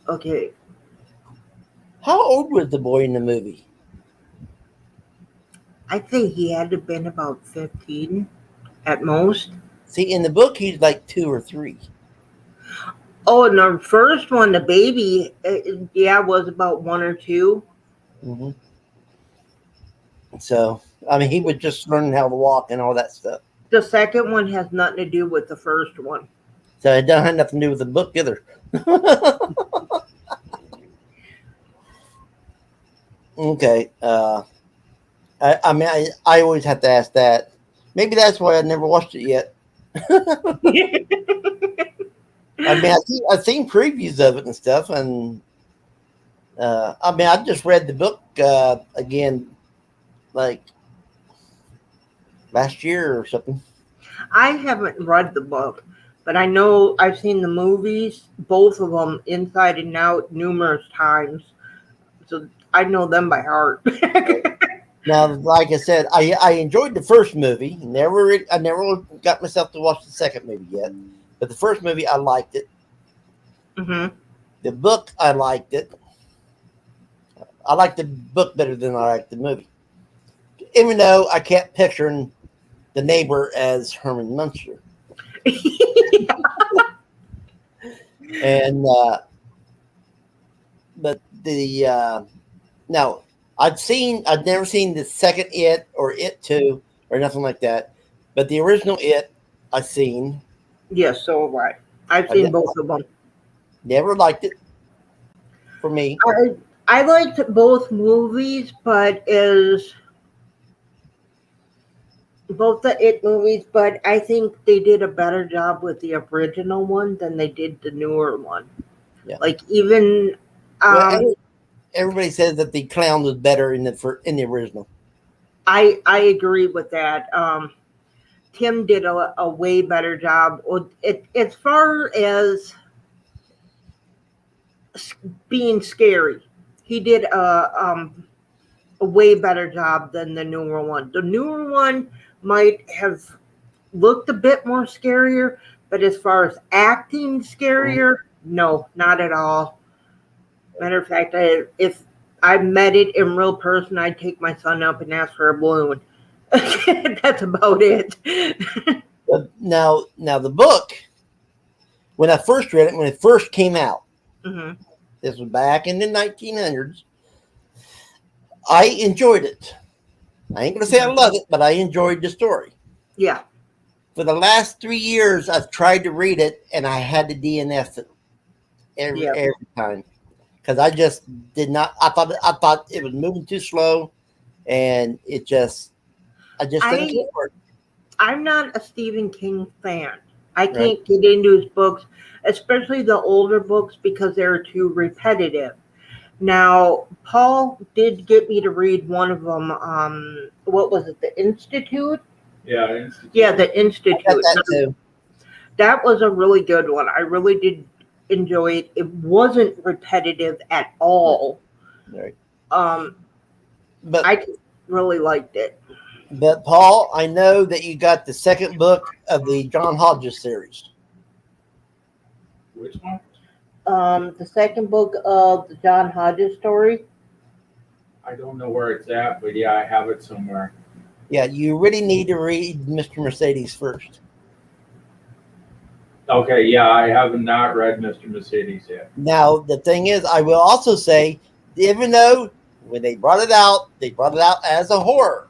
okay, How old was the boy in the movie? I think he had to have been about 15 at most. See, in the book, he's like 2 or 3. Oh, and the first one, the baby, yeah, was about 1 or 2. Mm-hmm. So, I mean, he was just learning how to walk and all that stuff. The second one has nothing to do with the first one. So it doesn't have nothing to do with the book either. Okay. I mean, I always have to ask that. Maybe that's why I never watched it yet. I mean, I've seen previews of it and stuff, and I mean, I just read the book again, like last year or something. I haven't read the book, but I know I've seen the movies, both of them inside and out, numerous times. So I know them by heart. Now, like I said, I enjoyed the first movie. I never got myself to watch the second movie yet, but the first movie I liked it. Mm-hmm. The book I liked it. I liked the book better than I liked the movie, even though I kept picturing the neighbor as Herman Munster. And but the now I'd never seen the second It or It 2 or nothing like that, but the original It I've seen. Yes, so have I. I've seen both of them. Never liked it for me. I liked both movies, but both the It movies, but I think they did a better job with the original one than they did the newer one. Yeah. Like even Well, everybody says that the clown was better in the original. I agree with that. Tim did a way better job. As far as being scary, he did a way better job than the newer one. The newer one might have looked a bit more scarier, but as far as acting scarier, no, not at all. Matter of fact, if I met it in real person, I'd take my son up and ask for a balloon. That's about it. But now the book, when I first read it, when it first came out, Mm-hmm. this was back in the 1900s, I enjoyed it. I ain't going to say I love it, but I enjoyed the story. Yeah. For the last 3 years, I've tried to read it, and I had to DNF it every time because I just did not. I thought it was moving too slow, and I just didn't care for it. I'm not a Stephen King fan. I can't get into his books, especially the older books, because they're too repetitive. Now, Paul did get me to read one of them. What was it? The Institute? Yeah. Yeah, the Institute. I got that too. That was a really good one. I really did enjoy it. It wasn't repetitive at all. Right. But I really liked it. But Paul, I know that you got the second book of the John Hodges series. Which one? The second book of the John Hodges story. I don't know where it's at, but yeah, I have it somewhere. Yeah, you really need to read Mr. Mercedes first. Okay, yeah, I have not read Mr. Mercedes yet. Now, the thing is, I will also say, even though when they brought it out as a horror.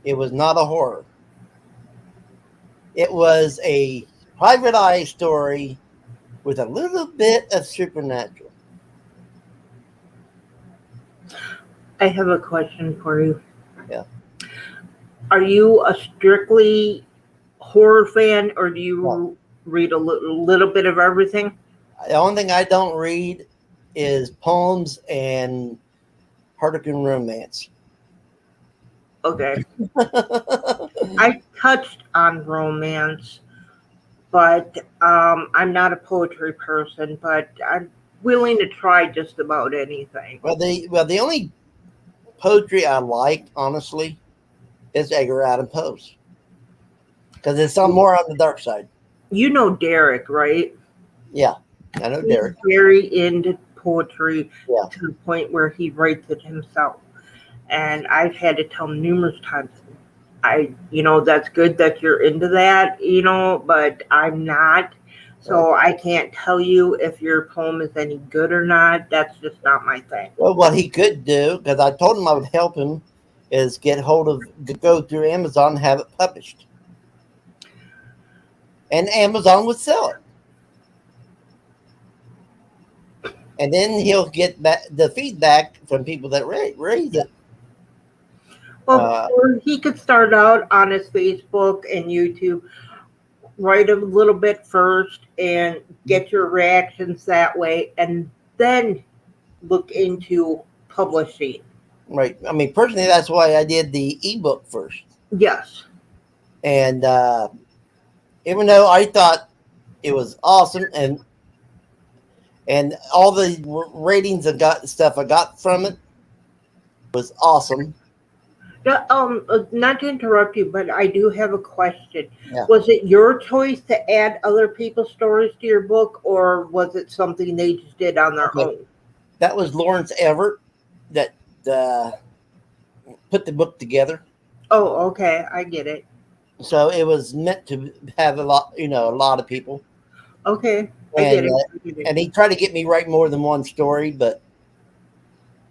It was not a horror. It was a private eye story with a little bit of supernatural. I have a question for you. Yeah. Are you a strictly horror fan, or do you read a little bit of everything? The only thing I don't read is poems and Harlequin romance. Okay. I touched on romance, but I'm not a poetry person, but I'm willing to try just about anything. the only poetry I like, honestly, is Edgar Allan Poe's because it's on more on the dark side. You know Derek, right? Yeah, I know He's Derek. very into poetry Yeah. to the point where he writes it himself. And I've had to tell him numerous times, that's good that you're into that, but I'm not. So I can't tell you if your poem is any good or not. That's just not my thing. Well, what he could do, because I told him I would help him, is get hold of go through Amazon and have it published, and Amazon would sell it. And then he'll get back the feedback from people that raise it. Well, or he could start out on his Facebook and YouTube, write a little bit first and get your reactions that way, and then look into publishing. Right. I mean, personally, that's why I did the ebook first. Yes. And even though I thought it was awesome, and all the ratings and stuff I got from it was awesome. Yeah, not to interrupt you, but I do have a question. Yeah. Was it your choice to add other people's stories to your book, or was it something they just did on their own? That was Lawrence Everett that put the book together. Oh, okay, I get it. So it was meant to have a lot of people. Okay, I get it. And he tried to get me write more than one story, but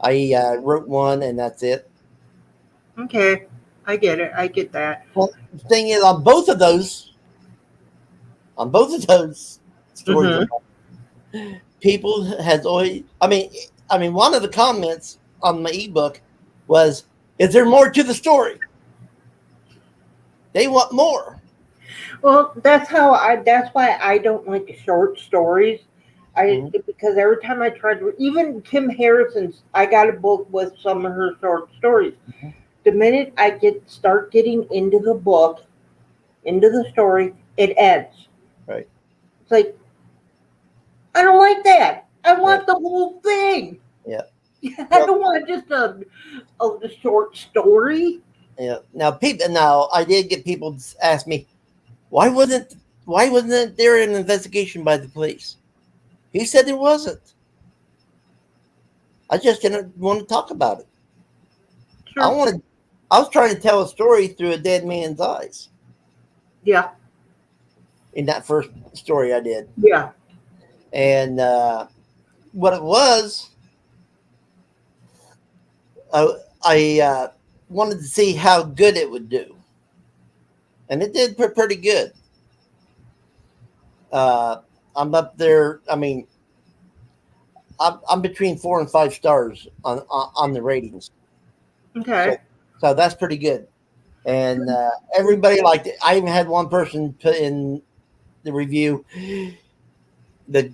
I wrote one, and that's it. Okay, I get it. I get that. Well, the thing is, on both of those stories, people has always. I mean, one of the comments on my ebook was, "Is there more to the story?" They want more. Well, that's why I don't like the short stories. Because every time I tried to, even Kim Harrison's, I got a book with some of her short stories. The minute I start getting into the book, into the story, it ends. Right. It's like, I don't like that. I want the whole thing. Yeah. I don't want just a short story. Yeah. Now I did get people ask me, why wasn't there an investigation by the police? He said there wasn't. I just didn't want to talk about it. Sure. I was trying to tell a story through a dead man's eyes. Yeah. In that first story I did. Yeah. And what it was, I wanted to see how good it would do. And it did pretty good. I'm up there. I mean, I'm between 4 and 5 stars on the ratings. Okay. So that's pretty good. And everybody liked it. I even had one person put in the review, the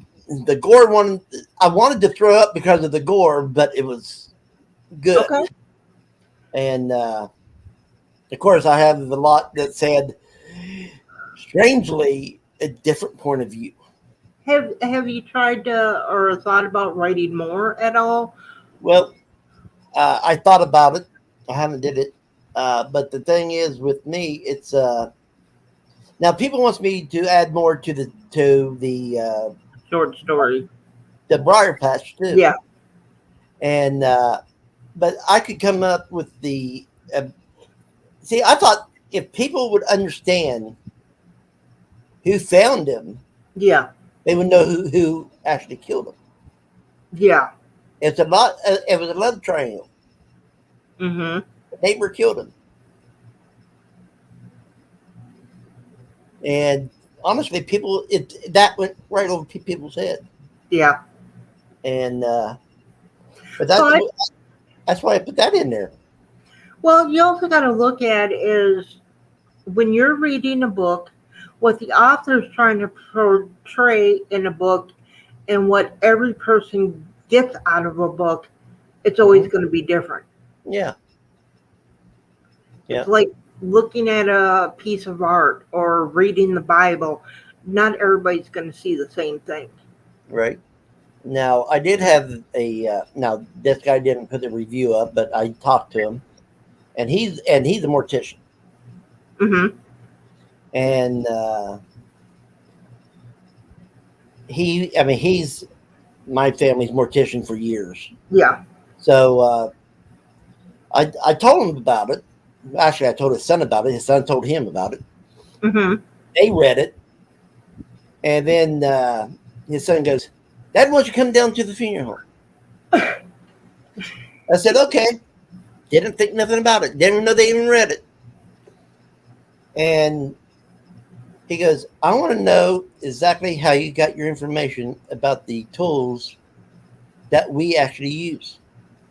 gore one. I wanted to throw up because of the gore, but it was good. Okay. And of course, I have a lot that said, strangely, a different point of view. Have you tried or thought about writing more at all? Well, I thought about it. I haven't did it. But the thing is, with me, it's now people wants me to add more to the Short story. The Briar Patch too. Yeah. And but I could come up with the. See, I thought if people would understand who found him, Yeah. they would know who actually killed him. Yeah. It's a lot. It was a love triangle. Mm-hmm. The neighbor killed him. And honestly, that went right over people's head. Yeah. And but that's why I put that in there. Well, you also got to look at is when you're reading a book, what the author is trying to portray in a book, and what every person gets out of a book, it's always going to be different. Yeah. Yeah. It's like looking at a piece of art or reading the Bible. Not everybody's going to see the same thing. Right. Now, I did have now this guy didn't put the review up, but I talked to him, and he's a mortician, Mm-hmm. and he's my family's mortician for years. Yeah. So I told him about it. Actually, I told his son about it. His son told him about it. Mm-hmm. They read it, and then his son goes, "Dad, why don't you come down to the funeral home?" I said, "Okay." Didn't think nothing about it. Didn't know they even read it. And he goes, "I want to know exactly how you got your information about the tools that we actually use,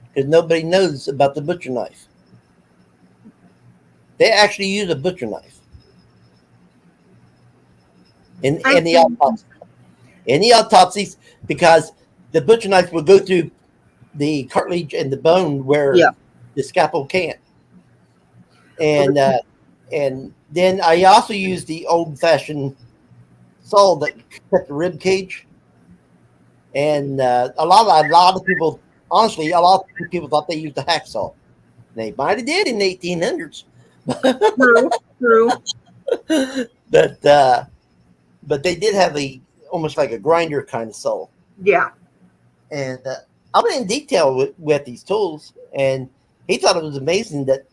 because nobody knows about the butcher knife. They actually use a butcher knife in the autopsy. In the autopsies, because the butcher knife will go through the cartilage and the bone where the scalpel can't. And then I also use the old-fashioned saw that cut the rib cage. And a lot of people, honestly, a lot of people thought they used a hacksaw. They might have did in the 1800s. True. But they did have almost like a grinder kind of saw. Yeah. And I went in detail with these tools, and he thought it was amazing that.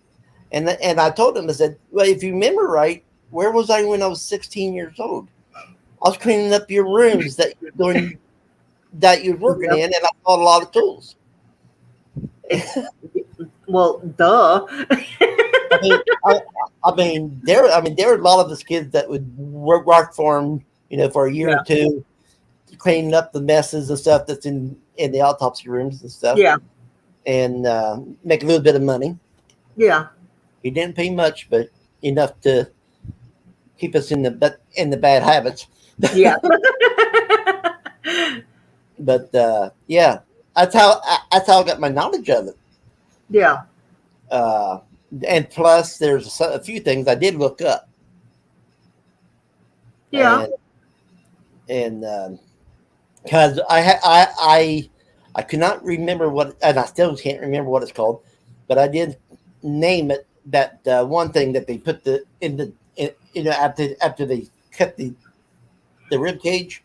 And I told him, I said, "Well, if you remember right, where was I when I was 16 years old? I was cleaning up your rooms that you're doing, that you're working in, and I saw a lot of tools." Well, duh. I mean, there were a lot of us kids that would work for him, for a year or two, cleaning up the messes and stuff that's in the autopsy rooms and stuff. Yeah. And make a little bit of money. Yeah. He didn't pay much, but enough to keep us in the bad habits. Yeah. But yeah, that's how I got my knowledge of it. Yeah. And plus, there's a few things I did look up. Yeah. And because I could not remember what, and I still can't remember what it's called, but I did name it that one thing that they put after they cut the rib cage,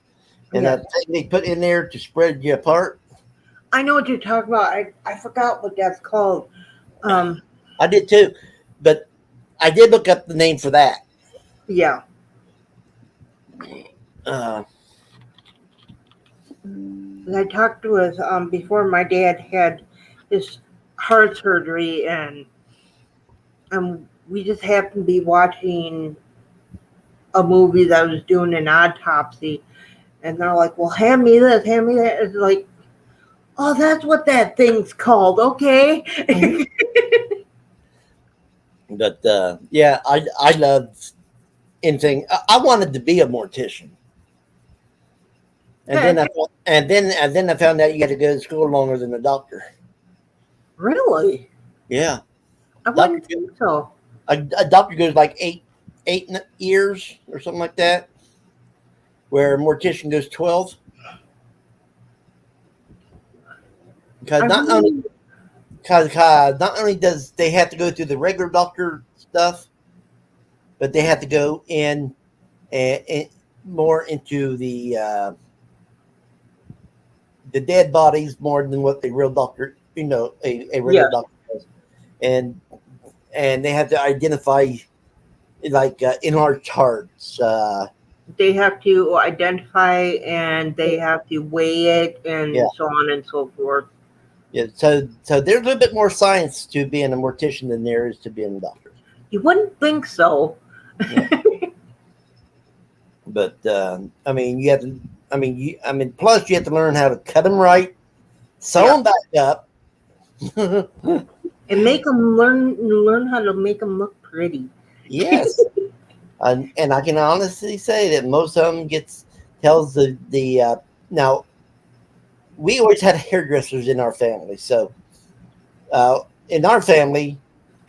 and that thing they put in there to spread you apart. I know what you're talking about. I forgot what that's called. I did too, but I did look up the name for that. Yeah. I talked with before my dad had his heart surgery, and we just happened to be watching a movie that was doing an autopsy, and they're like, "Well, hand me this, hand me that." It's like, "Oh, that's what that thing's called." Okay. But yeah, I loved anything. I wanted to be a mortician, and then I found out you got to go to school longer than a doctor. Really? Yeah, I wouldn't think so. a doctor goes like eight years or something like that, where a mortician goes 12. Because not only does they have to go through the regular doctor stuff, but they have to go in and more into the dead bodies more than what the real doctor, a regular doctor does, and they have to identify like enlarged hearts. They have to identify, and they have to weigh it, and so on and so forth. Yeah, so there's a little bit more science to being a mortician than there is to being a doctor. You wouldn't think so. Yeah. But I mean, you have to. Plus you have to learn how to cut them right, sew them back up, and make them learn how to make them look pretty. Yes, and I can honestly say that most of them tells the now. We always had hairdressers in our family, so in our family,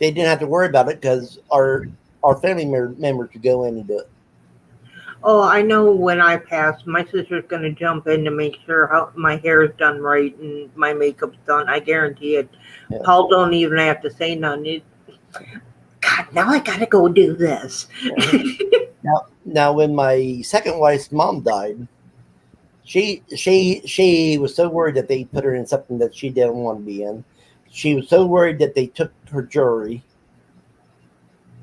they didn't have to worry about it because our family members could go in and do it. Oh, I know when I pass, my sister's going to jump in to make sure how my hair is done right and my makeup's done. I guarantee it. Yeah. Paul don't even have to say nothing. God, now I got to go do this. Now, when my second wife's mom died, she was so worried that they put her in something that she didn't want to be in. She was so worried that they took her jewelry,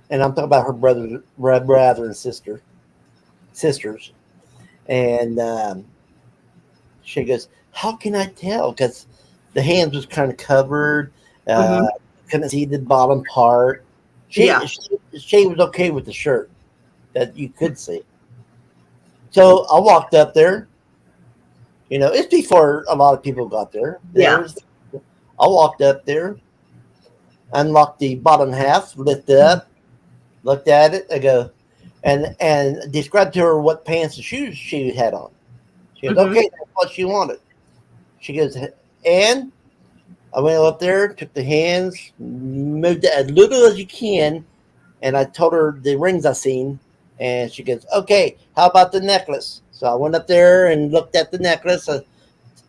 and I'm talking about her brother and sisters, and she goes, "How can I tell?" Because the hands was kind of covered, couldn't see the bottom part. She was okay with the shirt that you could see. So I walked up there. It's before a lot of people got there. I walked up there, unlocked the bottom half, lifted up, looked at it. I go, and described to her what pants and shoes she had on. She goes, okay, that's what she wanted. She goes, and I went up there, took the hands, moved it as little as you can, and I told her the rings I seen, and she goes, okay, how about the necklace? So I went up there and looked at the necklace. I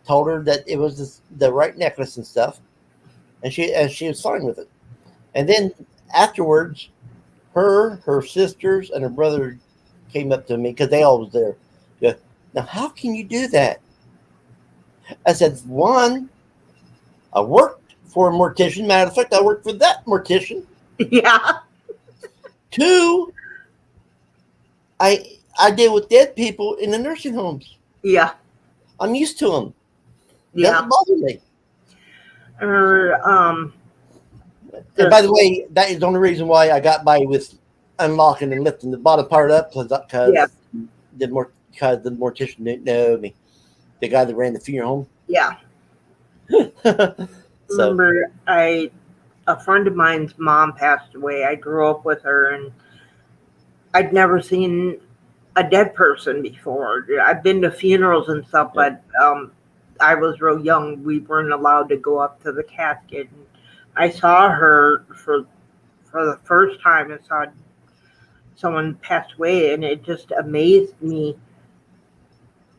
told her that it was the right necklace and stuff, and she was fine with it. And then afterwards, her sisters, and her brother came up to me because they all was there. Go, now, how can you do that? I said, one, I worked for a mortician. Matter of fact, I worked for that mortician. Yeah. Two, I deal with dead people in the nursing homes. Yeah. I'm used to them. Yeah. Doesn't bother me. Or And by the way, that is the only reason why I got by with unlocking and lifting the bottom part up because the mortician didn't know me. The guy that ran the funeral home. Yeah. So, Remember, a friend of mine's mom passed away. I grew up with her, and I'd never seen a dead person before. I've been to funerals and stuff, but I was real young. We weren't allowed to go up to the casket. And I saw her for the first time. I saw someone pass away, and it just amazed me,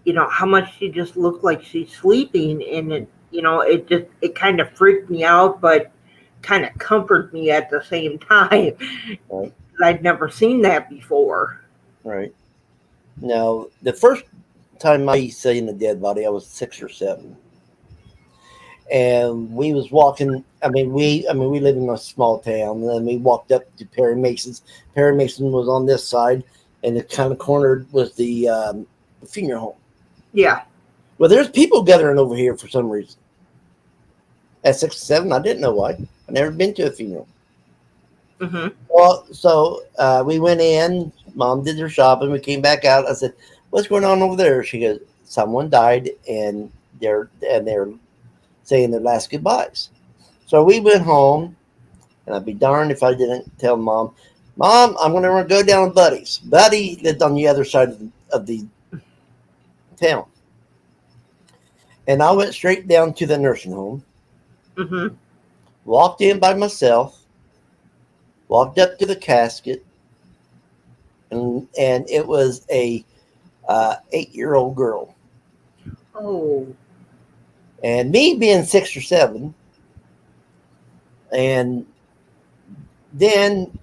how much she just looked like she's sleeping. And it kind of freaked me out, but kind of comforted me at the same time. Right. I'd never seen that before. Right. Now, the first time I seen a dead body, I was 6 or 7. And we was walking. We live in a small town, and then we walked up to Perry Mason's. Perry Mason was on this side, and the kind of corner was the funeral home. Yeah. Well, there's people gathering over here for some reason. At 6 or 7, I didn't know why. I never been to a funeral. Mm-hmm. Well, so we went in. Mom did her shopping. We came back out. I said, "What's going on over there?" She goes, "Someone died, and they're saying their last goodbyes." So we went home, and I'd be darned if I didn't tell Mom, I'm going to go down with Buddy's. Buddy lived on the other side of the town. And I went straight down to the nursing home, walked in by myself, walked up to the casket, and it was a 8-year-old girl. Oh. And me being 6 or 7, and then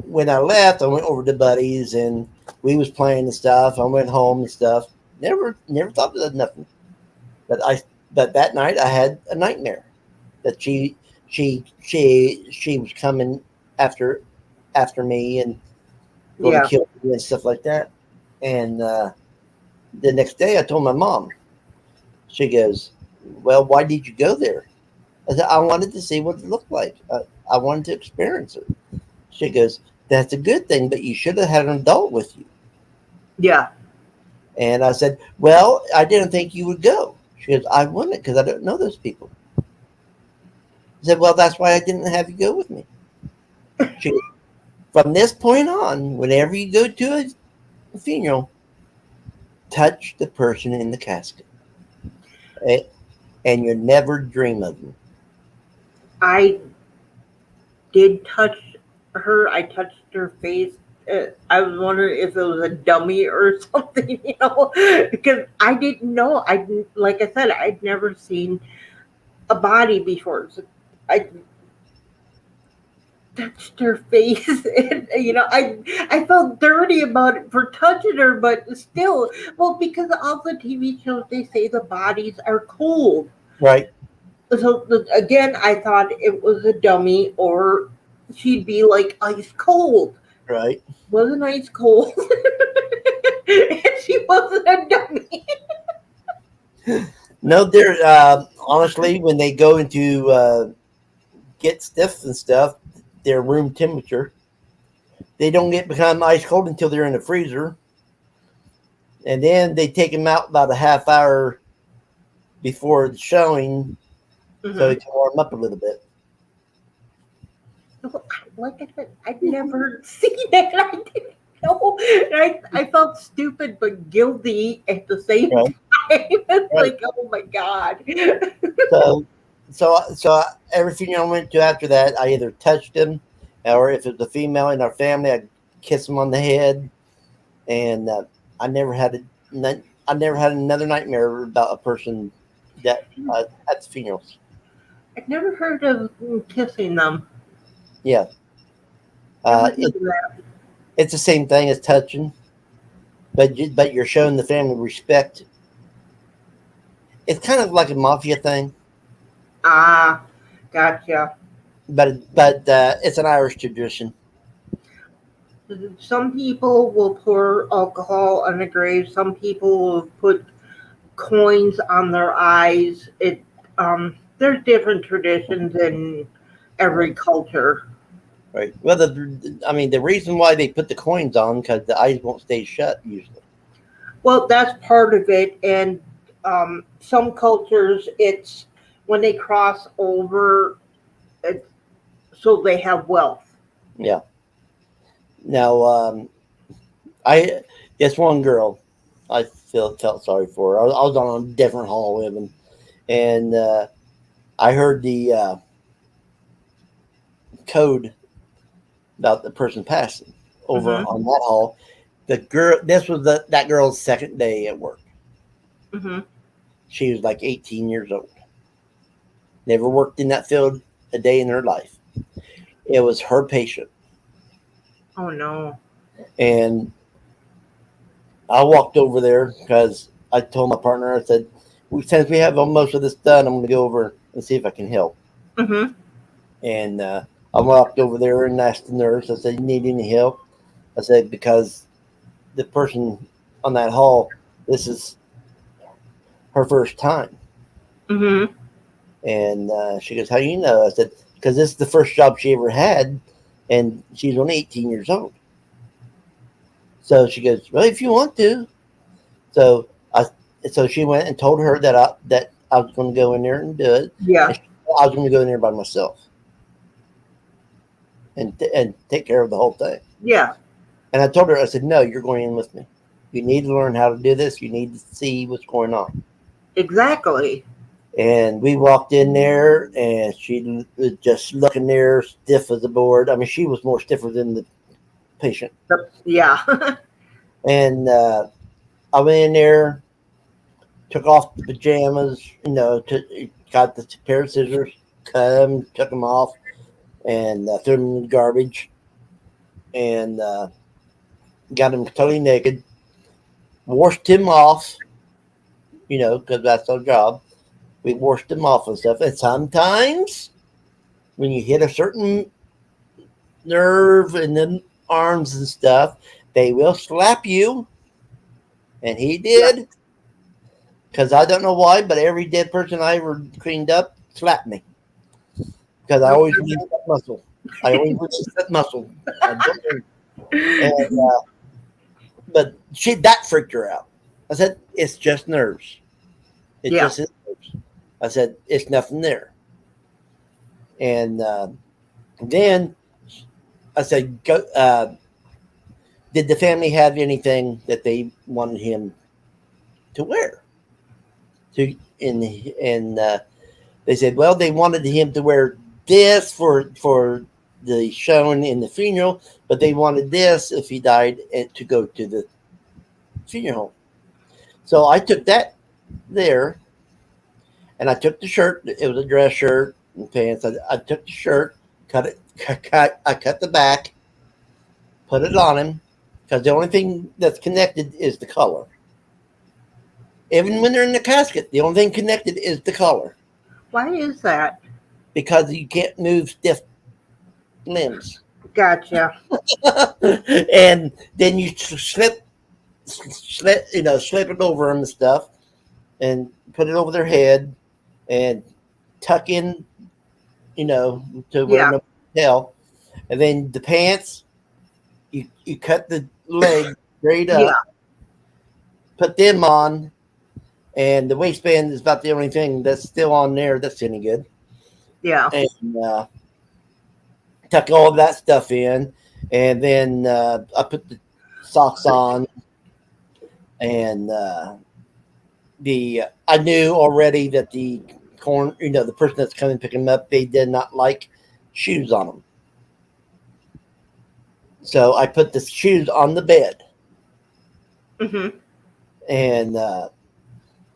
when I left, I went over to Buddy's and we was playing and stuff. I went home and stuff. Never thought of nothing. But that night I had a nightmare that she was coming after me and going to kill me and stuff like that. And the next day I told my mom. She goes, "Well, why did you go there?" I said, "I wanted to see what it looked like. I wanted to experience it." She goes, "That's a good thing, but you should have had an adult with you." Yeah. And I said, "Well, I didn't think you would go." She goes, "I wouldn't because I don't know those people." I said, "Well, that's why I didn't have you go with me." She goes, "From this point on, whenever you go to a funeral, touch the person in the casket. And you never dream of them." did touch her. I touched her face. I was wondering if it was a dummy or something, because I didn't know. Like I said, I'd never seen a body before. So I touched her face, and I felt dirty about it for touching her, but still, well, because all the TV shows they say the bodies are cold. Right. So again, I thought it was a dummy, or she'd be like ice cold. Right. Wasn't ice cold, and she wasn't a dummy. No, they're honestly, when they go into get stiff and stuff, their room temperature, they don't become ice cold until they're in the freezer, and then they take them out about a half hour before the showing, so they can warm up a little bit. Like I said, I'd never seen it. I didn't know. I felt stupid but guilty at the same Right. time. It's Right. like, oh my God. So everything I went to after that, I either touched him, or if it was a female in our family, I'd kiss him on the head. And I never had another nightmare about a person that at the funerals. I'd never heard of kissing them. Yeah, Never heard of that. it's the same thing as touching, but you're showing the family respect. It's kind of like a mafia thing, Ah, gotcha. but it's an Irish tradition. Some people will pour alcohol on the grave. Some people will put coins on their eyes. There's different traditions in every culture. Right. Well, the reason why they put the coins on, because the eyes won't stay shut usually. Well, that's part of it, and some cultures, it's when they cross over, so they have wealth. Yeah. Now, I this one girl, I felt sorry for her. I was on a different hall with him, and I heard the code about the person passing over on that hall. The girl, this was that girl's second day at work. Mm-hmm. She was like 18 years old. Never worked in that field a day in her life. It was her patient. Oh no. And I walked over there because I told my partner, I said, since we have most of this done, I'm going to go over and see if I can help. Mm-hmm. And I walked over there and asked the nurse, I said, you need any help? I said, because the person on that hall, this is her first time. Mm-hmm. And she goes, how do you know? I said, because this is the first job she ever had, and she's only 18 years old. So she goes, well, if you want to. So she went and told her that I was going to go in there and do it. Yeah. I was going to go in there by myself and take care of the whole thing. Yeah. And I told her, I said, no, you're going in with me. You need to learn how to do this. You need to see what's going on. Exactly. And we walked in there, and she was just looking there, stiff as a board. I mean, she was more stiffer than the patient. Yeah. And I went in there, took off the pajamas, got the pair of scissors, cut them, took them off, and threw them in the garbage, and got him totally naked, washed him off, because that's our job. We washed him off and stuff. And sometimes when you hit a certain nerve in the arms and stuff, they will slap you. And he did. Because I don't know why, but every dead person I ever cleaned up slapped me. Because I always release that muscle. But that freaked her out. I said, it's just nerves. It just is nerves. I said, it's nothing there. And then I said, go. Did the family have anything that they wanted him to wear? And they said, well, they wanted him to wear this for the shown in the funeral, but they wanted this if he died to go to the funeral. So I took that there, and I took the shirt. It was a dress shirt and pants. I took the shirt, I cut the back, put it on him, because the only thing that's connected is the color. Even when they're in the casket, the only thing connected is the color, Why is that? because you can't move stiff limbs. Gotcha. And then you slip it over them and stuff, and put it over their head, and tuck in, to where Yeah. nobody can tell. And then the pants, you cut the leg straight up, Yeah. put them on, and the waistband is about the only thing that's still on there that's any good. Yeah. And tuck all of that stuff in, and then I put the socks on, and I knew already that the person that's coming to pick them up, they did not like shoes on them, so I put the shoes on the bed, Hmm. and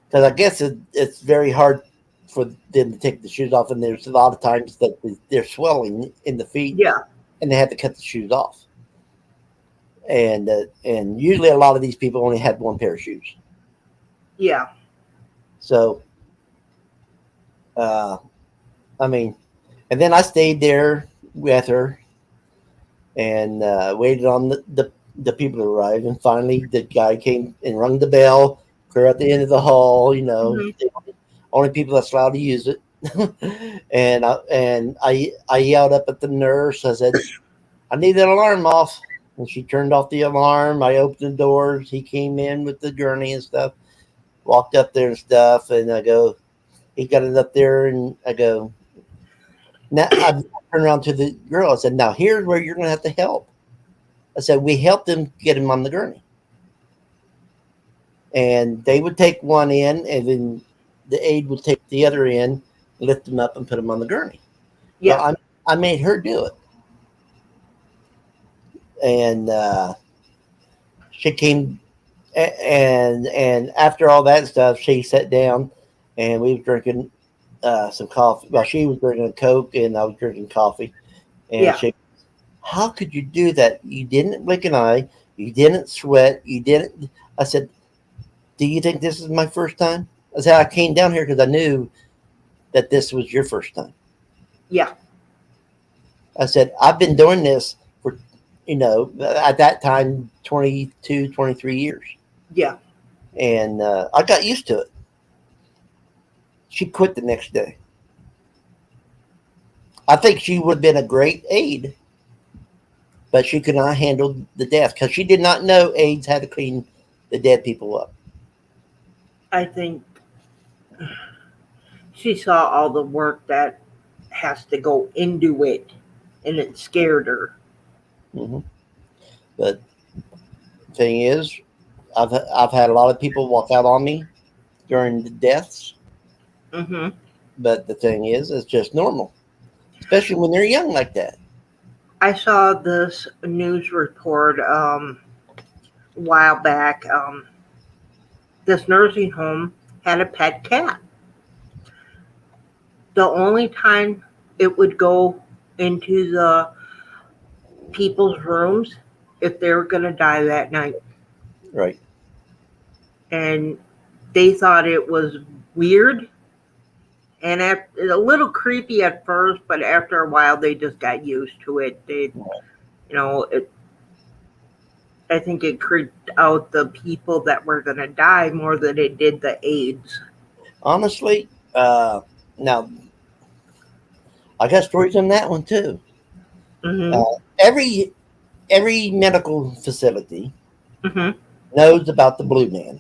because I guess it's very hard for them to take the shoes off, and there's a lot of times that they're swelling in the feet, Yeah. and they have to cut the shoes off. And usually a lot of these people only had one pair of shoes. Yeah. So, and then I stayed there with her and waited on the people to arrive. And finally, the guy came and rung the bell. Clear at the end of the hall, Mhm. the only people that's allowed to use it. and I yelled up at the nurse. I said, I need that alarm off. And she turned off the alarm. I opened the doors. He came in with the gurney and stuff, walked up there and stuff. And I go, he got it up there, and I go, now I turned around to the girl. I said, now here's where you're going to have to help. I said, we helped him get him on the gurney. And they would take one in, and then the aide would take the other in, lift him up, and put him on the gurney. Yeah. So I made her do it. And she came, and after all that stuff, she sat down, and we were drinking some coffee. Well, she was drinking a Coke, and I was drinking coffee. And Yeah. she, how could you do that? You didn't blink an eye. You didn't sweat. You didn't. I said, do you think this is my first time? I said, I came down here because I knew that this was your first time. Yeah. I said, I've been doing this for, at that time, 22, 23 years. Yeah. And I got used to it. She quit the next day. I think she would have been a great aide, but she could not handle the death because she did not know aides had to clean the dead people up. I think she saw all the work that has to go into it, and it scared her. Mm-hmm. But the thing is, I've had a lot of people walk out on me during the deaths. Hmm. But the thing is, it's just normal, especially when they're young like that. I saw this news report a while back. This nursing home had a pet cat. The only time it would go into the people's rooms if they were going to die that night. Right. And they thought it was weird and a little creepy at first, but after a while they just got used to it. I think it creeped out the people that were going to die more than it did the aides. Honestly, now I got stories on that one too. Mm-hmm. Every medical facility Mm-hmm. knows about the Blue Man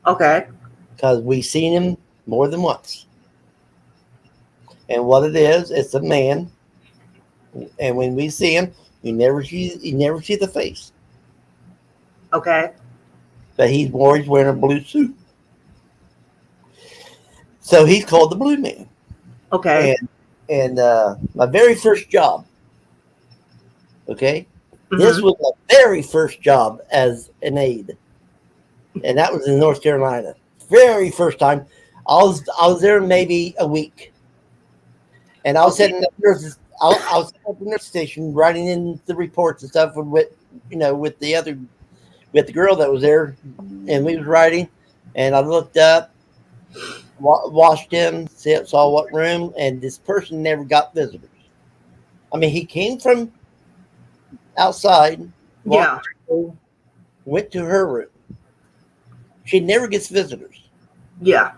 Okay. because we've seen him more than once. And what it is, it's a man. And when we see him, you never see the face. Okay. But he's always wearing a blue suit. So he's called the Blue Man. Okay. And my very first job Okay. This Mhm. was my very first job as an aide, and that was in North Carolina. Very first time. I was there maybe a week, and I was Okay. sitting at the nurses. I was at the nurse station writing in the reports and stuff with with the girl that was there, and we was writing, and I looked up, watched him, saw what room, and this person never got visitors. I mean, he came from outside, Yeah. walked through, went to her room. She never gets visitors. Yeah.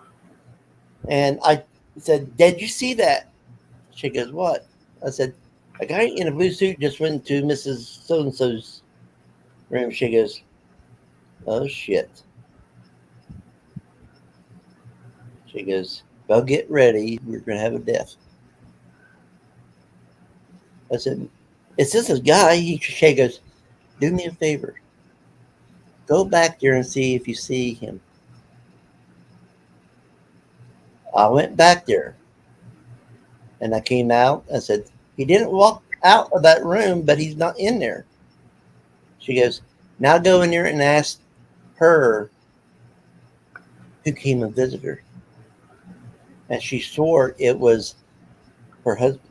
And I said, "Did you see that?" She goes, "What?" I said, "A guy in a blue suit just went to Mrs. So and so's room." She goes, "Oh shit." She goes, "Well, get ready. We're going to have a death." I said, "It's just a guy." She goes, "Do me a favor. Go back there and see if you see him." I went back there and I came out. I said, "He didn't walk out of that room, but he's not in there." She goes, "Now go in there and ask her who came and visited her." And she swore it was her husband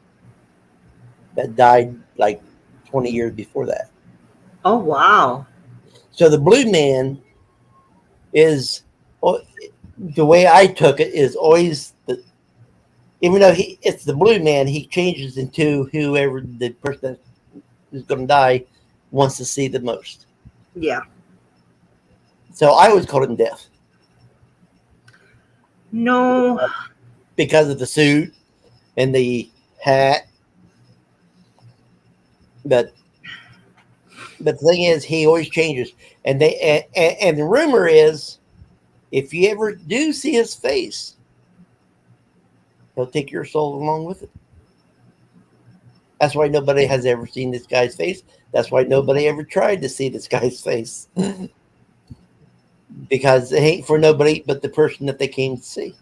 that died like 20 years before that. Oh wow. So the blue man is, the way I took it, is always even though it's the blue man, he changes into whoever the person who's going to die wants to see the most. Yeah. So I always called him Death No. because of the suit and the hat. But the thing is, he always changes, and and the rumor is, if you ever do see his face, he'll take your soul along with it. That's why nobody has ever seen this guy's face. That's why nobody ever tried to see this guy's face. Because it ain't for nobody but the person that they came to see.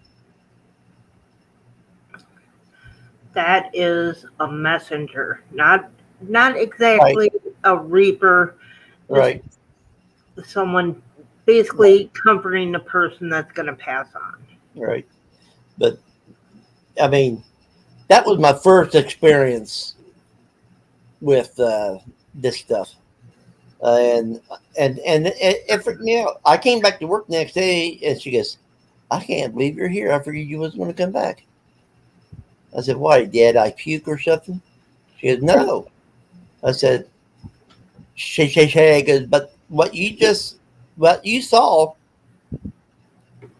That is a messenger. Not exactly a reaper. Just Right. someone basically comforting the person that's gonna pass on. Right. But I mean, that was my first experience with this stuff. And it freaked me out. I came back to work the next day, and she goes, "I can't believe you're here. I figured you wasn't going to come back." I said, "Why? Did I puke or something?" She goes, "No." I said, She goes, "But what you saw,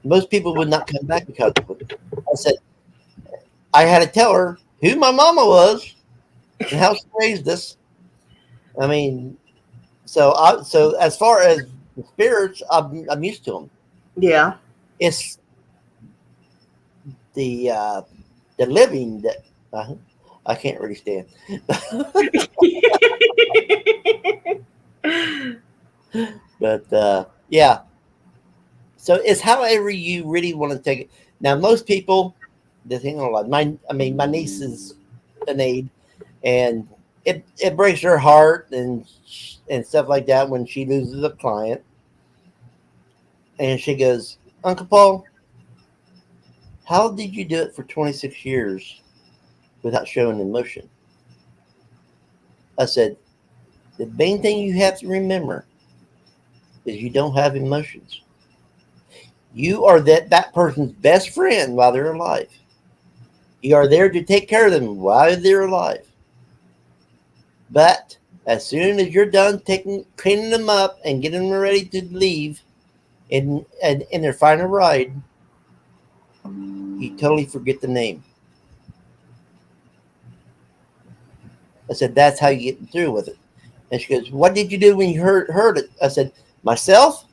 most people would not come back because of it." I said, "I had to tell her who my mama was and how she raised us." I mean, so as far as the spirits, I'm used to them. Yeah. It's the living that I can't really stand. But yeah, so it's however you really want to take it. Now, most people, the thing on like my niece is an aide, and it breaks her heart and stuff like that when she loses a client, and she goes, "Uncle Paul, how did you do it for 26 years without showing emotion?" I said, "The main thing you have to remember is you don't have emotions. You are that person's best friend while they're alive. You are there to take care of them while they're alive. But as soon as you're done cleaning them up and getting them ready to leave in their final ride, you totally forget the name." I said, "That's how you get through with it." And she goes, "What did you do when you heard it?" I said, "Myself?"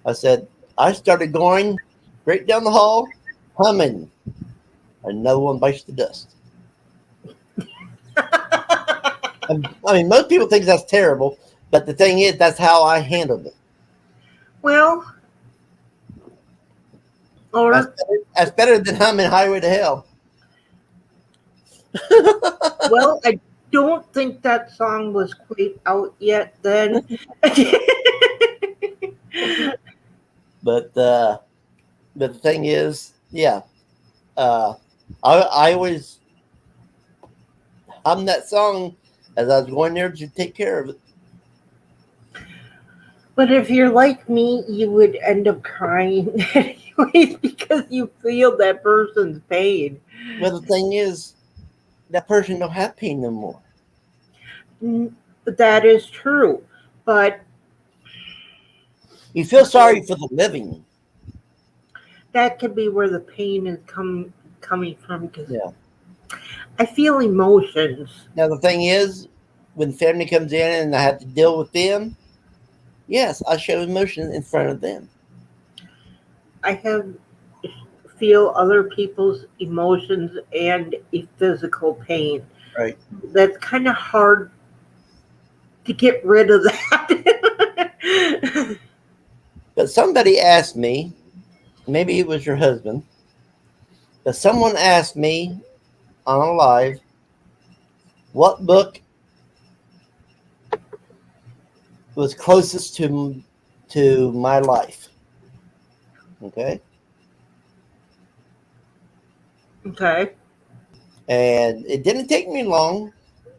I said, "I started going straight down the hall, humming, 'Another One Bites the Dust.'" I mean, most people think that's terrible, but the thing is, that's how I handled it. Well, That's or better, that's better than humming "Highway to Hell." well, I don't think that song was quite out yet then. But the thing is, yeah, I always hummed that song as I was going there to take care of it. But if you're like me, you would end up crying anyways because you feel that person's pain. Well, the thing is, that person don't have pain no more. That is true. But You feel sorry for the living. that could be where the pain is coming from. Because Yeah. I feel emotions. Now the thing is, when family comes in and I have to deal with them, yes, I show emotion in front of them. I feel other people's emotions and a physical pain. Right. That's kind of hard to get rid of that. But somebody asked me, maybe it was your husband, but someone asked me on a live, what book was closest to my life? Okay. Okay. And it didn't take me long,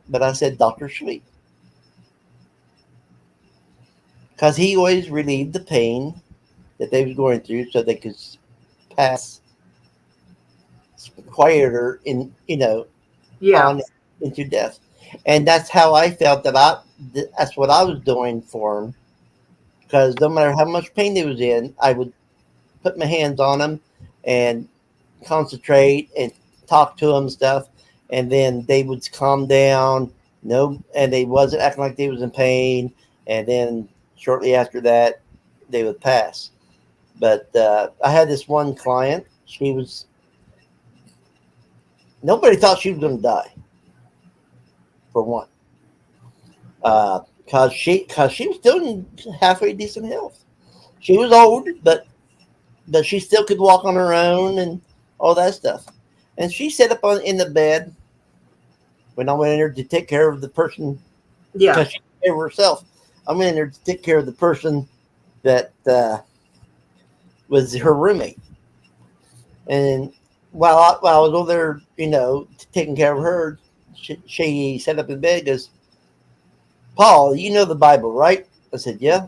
but I said Dr. Sleep. Because he always relieved the pain that they was going through so they could pass quieter in, Yeah. on into death. And that's how I felt that's what I was doing for them. Because no matter how much pain they was in, I would put my hands on them and concentrate and talk to them and stuff. And then they would calm down, and they wasn't acting like they was in pain. And then shortly after that, they would pass. But I had this one client. Nobody thought she was going to die. For one, because she was still in halfway decent health. She was old, but she still could walk on her own and all that stuff. And she sat up in the bed when I went in there to take care of the person. Yeah. Because she took care of herself. I went in there to take care of the person that was her roommate. And while I was over there, taking care of her, she sat up in bed and goes, Paul, you know the Bible, right? I said, yeah.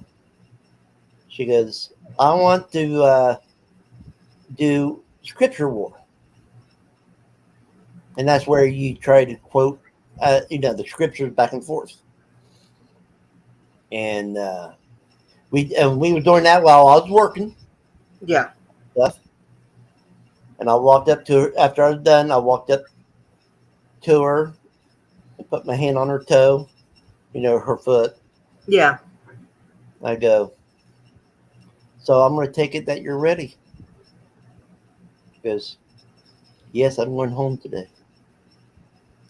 She goes, I want to do scripture war. And that's where you try to quote, the scriptures back and forth. And we were doing that while I was working. Yeah. Stuff. And I walked up to her after I was done. I walked up to her and put my hand on her toe, her foot. Yeah. I go, so I'm going to take it that you're ready. She goes, yes, I'm going home today.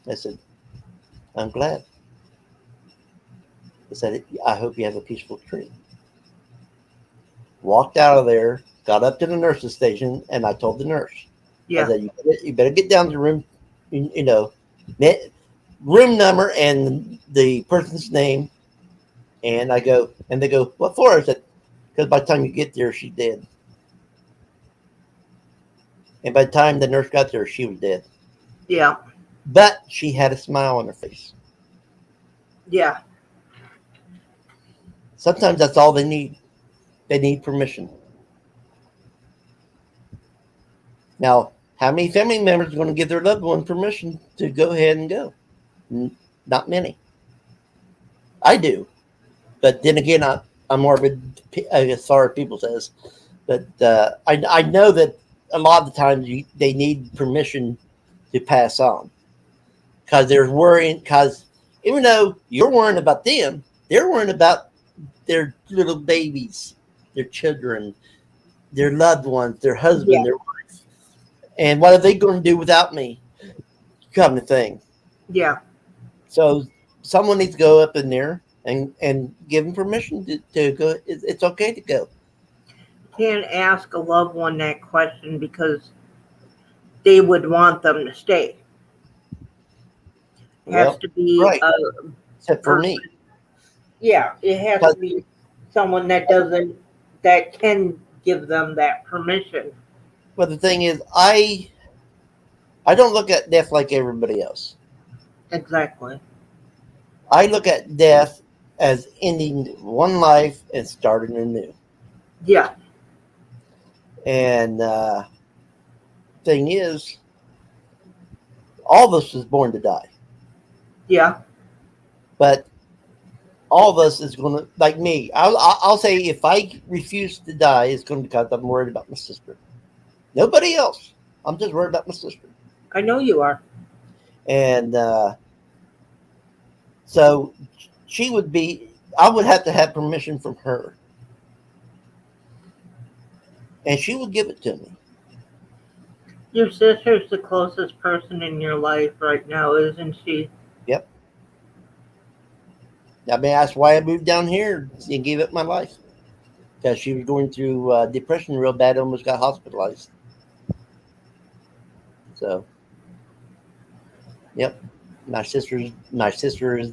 I said, I'm glad. I said, I hope you have a peaceful dream. Walked out of there, got up to the nurse's station, and I told the nurse, Yeah. I said, you better get down to the room, room number and the person's name. And I go, and they go, what for? I said, because by the time you get there, she's dead. And by the time the nurse got there, she was dead. Yeah. But she had a smile on her face. Yeah. Sometimes that's all they need. They need permission. Now, how many family members are going to give their loved one permission to go ahead and go? Not many. I do. But then again, I'm more of a sorry people says. But I know that a lot of the times they need permission to pass on. Because they're worrying, because even though you're worrying about them, they're worrying about their little babies, their children, their loved ones, their husband, their wife. And what are they going to do without me? Kind of thing. Yeah. So someone needs to go up in there and give them permission to go. It's okay to go. Can't ask a loved one that question because they would want them to stay. has Well, to be right. Except for me. yeah, it has But- to be someone that can give them that permission. But the thing is, I don't look at death like everybody else. Exactly. I look at death as ending one life and starting a new. Yeah. And thing is, all of us is born to die, Yeah. but all of us is going to, like me. I'll say if I refuse to die, it's going to be because I'm worried about my sister. Nobody else. I'm just worried about my sister. I know you are. And so she would be. I would have to have permission from her, and she would give it to me. Your sister's the closest person in your life right now, isn't she? Yep. I mean, that's why I moved down here and gave up my life, because she was going through depression real bad, almost got hospitalized. So, yep, my sister is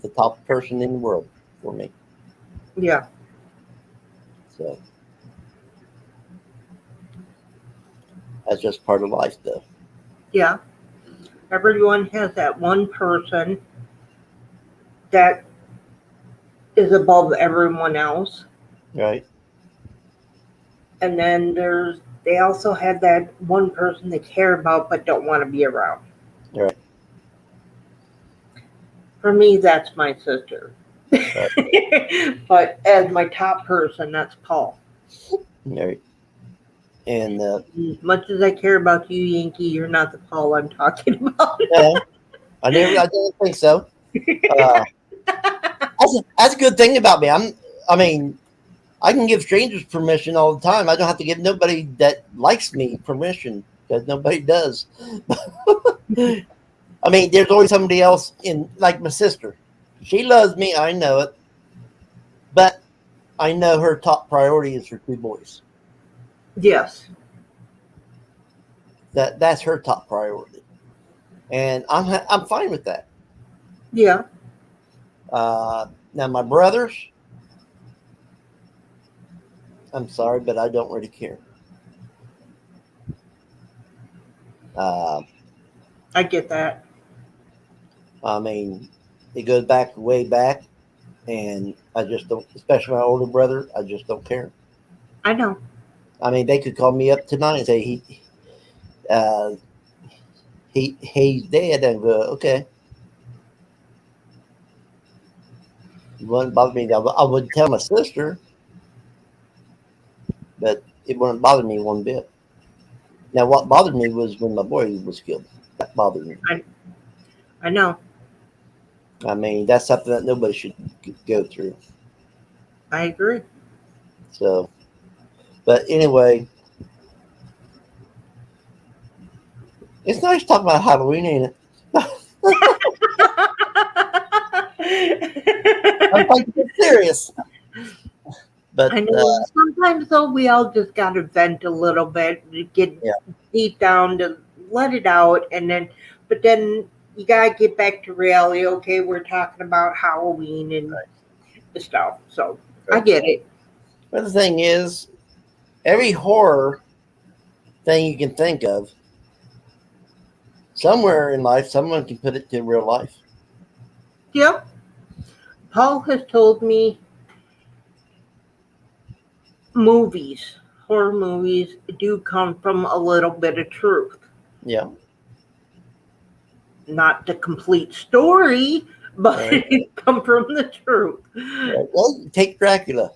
the top person in the world for me. Yeah. So that's just part of life, though. Yeah. Everyone has that one person that is above everyone else. Right? And then they also have that one person they care about but don't want to be around. Right. For me, that's my sister. Right. But as my top person, that's Paul. Right. And As much as I care about you, Yankee, you're not the Paul I'm talking about. no, I didn't think so. That's a good thing about me. I mean, I can give strangers permission all the time. I don't have to give nobody that likes me permission, because nobody does. I mean, there's always somebody else in, like my sister. She loves me, I know it, but I know her top priority is her two boys. Yes. That's her top priority, and I'm fine with that. Yeah. Now my brothers, I'm sorry, but I don't really care. I get that. I mean, it goes back way back, and I just don't. Especially my older brother, I just don't care. I know. I mean, they could call me up tonight and say he's dead, and go, okay. It wouldn't bother me. I would tell my sister, but it wouldn't bother me one bit. Now, what bothered me was when my boy was killed. That bothered me. I know. I mean, that's something that nobody should go through. I agree. So, but anyway, it's nice talking about Halloween, ain't it? I'm like, it's serious. But I know. Sometimes, though, we all just got to vent a little bit, get deep down to let it out, but then you got to get back to reality. Okay, we're talking about Halloween and the stuff. So I get it. But the thing is, every horror thing you can think of, somewhere in life, someone can put it to real life. Yep. Paul has told me horror movies do come from a little bit of truth. Yeah. Not the complete story, but it come from the truth. Right. Well, take Dracula.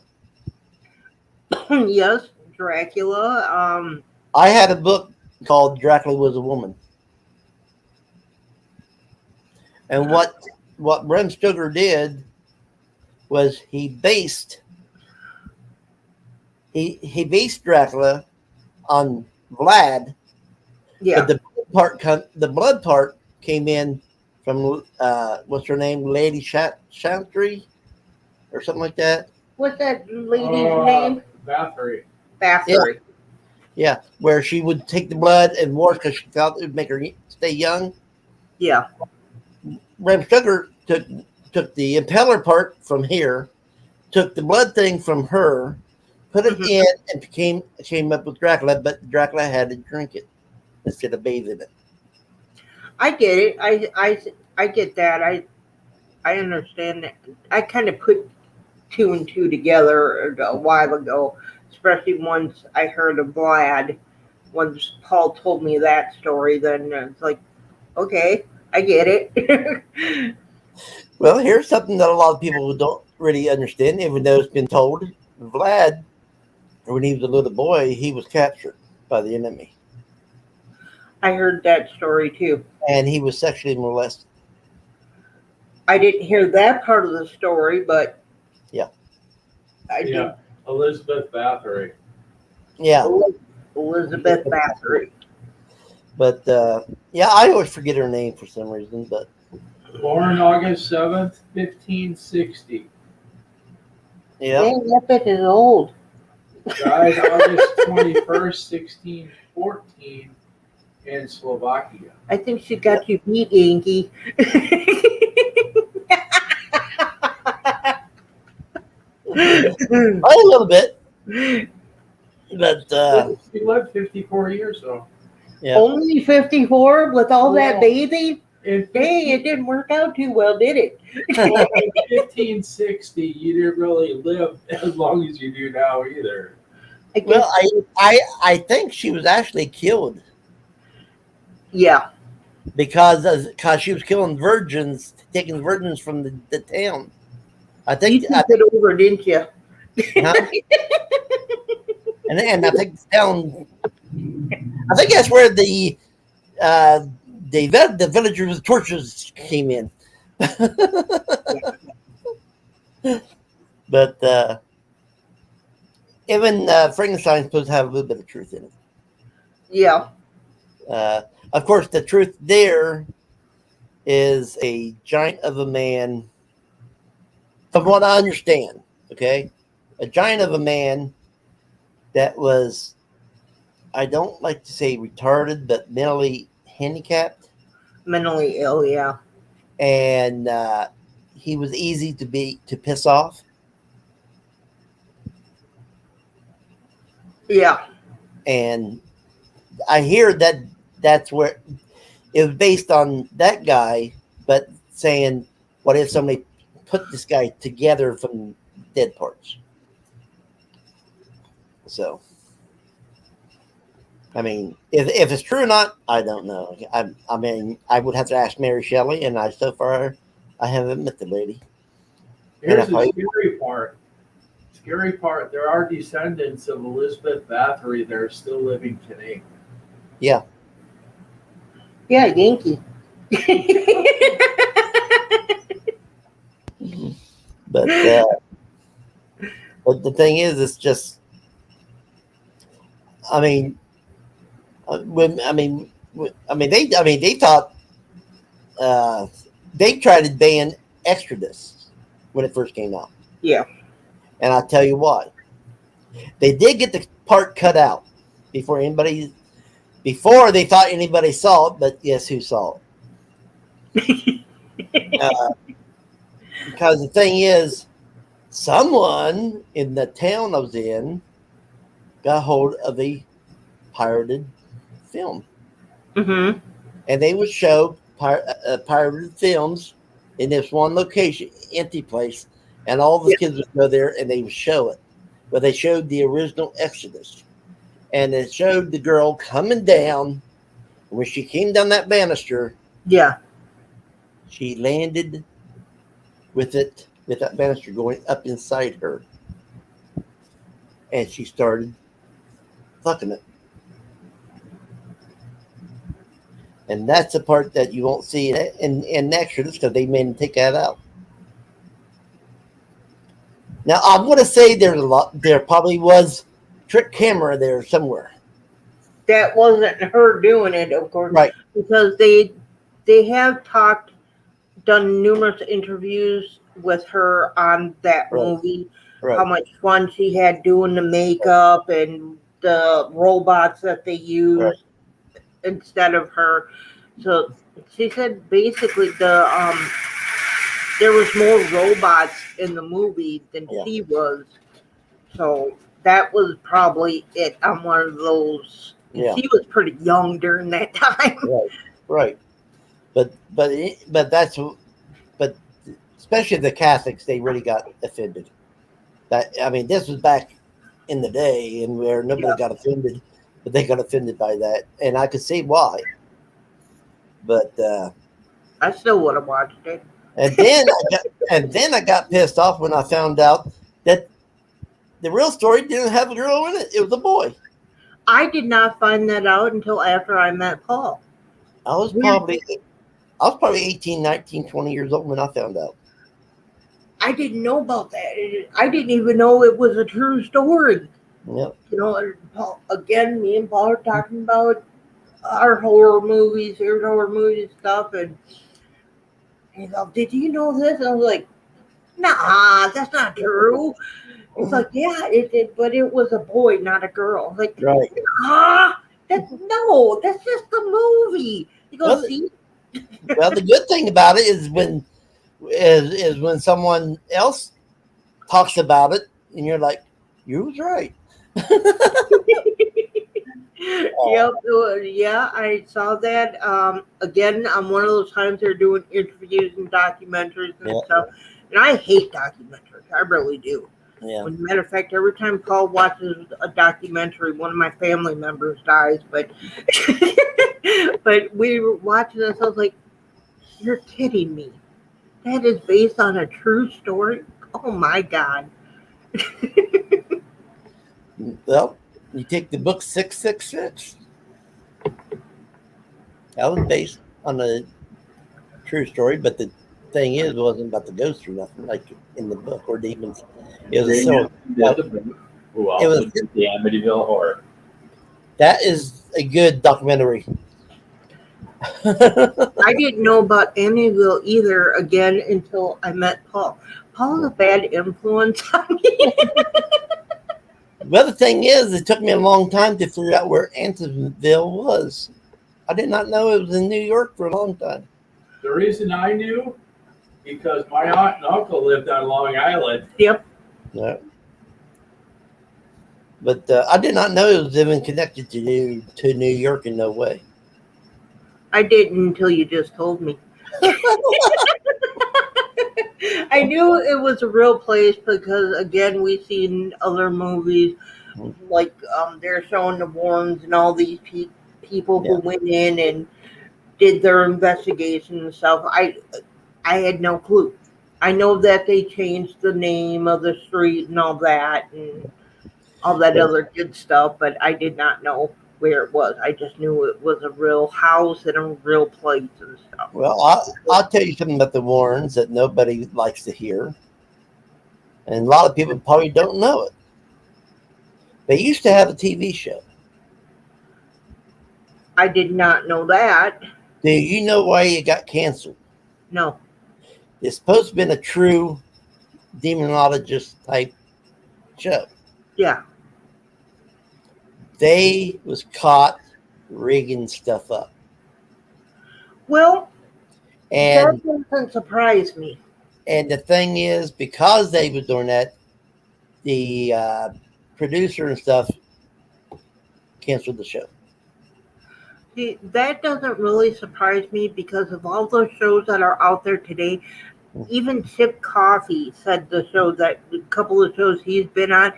Yes, Dracula. I had a book called Dracula Was a Woman. And what Bram Stoker did was he based Dracula on Vlad. Yeah. But the blood part came in from what's her name, Lady Chantry, or something like that. What's that lady's name? Bathory. Bathory. Yeah, where she would take the blood and wash because she felt it would make her stay young. Yeah. Bram Stoker took the impeller part from here, took the blood thing from her, put it in, and came up with Dracula. But Dracula had to drink it instead of bathe in it. I get it. I get that. I understand that. I kind of put two and two together a while ago, especially once I heard of Vlad. Once Paul told me that story, then it's like, okay, I get it. Well, here's something that a lot of people don't really understand, even though it's been told. Vlad, when he was a little boy, he was captured by the enemy, I heard that story too. and he was sexually molested. I didn't hear that part of the story, but Yeah. I did. Yeah, Elizabeth Bathory. Yeah, Elizabeth Bathory. but yeah, I always forget her name for some reason. But Born August 7th, 1560. yeah, Dang, that bitch is old. Died August 21st, 1614 in Slovakia. I think she got you beat, Yankee. a little bit. But She lived 54 years though. yeah, Only 54 with all that Yeah. bathing? In Dang, it didn't work out too well, did it? in 1560, you didn't really live as long as you do now either. I guess, well, I think she was actually killed yeah. because she was killing virgins, taking virgins from the town. I You think, took it over, didn't you? huh? and I think the town. I think that's where the villagers with torches came in. But even Frankenstein's supposed to have a little bit of truth in it. Yeah. Of course, the truth there is a giant of a man. From what I understand, okay, a giant of a man that was, I don't like to say retarded, but mentally handicapped, Mentally ill, yeah. and he was easy to piss off. Yeah. And I hear that that's where it was based on that guy, but saying, what if somebody put this guy together from dead parts? So, I mean, if it's true or not, I don't know. I mean, I would have to ask Mary Shelley, and so far I haven't met the lady. Here's And the I- scary part. Scary part, there are descendants of Elizabeth Bathory that are still living today. Yeah, Yeah, Yankee. but the thing is, it's just, I mean, they thought they tried to ban Exodus when it first came out. Yeah. And I'll tell you why. They did get the part cut out before they thought anybody saw it, but guess who saw it? Because the thing is, someone in the town I was in got hold of a pirated film. Mm-hmm. And they would show pirated films in this one location, empty place, and all the kids would go there and they would show it. But they showed the original Exodus, and it showed the girl coming down. When she came down that banister, Yeah. she landed with that banister going up inside her, and she started fucking it. And that's the part that you won't see in Exodus because they made them take that out. Now I'm going to say there probably was trick camera there somewhere. That wasn't her doing it, of course. Right. Because they have done numerous interviews with her on that Right. movie. Right. How much fun she had doing the makeup and the robots that they used Right. instead of her So she said basically there was more robots in the movie than Yeah. she was. So that was probably it on one of those. Yeah. She was pretty young during that time. Right. But especially the Catholics, they really got offended. This was back in the day, and where nobody got offended, but they got offended by that, and I could see why. But I still would have watched it. and then I got pissed off when I found out that the real story didn't have a girl in it; it was a boy. I did not find that out until after I met Paul. I was probably 18, 19, 20 years old when I found out. I didn't know about that. I didn't even know it was a true story. Yep. You know, and Paul, again, me and Paul are talking about our horror movies, favorite horror movies and stuff, and he's like, "Did you know this?" And I was like, "Nah, that's not true." He's like, "Yeah, it did, but it was a boy, not a girl." I was like, Right. that's just the movie. He goes, Well, "See." Well, the good thing about it is when someone else talks about it, and you're like, "You was right." Yep, yeah, I saw that. Again, on one of those times they're doing interviews and documentaries and Yeah. stuff. And I hate documentaries. I really do. Yeah. As a matter of fact, every time Paul watches a documentary, one of my family members dies. But but we were watching this. I was like, "You're kidding me. That is based on a true story." Oh my God. Well, you take the book 666. That was based on a true story, but the thing is, it wasn't about the ghost or nothing like in the book or demons. It was so. Who else It was- was the Amityville Horror? That is a good documentary. I didn't know about Amityville either again until I met Paul. Paul's a bad influence on me. Well, the thing is, it took me a long time to figure out where Amityville was. I did not know it was in New York for a long time. The reason I knew, because my aunt and uncle lived on Long Island. Yep. No. But I did not know it was even connected to New York in no way. I didn't until you just told me. I knew it was a real place because, again, we've seen other movies like they're showing the Warrens and all these people who went in and did their investigation and stuff. I had no clue. I know that they changed the name of the street and all that and all that other good stuff, but I did not know where it was. I just knew it was a real house and a real place and stuff. Well, I'll tell you something about the Warrens that nobody likes to hear. And a lot of people probably don't know it. They used to have a TV show. I did not know that. Do you know why it got canceled? No. It's supposed to have been a true demonologist type show. Yeah. They was caught rigging stuff up. Well, And that doesn't surprise me. the thing is, because they was doing that, the producer and stuff canceled the show. See, that doesn't really surprise me because of all those shows that are out there today. Even Chip Coffey said the show that a couple of shows he's been on,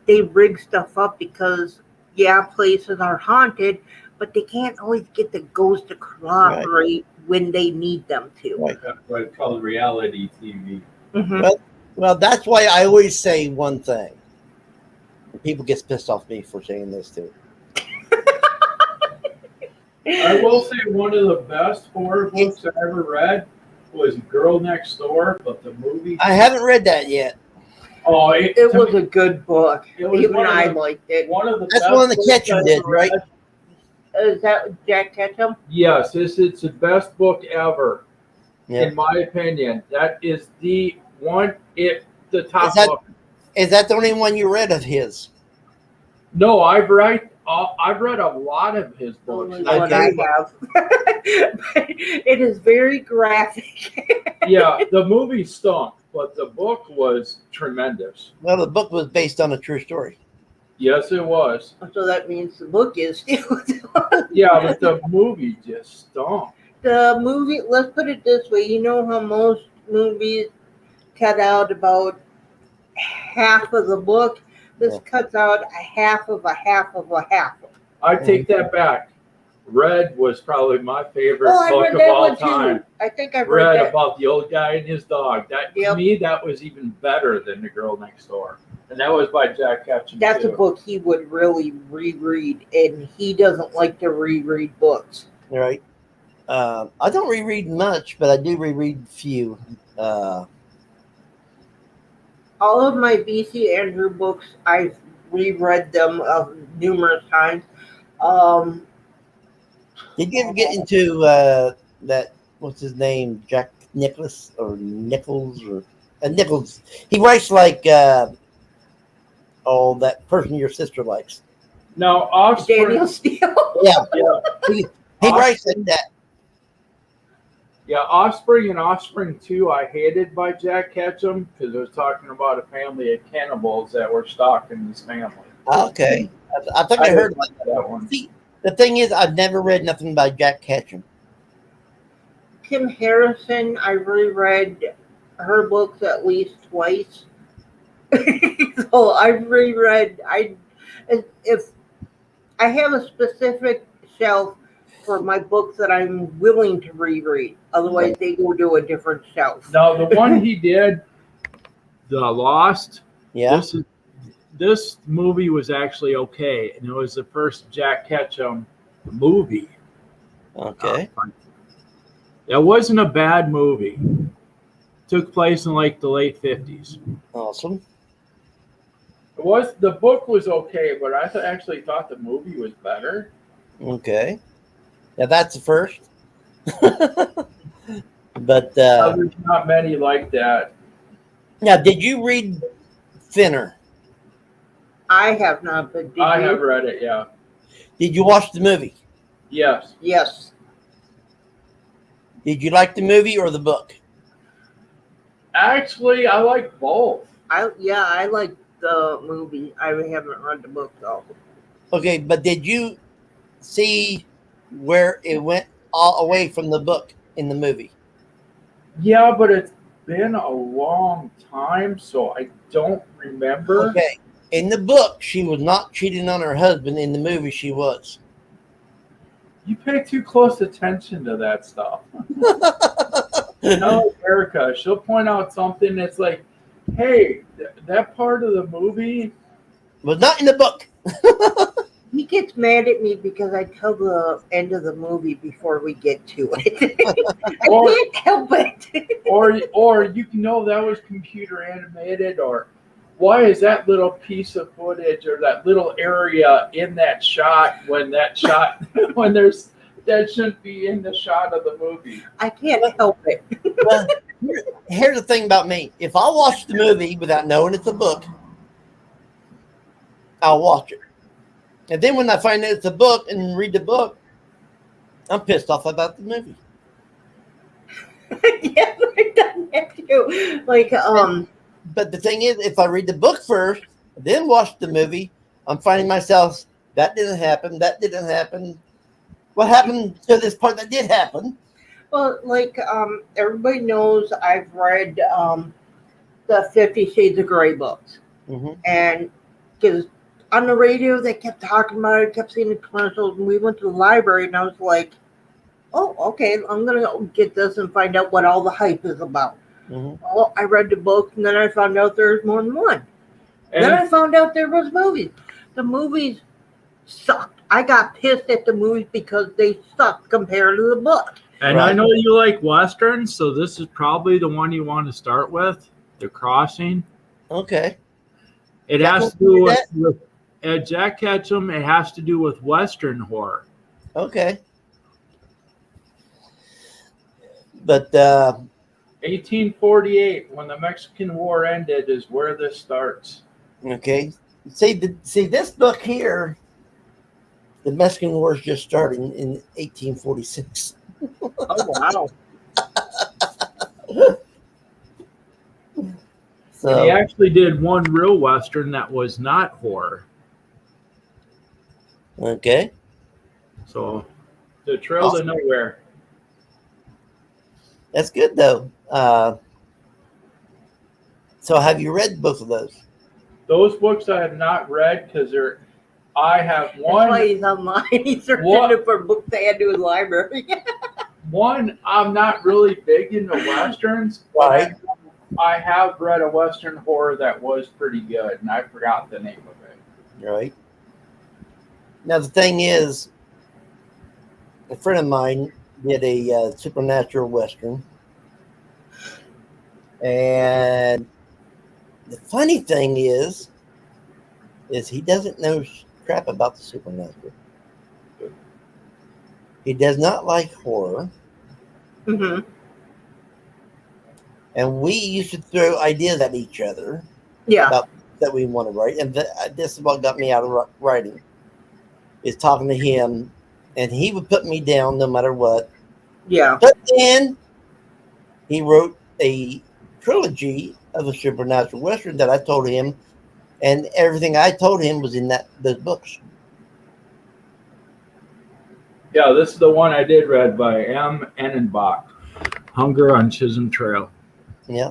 they rig stuff up because, yeah, places are haunted, but they can't always get the ghost to cooperate when they need them to. Right. That's what it's called reality TV. Mhm. Well, that's why I always say one thing. And people get pissed off at me for saying this too. I will say one of the best horror books I ever read was Girl Next Door, but the movie. I haven't read that yet. Oh, It to was me, a good book. it was Even one of I the- liked it. one of the That's best one that books Ketchum I did, ever right? read. Is that Jack Ketchum? Yes, it's the best book ever, Yeah. in my opinion. That is the one. The top Is that- book. Is that the only one you read of his? No, I've read I've read a lot of his books. Only and I what tell I you what, have. But it is very graphic. yeah, the movie stunk, but the book was tremendous. Well, the book was based on a true story. Yes, it was. So that means the book is still. Yeah, but the movie just stunk. The movie, let's put it this way, you know how most movies cut out about half of the book? This Yeah. cuts out a half of a half of a half. I take that back. Red was probably my favorite Oh, I book read of that all one time. too. I think I've Read read that. about the old guy and his dog. That to Yep. me, that was even better than The Girl Next Door, and that was by Jack Ketchum. That's too. a book he would really reread, and he doesn't like to reread books. Right. I don't reread much, but I do reread few. All of my B.C. Andrew books, I've reread them numerous times. Did you ever get into that? What's his name? Jack Nicholas or Nichols or Nichols? He writes like that person your sister likes. Now, Offspring. Daniel Steele. Yeah, Yeah, he writes like that. yeah, Offspring and Offspring 2, I hated by Jack Ketchum because it was talking about a family of cannibals that were stalking his family. Okay, I think I heard about that one. See, the thing is, I've never read nothing by Jack Ketchum. Kim Harrison, I reread her books at least twice. So I've reread. If I have a specific shelf for my books that I'm willing to reread, otherwise they go to a different shelf. Now, the one he did, The Lost, Yeah. this movie was actually okay, and it was the first Jack Ketchum movie. Okay. That wasn't a bad movie. Took place in like the late 50s. Awesome. The book was okay, but I actually thought the movie was better. Okay. Now that's the first. But There's not many like that. now, did you read Thinner? I have not, but did I you? have read it, yeah. Did you watch the movie? Yes. Yes. Did you like the movie or the book? Actually, I like both. I like the movie. I haven't read the book though. Okay, but did you see where it went all away from the book in the movie? Yeah, but it's been a long time, so I don't remember. Okay. In the book, she was not cheating on her husband. In the movie, she was. You pay too close attention to that stuff. No, Erica, she'll point out something that's like, hey, that part of the movie. Was not in the book. He gets mad at me because I tell the end of the movie before we get to it. I Or- can't help it. or you can know that was computer animated, or why is that little piece of footage or that little area in that shot when that shouldn't be in the shot of the movie. I can't help it. Well, here's the thing about me. If I watch the movie without knowing it's a book, I'll watch it. And then when I find out it's a book and read the book, I'm pissed off about the movie. Yes, I've done that too. Like, But the thing is, if I read the book first, then watch the movie, I'm finding myself, that didn't happen, that didn't happen. What happened to this part that did happen? well, like, everybody knows I've read the 50 Shades of Grey books. Mm-hmm. And because on the radio, they kept talking about it, kept seeing the commercials, and we went to the library, and I was like, oh, okay, I'm going to get this and find out what all the hype is about. Mm-hmm. Well, I read the book, and then I found out there's more than one. Then I And found out there was movies. The movies sucked. I got pissed at the movies because they sucked compared to the book. I Right. know you like westerns, so this is probably the one you want to start with, The Crossing. Okay. It Jack has to Ketchum do did with Jack Ketchum. It has to do with western horror. Okay. But 1848, when the Mexican War ended, is where this starts. okay. See this book here the Mexican War is just starting in 1846. Oh wow. And he So actually did one real Western that was not horror. okay, So, The Trail to Nowhere. that's good though. So have you read both of those? Those books I have not read because I have That's why one. he's online. He's searching What? for books to add to his library. One, I'm not really big into Westerns. But Right. I have read a Western horror that was pretty good, and I forgot the name of it. Right. Now the thing is, a friend of mine did a supernatural Western, and the funny thing is he doesn't know crap about the supernatural. He does not like horror, Mm-hmm. and we used to throw ideas at each other Yeah. that we want to write, and this is what got me out of writing. Is talking to him, and he would put me down no matter what. Yeah. But then he wrote a trilogy of a supernatural Western that I told him, and everything I told him was in those books. Yeah, this is the one I did read by M. Ennenbach, Hunger on Chisholm Trail. Yeah,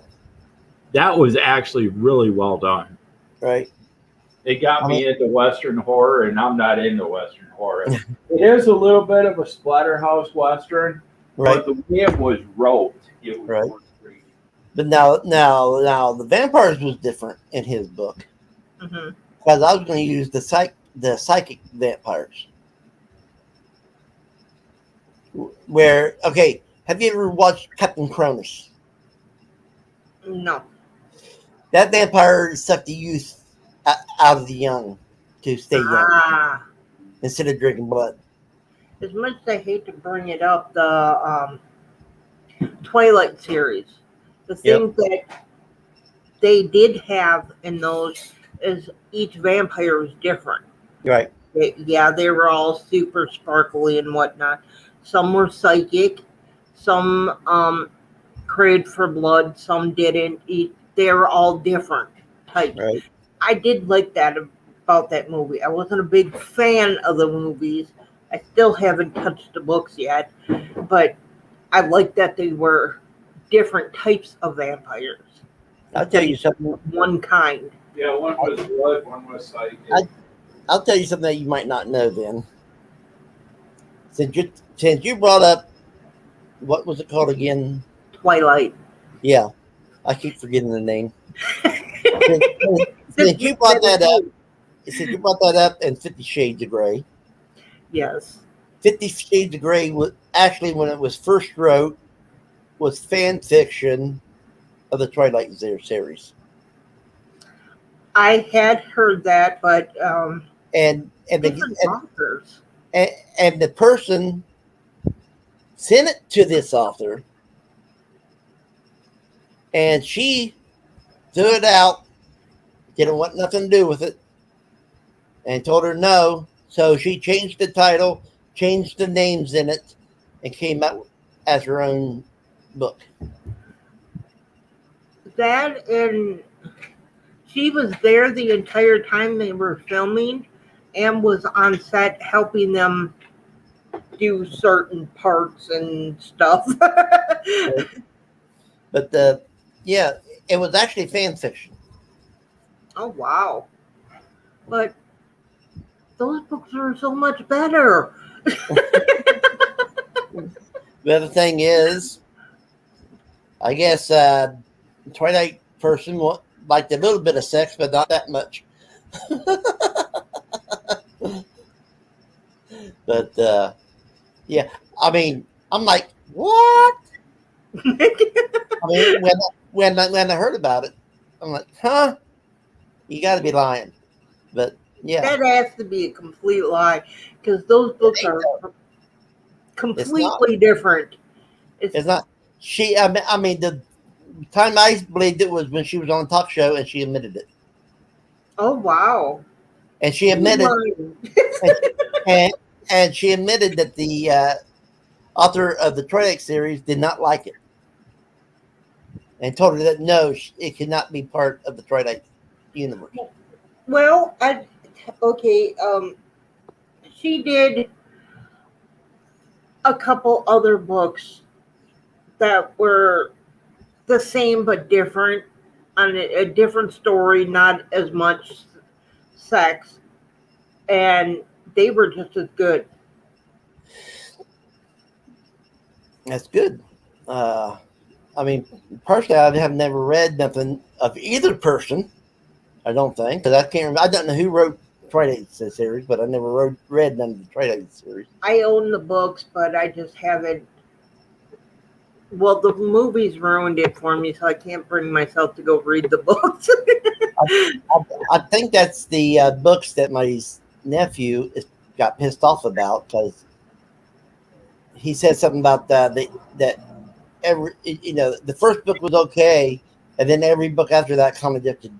That was actually really well done. right. It got me into Western horror, and I'm not into Western horror. It is a little bit of a splatterhouse Western, Right. but the way it was wrote, it was Right. great. But now the vampires was different in his book Mm-hmm. because I was going to use the psychic vampires. Where have you ever watched Captain Cronus? No. That vampire sucked the youth out of the young to stay young Ah. instead of drinking blood. As much as I hate to bring it up, the Twilight series, the thing that they did have in those is each vampire was different. Right. They were all super sparkly and whatnot. Some were psychic, some craved for blood, some didn't. They were all different types. Right. I did like that about that movie. I wasn't a big fan of the movies. I still haven't touched the books yet, but I like that they were different types of vampires. I'll tell you something. One kind. Yeah, one was blood, one was psychic. I'll tell you something that you might not know. Then, since you brought up, what was it called again? Twilight. Yeah, I keep forgetting the name. Since you brought that up, and 50 Shades of Grey. Yes. 50 Shades of Grey was actually, when it was first wrote, was fan fiction of the Twilight series. I had heard that, but And different authors. and the person sent it to this author, and she threw it out, didn't want nothing to do with it, and told her no. So she changed the title, changed the names in it, and came out as her own book. That, and she was there the entire time they were filming and was on set helping them do certain parts and stuff. But it was actually fan fiction. Oh, wow. But those books are so much better. The other thing is, I guess Twilight person liked a little bit of sex, but not that much. But yeah, I mean, I'm like, what? I mean, when I heard about it, I'm like, huh? You got to be lying. But yeah, That has to be a complete lie because those books are completely different. it's not. I mean, the time I believed it was when she was on a talk show and she admitted it. Oh, wow. And she admitted, and she admitted that the author of the Twilight series did not like it, and told her that no, it could not be part of the Twilight universe. Well, okay. She did a couple other books that were the same but different, on a different story, not as much sex, and they were just as good. That's good. I mean, personally, I have never read nothing of either person. I don't think, because I can't remember. I don't know who wrote Twilight series, but I never read none of the Twilight series. I own the books, but I just haven't. Well, the movies ruined it for me, so I can't bring myself to go read the books. I think that's the books that my nephew got pissed off about, because he said something about that every, the first book was okay, and then every book after that contradicted.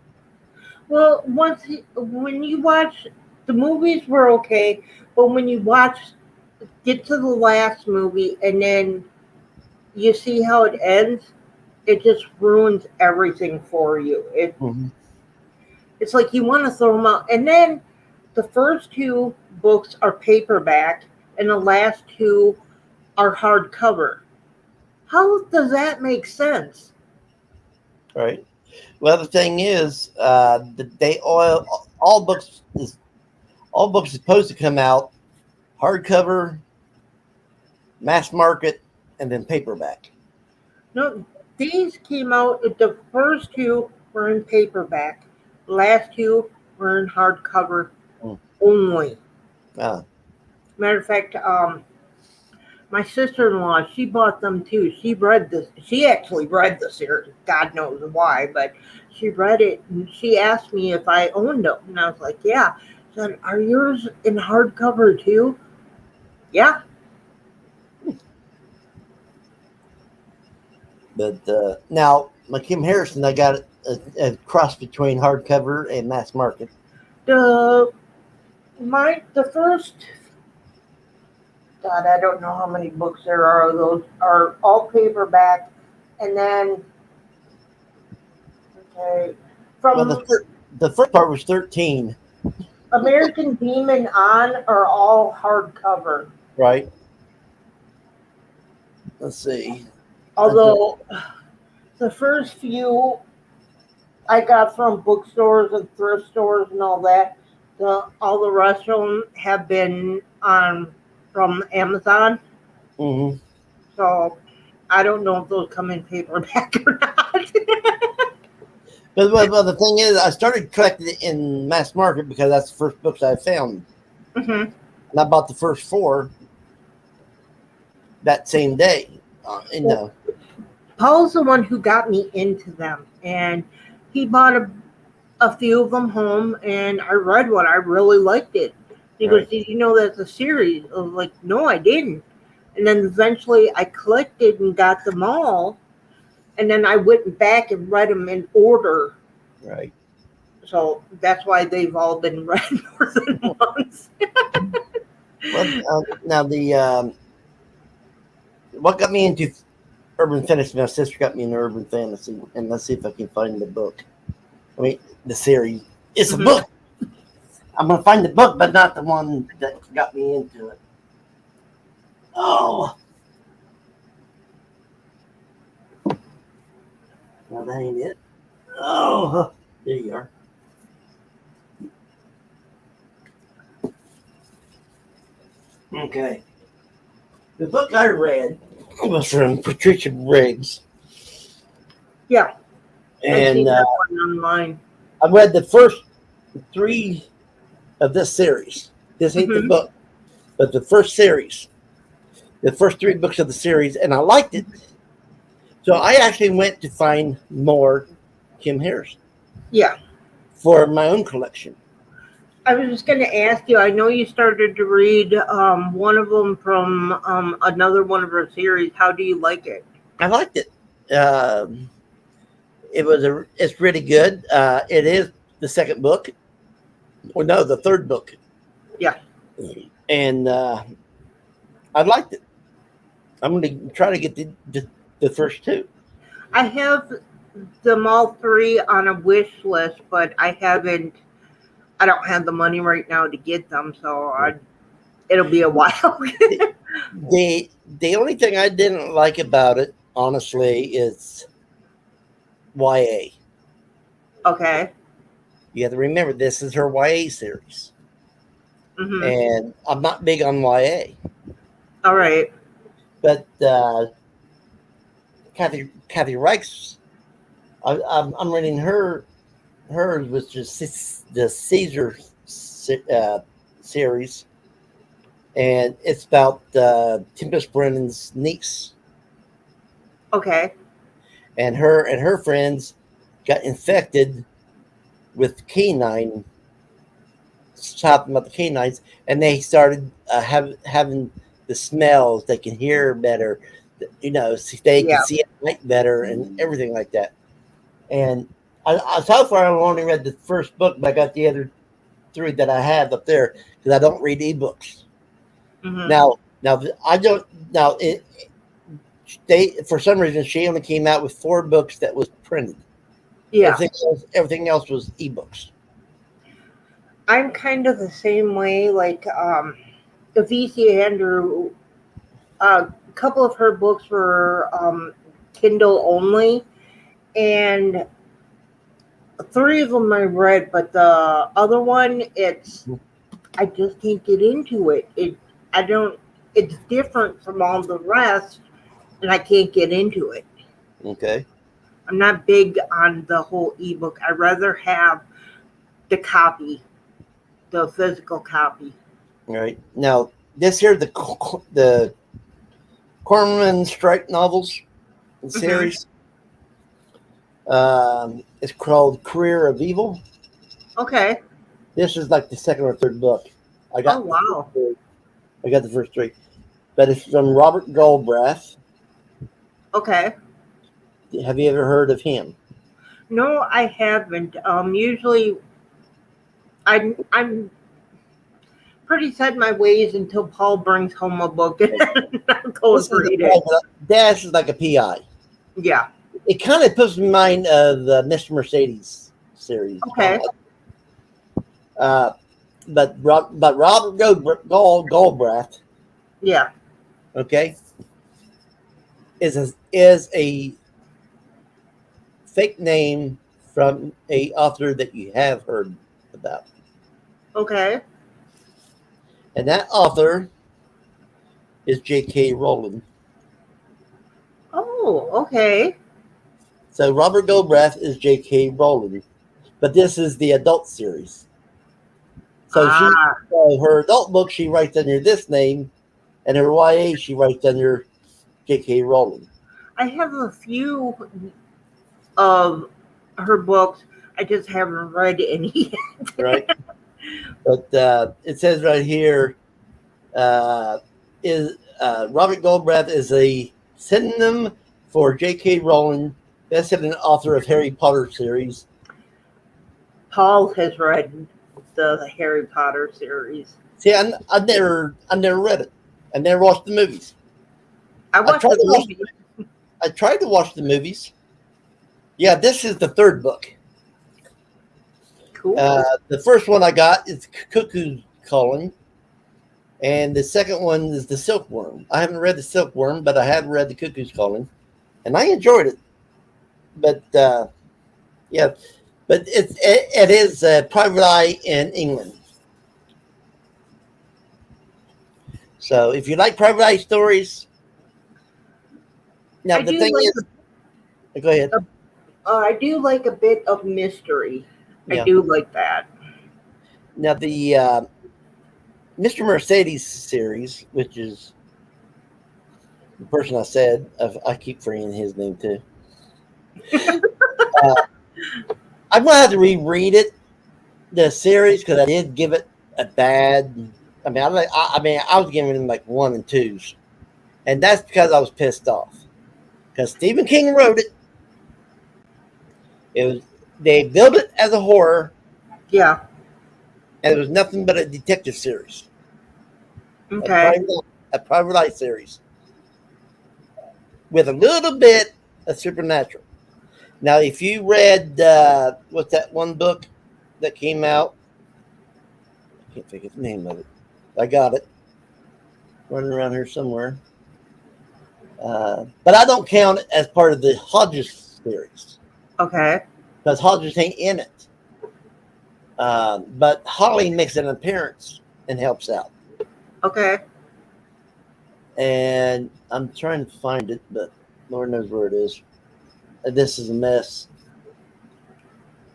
Well, when you watch the movies were okay, but when you get to the last movie and then you see how it ends, it just ruins everything for you. It's like you want to throw them out. And then the first two books are paperback, and the last two are hardcover. How does that make sense? Right. Well, the thing is, all books are supposed to come out hardcover, mass market, and then paperback. No, these came out. The first two were in paperback. The last two were in hardcover only. Matter of fact, my sister-in-law, she bought them too. She read this. She actually read the series. God knows why, but she read it, and she asked me if I owned them, and I was like, "Yeah." She said, "Are yours in hardcover too?" Yeah. But now, like Kim Harrison, I got a cross between hardcover and mass market. The first. God, I don't know how many books there are. Those are all paperback, and then The first part was 13, American Demon on are all hardcover. right? Let's see. Although the first few I got from bookstores and thrift stores and all that, all the rest of them have been from Amazon. Mm-hmm. So I don't know if those come in paperback or not. But the thing is, I started collecting it in mass market because that's the first books I found. Mm-hmm. And I bought the first 4 that same day. Paul's the one who got me into them, and he bought a few of them home, and I read one. I really liked it. He goes, "Did you know that's a series?" I was like, "No, I didn't." And then eventually I collected and got them all, and then I went back and read them in order. Right. So that's why they've all been read more than once. Well, now what got me into urban fantasy? My sister got me into urban fantasy, and let's see if I can find the book. I mean, the series. It's a book. I'm gonna find the book, but not the one that got me into it. Oh, well, that ain't it. Oh, there you are. Okay. The book I read was from Patricia Briggs. Yeah. And online. I read the first 3 of this series. This ain't the book, but the first series. The first 3 books of the series, and I liked it. So I actually went to find more Kim Harrison. Yeah. For my own collection. I was just going to ask you, I know you started to read one of them from another one of her series. How do you like it? I liked it. It's really good. It is the second book. Or no, the third book. Yeah. and I liked it. I'm going to try to get the first two. I have them all three on a wish list, but I don't have the money right now to get them, so it'll be a while. The only thing I didn't like about it, honestly, is YA. Okay. You have to remember this is her YA series, Hmm. and I'm not big on YA. All right. But Kathy Reichs, I'm reading hers, which is the Caesar series, and it's about Tempest Brennan's niece, Okay. and her friends got infected with canine, talking about the canines, and they started having the smells. They can hear better, they can see at night better, and everything like that. And so far I've only read the first book, but I got the other three that I have up there because I don't read ebooks. Hmm. Now I don't. Now they, for some reason, she only came out with 4 books that was printed. Yeah. Everything else was ebooks. I'm kind of the same way. Like, Avicia Andrew, a couple of her books were Kindle only, and 3 of them I read, but the other one, I just can't get into it. It's different from all the rest, and I can't get into it. Okay. I'm not big on the whole ebook. I'd rather have the copy, the physical copy. All right. Now this here, the Cormoran Strike novels series. It's called Career of Evil. Okay. This is like the second or third book. I got. Oh, wow. I got the first 3, but it's from Robert Goldbrath. Okay. Have you ever heard of him? No, I haven't. Usually, I'm pretty set in my ways until Paul brings home a book and I'll go and read it. Dash is like a PI. Yeah. It kind of puts in mind of the Mr. Mercedes series. Okay. But Robert Goldbrath, Yeah. okay, is a fake name from a author that you have heard about, Okay. and that author is J.K. Rowling. Oh, okay. So Robert Goldbrath is J.K. Rowling, but this is the adult series. So her adult book she writes under this name, and her YA she writes under J.K. Rowling. I have a few of her books. I just haven't read any yet. Right. But it says right here, is Robert Goldbrath is a synonym for J.K. Rowling, best-selling author of Harry Potter series. Paul has read the Harry Potter series. See, I never read it. I never watched the movies. I watched the movie. I tried to watch the movies. Yeah, this is the 3rd book. Cool. The first one I got is Cuckoo's Calling, and the second one is The Silkworm. I haven't read The Silkworm, but I have read The Cuckoo's Calling, and I enjoyed it. But yeah, but it is Private Eye in England. So if you like Private Eye stories, now the thing is, go ahead. I do like a bit of mystery. Yeah. I do like that. Now the Mr. Mercedes series, which is the person I said, I keep forgetting his name too. I'm gonna have to reread it, the series, because I did give it a bad. I mean, I was giving them like 1 and 2s, and that's because I was pissed off. Because Stephen King wrote it. They built it as a horror. Yeah. And it was nothing but a detective series. Okay. A Private Eye series with a little bit of supernatural. Now, if you read what's that one book that came out? I can't think of the name of it. I got it running around here somewhere. But I don't count it as part of the Hodges series Okay. because Hodges ain't in it. But Holly makes an appearance and helps out. Okay. And I'm trying to find it, but Lord knows where it is. This is a mess.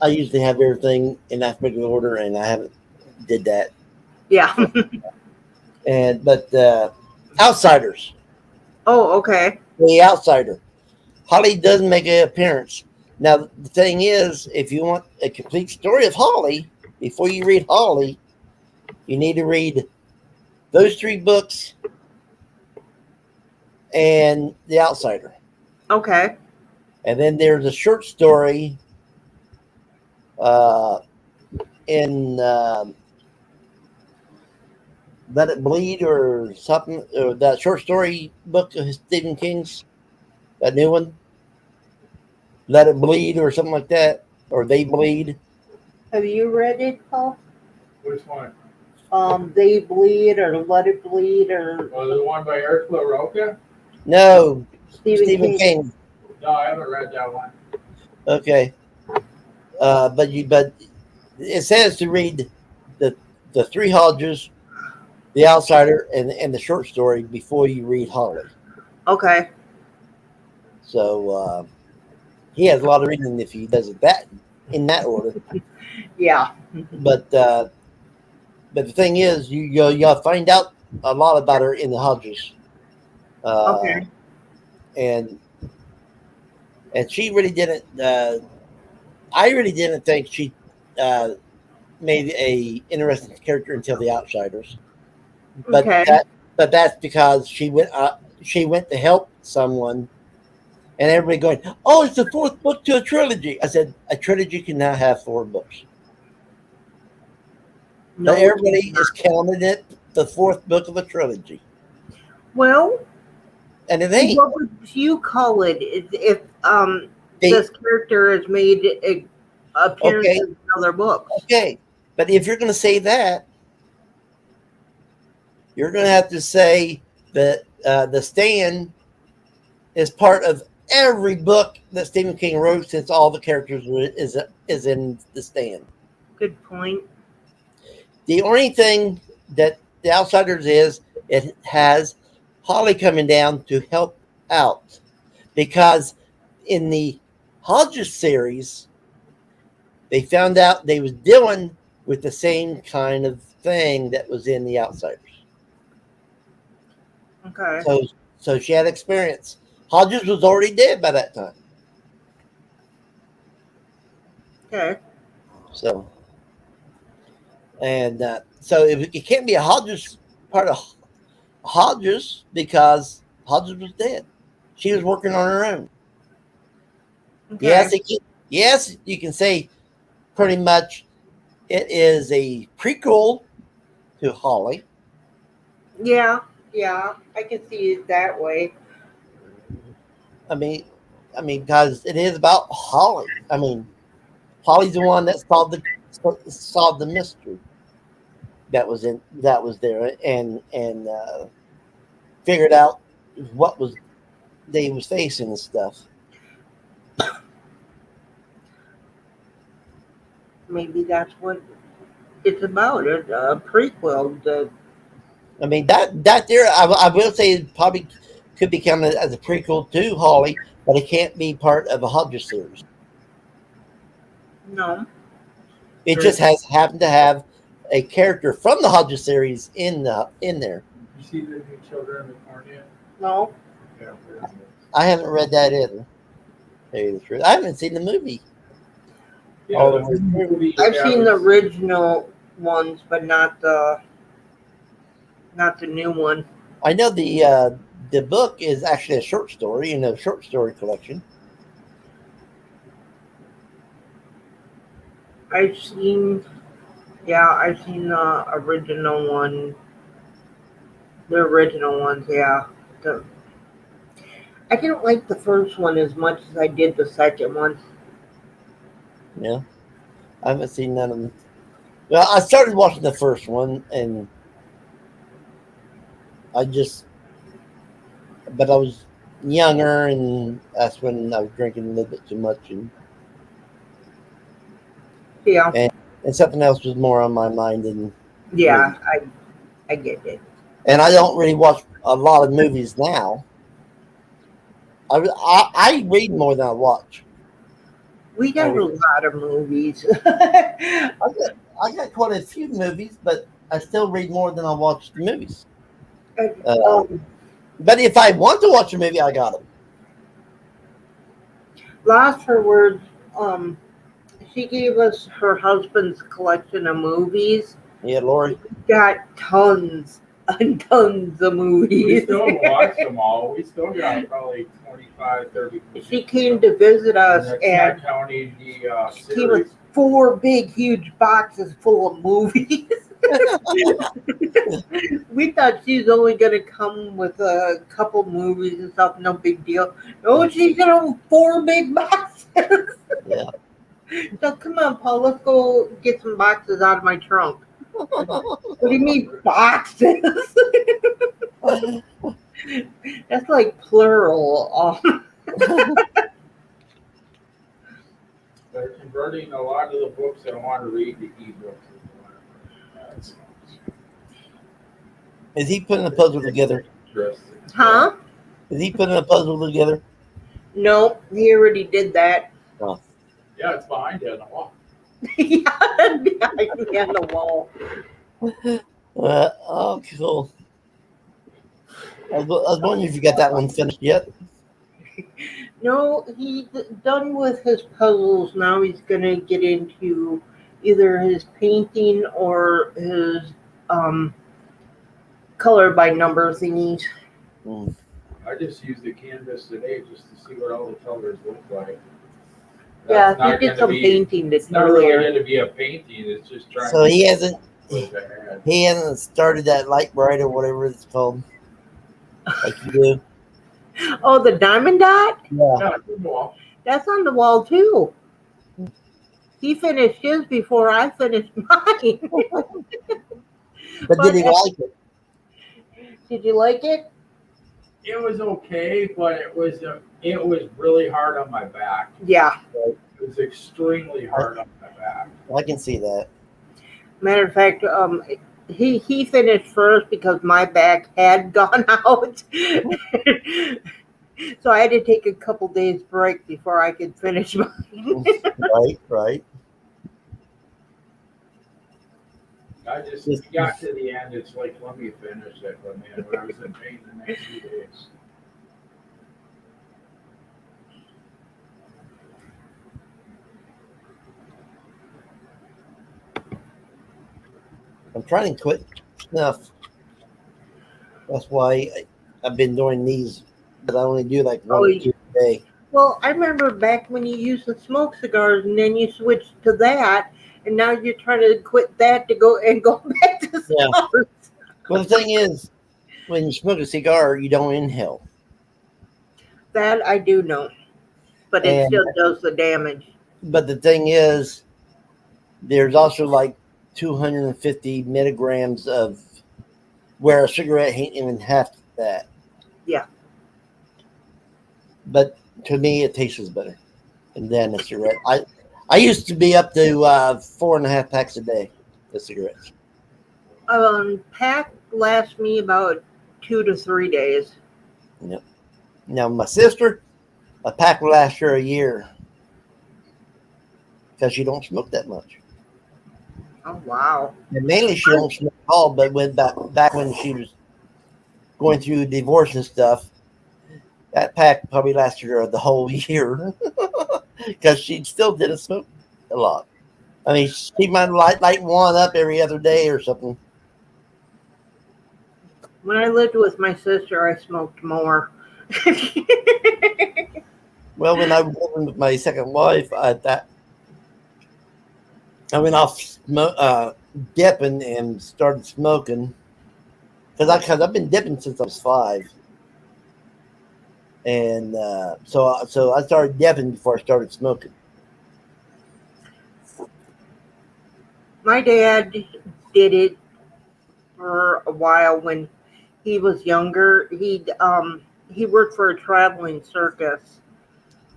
I usually have everything in alphabetical order, and I haven't did that. Yeah. But Outsiders, Oh, okay. the Outsider. Holly does make an appearance. Now the thing is, if you want a complete story of Holly, before you read Holly, you need to read those 3 books and The Outsider. Okay. And then there's a short story in Let It Bleed or something, or that short story book of Stephen King's, that new one, Let It Bleed or something like that, or They Bleed. Have you read it, Paul? Which one? They Bleed or Let It Bleed or Oh, the one by Ursula Roca? No, Stephen Stephen King. King. No, I haven't read that one. Okay, but it says to read the 3 Hodges, The Outsider, and the short story before you read Holly. Okay. So he has a lot of reading if he does it that in that order. Yeah. But the thing is, you'll find out a lot about her in the Hodges. Okay. And she really didn't. I really didn't think she made a interesting character until The Outsiders. But Okay. that's because she went to help someone, and everybody going, "Oh, it's the 4th book to a trilogy." I said, "A trilogy can now have 4 books." No, But everybody is counting it the 4th book of a trilogy, well, and it ain't. what would you call it if They- this character has made appearances Okay. in other books? Okay, but if you're going to say that, you're going to have to say that The Stand is part of every book that Stephen King wrote since all the characters is in The Stand. Good point. The only thing that The Outsiders is, it has Holly coming down to help out, because in the Hodges series, they found out they was dealing with the same kind of thing that was in The Outsiders. Okay. So she had experience. Hodges was already dead by that time. Okay. So, and so it can't be a Hodges part of Hodges because Hodges was dead. She was working on her own. Okay. Yes, you can say pretty much it is a prequel to Holly. Yeah. Yeah. I can see it that way. I mean, because it is about Holly. I mean, Holly's the one that solved the mystery that was there and figured out what was they was facing and stuff. Maybe that's what it's about. It's a prequel. I mean that there I will say it probably could be counted as a prequel to Holly, but it can't be part of a Hodges series. No. It Sure. just has happened to have a character from the Hodges series in there. You see the new Children of the Corn yet? No. Yeah. I haven't read that either. Tell you the truth, I haven't seen the movie. Yeah, the the movie I've that seen the was- original ones, but not the new one. I know the book is actually a short story in a short story collection. I've seen the original one. The original ones, yeah. I didn't like the first one as much as I did the second one. Yeah, I haven't seen none of them. Well, I started watching the first one, and I just, but I was younger, and that's when I was drinking a little bit too much, Yeah, and something else was more on my mind, yeah, I get it. and I don't really watch a lot of movies now. I read more than I watch. We got Oh. a lot of movies. I got quite a few movies, but I still read more than I watch the movies. But if I want to watch a movie, I got them. Lost her words. She gave us her husband's collection of movies. Yeah, Lori. Got tons and tons of We movies. still watch them all. We still got probably 25, 30 movies. She came to visit us, That's and not counting the she came with series. 4 big, huge boxes full of movies. We thought she was only going to come with a couple movies and stuff, no big deal. No, she's going to 4 big boxes. Yeah. So come on, Paul, let's go get some boxes out of my trunk. What do you mean boxes? That's like plural. They're converting a lot of the books I want to read to ebooks. Is he putting a puzzle together? Interesting. Huh? Is he putting a puzzle together? No, he already did that. Yeah, it's behind you on the wall. Yeah, on the wall. Oh, cool. I was wondering if you got that one finished yet. No, he's done with his puzzles. Now he's going to get into either his painting or his color by number thingies. Mm. I just used the canvas today just to see what all the colors look like. Yeah, That's not he did gonna some be- painting It's not really earlier. going to be a painting. It's just trying So to he hasn't with the hand. he hasn't started that light bright or whatever it's called, like you do. Oh, the diamond dot? Yeah. Yeah, it's on the wall. That's on the wall too. He finished his before I finished mine. But did he like it? Did you like it? It was okay, but it was really hard on my back. Yeah. It was extremely hard on my back. I can see that. Matter of fact, he finished first because my back had gone out. So I had to take a couple days break before I could finish mine. Right. I just got to the end. It's like, let me finish it. But man, when I was in pain the next few days. I'm trying to quit snuff. That's why I've been doing these, but I only do like one Oh, or two a day. Well, I remember back when you used to smoke cigars and then you switched to that, and now you're trying to quit that to go back to Yeah. cigars. Well, the thing is, when you smoke a cigar, you don't inhale. That I do know, but it And- still does the damage. But the thing is, there's also like 250 milligrams of where a cigarette ain't even half that. Yeah. But to me, it tastes better than a cigarette. I used to be up to 4.5 packs a day of cigarettes. Pack lasts me about 2 to 3 days. Now, my sister, a pack will last her a year because she don't smoke that much. Oh wow! And mainly she don't smoke at all, but when back when she was going through divorce and stuff, that pack probably lasted her the whole year because she still didn't smoke a lot. I mean, she might light one up every other day or something. When I lived with my sister, I smoked more. Well, when I was living with my second wife, I went off dipping and started smoking because I've been dipping since I was 5, and so I started dipping before I started smoking. My dad did it for a while when he was younger. He worked for a traveling circus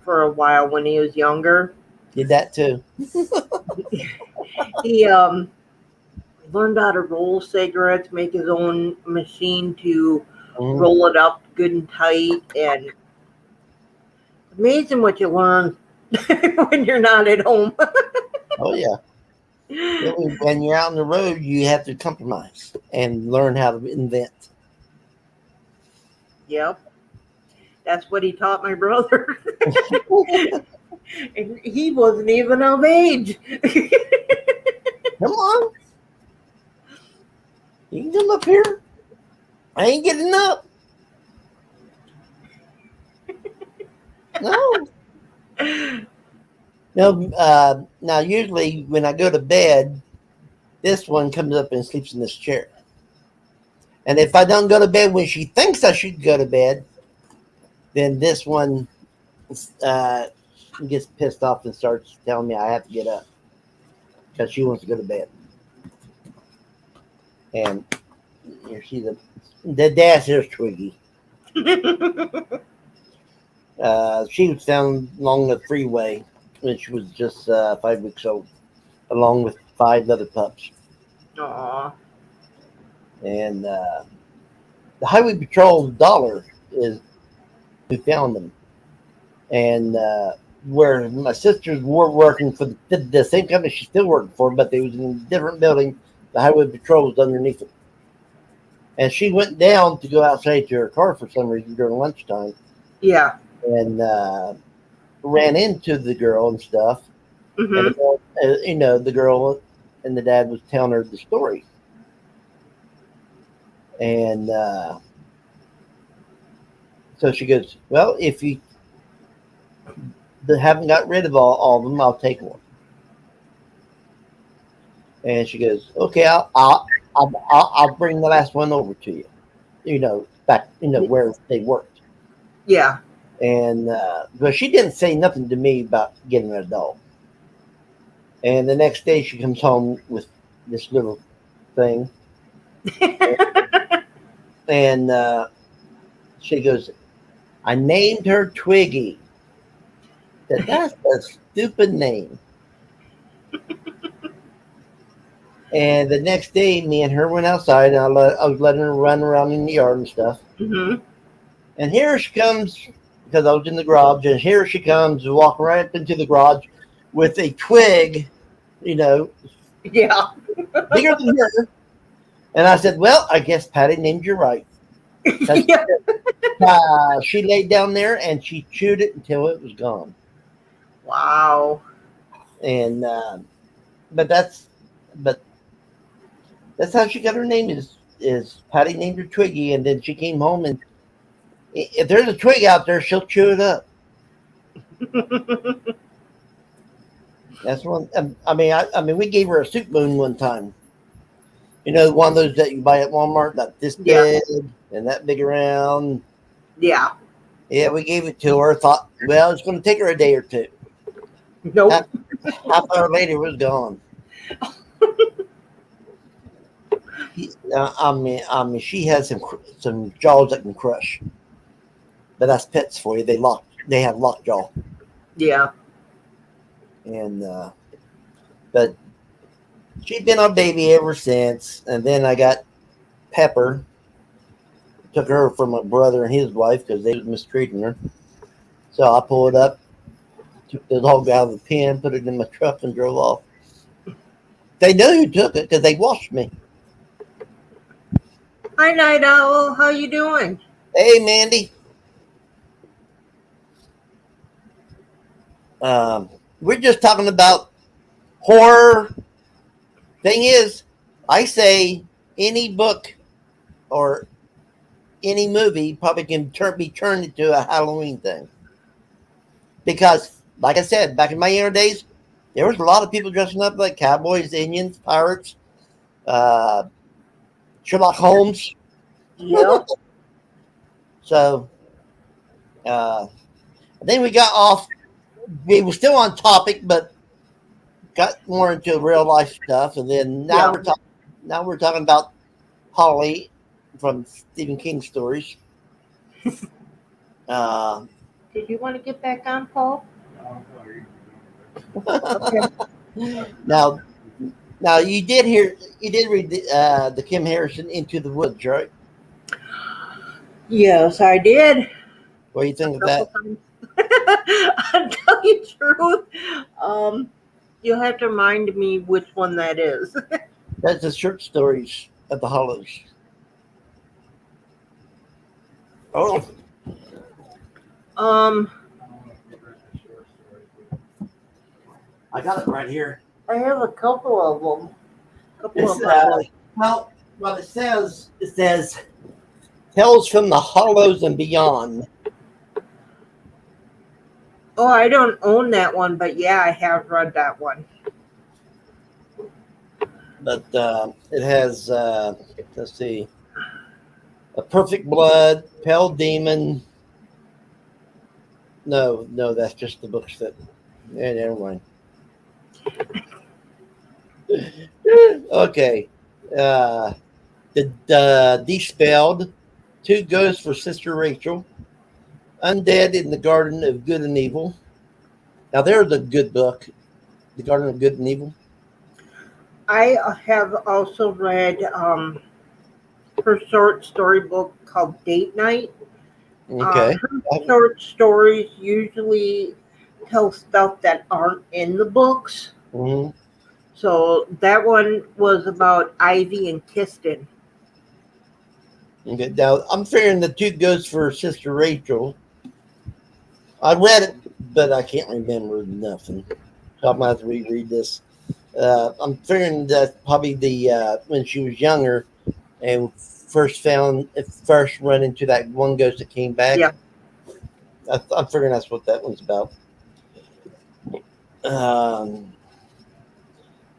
for a while when he was younger. Did that too. He learned how to roll cigarettes, make his own machine to Mhm. roll it up good and tight, and amazing what you learn when you're not at home. Oh yeah. When you're out on the road, you have to compromise and learn how to invent. Yep, that's what he taught my brother. And he wasn't even of age. Come on, you can come up here. I ain't getting up. No. No, now usually when I go to bed, this one comes up and sleeps in this chair. And if I don't go to bed when she thinks I should go to bed, then this one gets pissed off and starts telling me I have to get up because she wants to go to bed. And she's the dash is Twiggy. She was found along the freeway when she was just 5 weeks old, along with 5 other pups. Aw. And the Highway Patrol dollar is we found them, and where my sisters were working for the same company she's still working for, but they was in a different building. The Highway Patrol was underneath it, and she went down to go outside to her car for some reason during lunchtime, Yeah. and ran into the girl and stuff. Hmm. And the girl, the girl and the dad was telling her the story. And so she goes, well, if you haven't got rid of all of them, I'll take one. And she goes, okay, I'll bring the last one over to you. Back, where they worked. Yeah. And but she didn't say nothing to me about getting a dog. And the next day she comes home with this little thing. And she goes, I named her Twiggy. That's a stupid name. And the next day, me and her went outside, and I was letting her run around in the yard and stuff. Hmm. And here she comes, because I was in the garage, and here she comes walking right up into the garage with a twig, Yeah. bigger than her. And I said, well, I guess Patty named you right. Yeah. She laid down there and she chewed it until it was gone. Wow. And but that's how she got her name is Patty named her Twiggy, and then she came home, and if there's a twig out there, she'll chew it up. That's one. I mean, we gave her a soup spoon one time. One of those that you buy at Walmart, about this big and that big around. Yeah. Yeah, we gave it to her. Thought, well, it's going to take her a day or two. Nope. Half hour later, it was gone. I mean, she has some jaws that can crush. But that's pets for you. They have lockjaw. Yeah. And but she's been our baby ever since. And then I got Pepper. Took her from my brother and his wife because they was mistreating her. So I pulled up, took the dog out of the pen, put it in my truck, and drove off. They knew who took it because they watched me. Hi, Night Owl. How you doing? Hey, Mandy. We're just talking about horror. Thing is, I say any book or any movie probably can be turned into a Halloween thing. Because, like I said, back in my younger days, there was a lot of people dressing up like cowboys, Indians, pirates, Sherlock Holmes. Yep. So, I think we got off. We were still on topic, but got more into real life stuff. And then now Yeah. we're talking. Now we're talking about Holly from Stephen King stories. Uh, Did you want to get back on, Paul? now, you did read the Kim Harrison Into the Woods, right? Yes, I did. What do you think of Couple that? times. I'll tell you the truth. You'll have to remind me which one that is. That's the short stories of the Hollows. Oh, Um, I got it right here. I have a couple of them. It's, well, what it says Tales from the Hollows and Beyond. Oh, I don't own that one, but yeah, I have read that one. But it has, let's see, A Perfect Blood, Pale Demon. No, that's just the books that. Yeah, never mind. Okay. The Despelled, Two Ghosts for Sister Rachel, Undead in the Garden of Good and Evil. Now, there's a good book, The Garden of Good and Evil. I have also read her short story book called Date Night. Okay. Her short stories usually tell stuff that aren't in the books. Mm-hmm. So that one was about Ivy and Kiston. Okay. Now, I'm figuring the Two Ghosts for Sister Rachel. I read it, but I can't remember nothing. So I'm going to have to reread this. I'm figuring that probably the when she was younger and first run into that one ghost that came back. Yeah. I'm figuring that's what that one's about.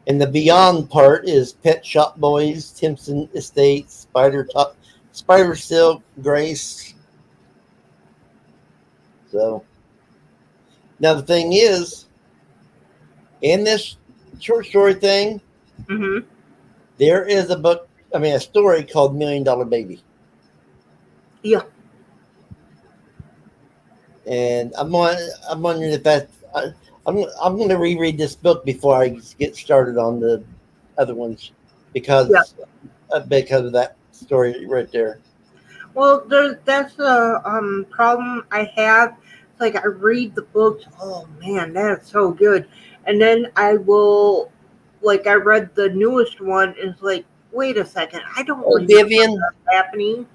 And the Beyond part is Pet Shop Boys, Timpson Estates, Spider Silk, Grace. So now the thing is, in this short story thing, Mm-hmm. there is a story called $1 Million Baby. Yeah. And I'm wondering if that I'm going to reread this book before I get started on the other ones because of that story right there. Well, that's a problem I have. It's like I read the books. Oh man, that's so good, and then I will, like, I read the newest one. And it's like, wait a second, I don't remember Vivian, that happening.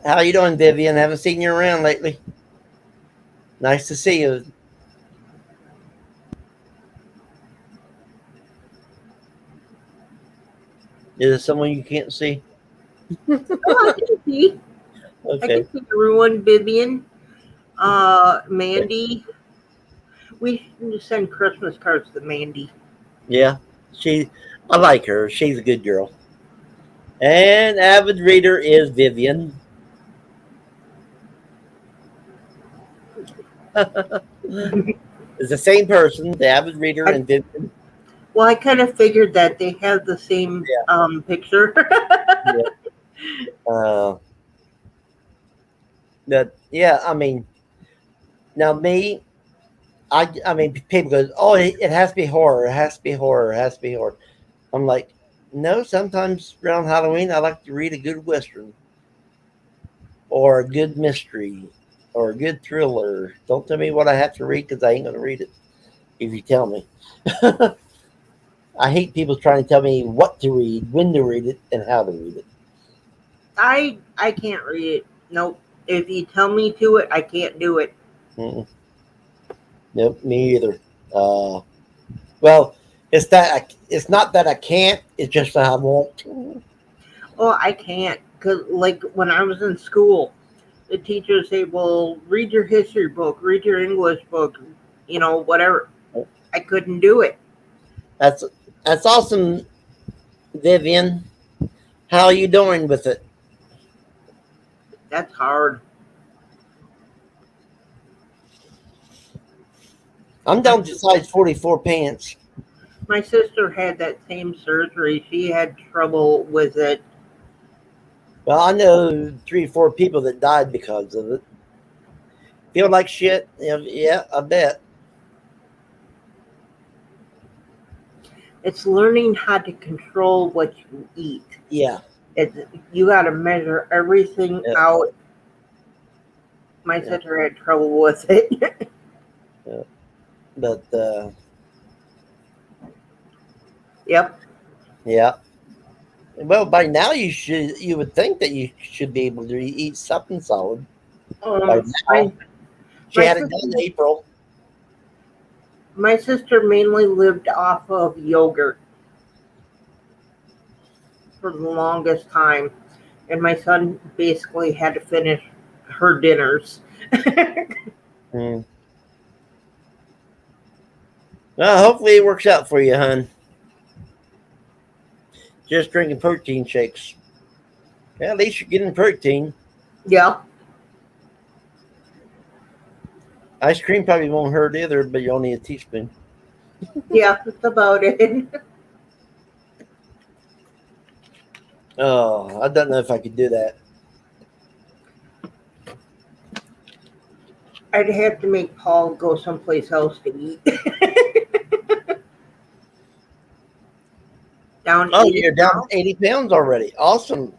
how you doing, Vivian? Haven't seen you around lately. Nice to see you. Is there someone you can't see? Oh, I can see. I Okay. can see everyone. Vivian, Mandy. We need to send Christmas cards to Mandy. Yeah, I like her. She's a good girl. And avid reader is Vivian. It's the same person, the avid reader and Vivian. Well, I kind of figured that they have the same picture. I mean, now me, I mean, people goes, oh, it has to be horror. It has to be horror. It has to be horror. I'm like, no. Sometimes around Halloween, I like to read a good Western or a good mystery or a good thriller. Don't tell me what I have to read because I ain't going to read it if you tell me. I hate people trying to tell me what to read, when to read it, and how to read it. I can't read it. Nope. If you tell me to it, I can't do it. Mm-mm. Nope, me either. Well, it's not that I can't. It's just that I won't. Oh, I can't. Cause like when I was in school, the teachers say, "Well, read your history book, read your English book, whatever." I couldn't do it. That's awesome, Vivian. How are you doing with it? That's hard. I'm down to size 44 pants. My sister had that same surgery. She had trouble with it. Well, I know 3 or 4 people that died because of it. Feel like shit? Yeah, I bet. It's learning how to control what you eat. Yeah. You got to measure everything Yeah. out. My Yeah. sister had trouble with it. But Yep. yeah. Well, by now you would think that you should be able to eat something solid. By now. My, She my had it sister- done in April. my sister mainly lived off of yogurt for the longest time, and my son basically had to finish her dinners. Hmm. Well, hopefully it works out for you, hon. Just drinking protein shakes. Yeah, at least you're getting protein. Yeah. Ice cream probably won't hurt either, but you only need a teaspoon. Yeah, that's about it. Oh, I don't know if I could do that. I'd have to make Paul go someplace else to eat. Down Oh, 80 you're down pounds? 80 pounds already. Awesome.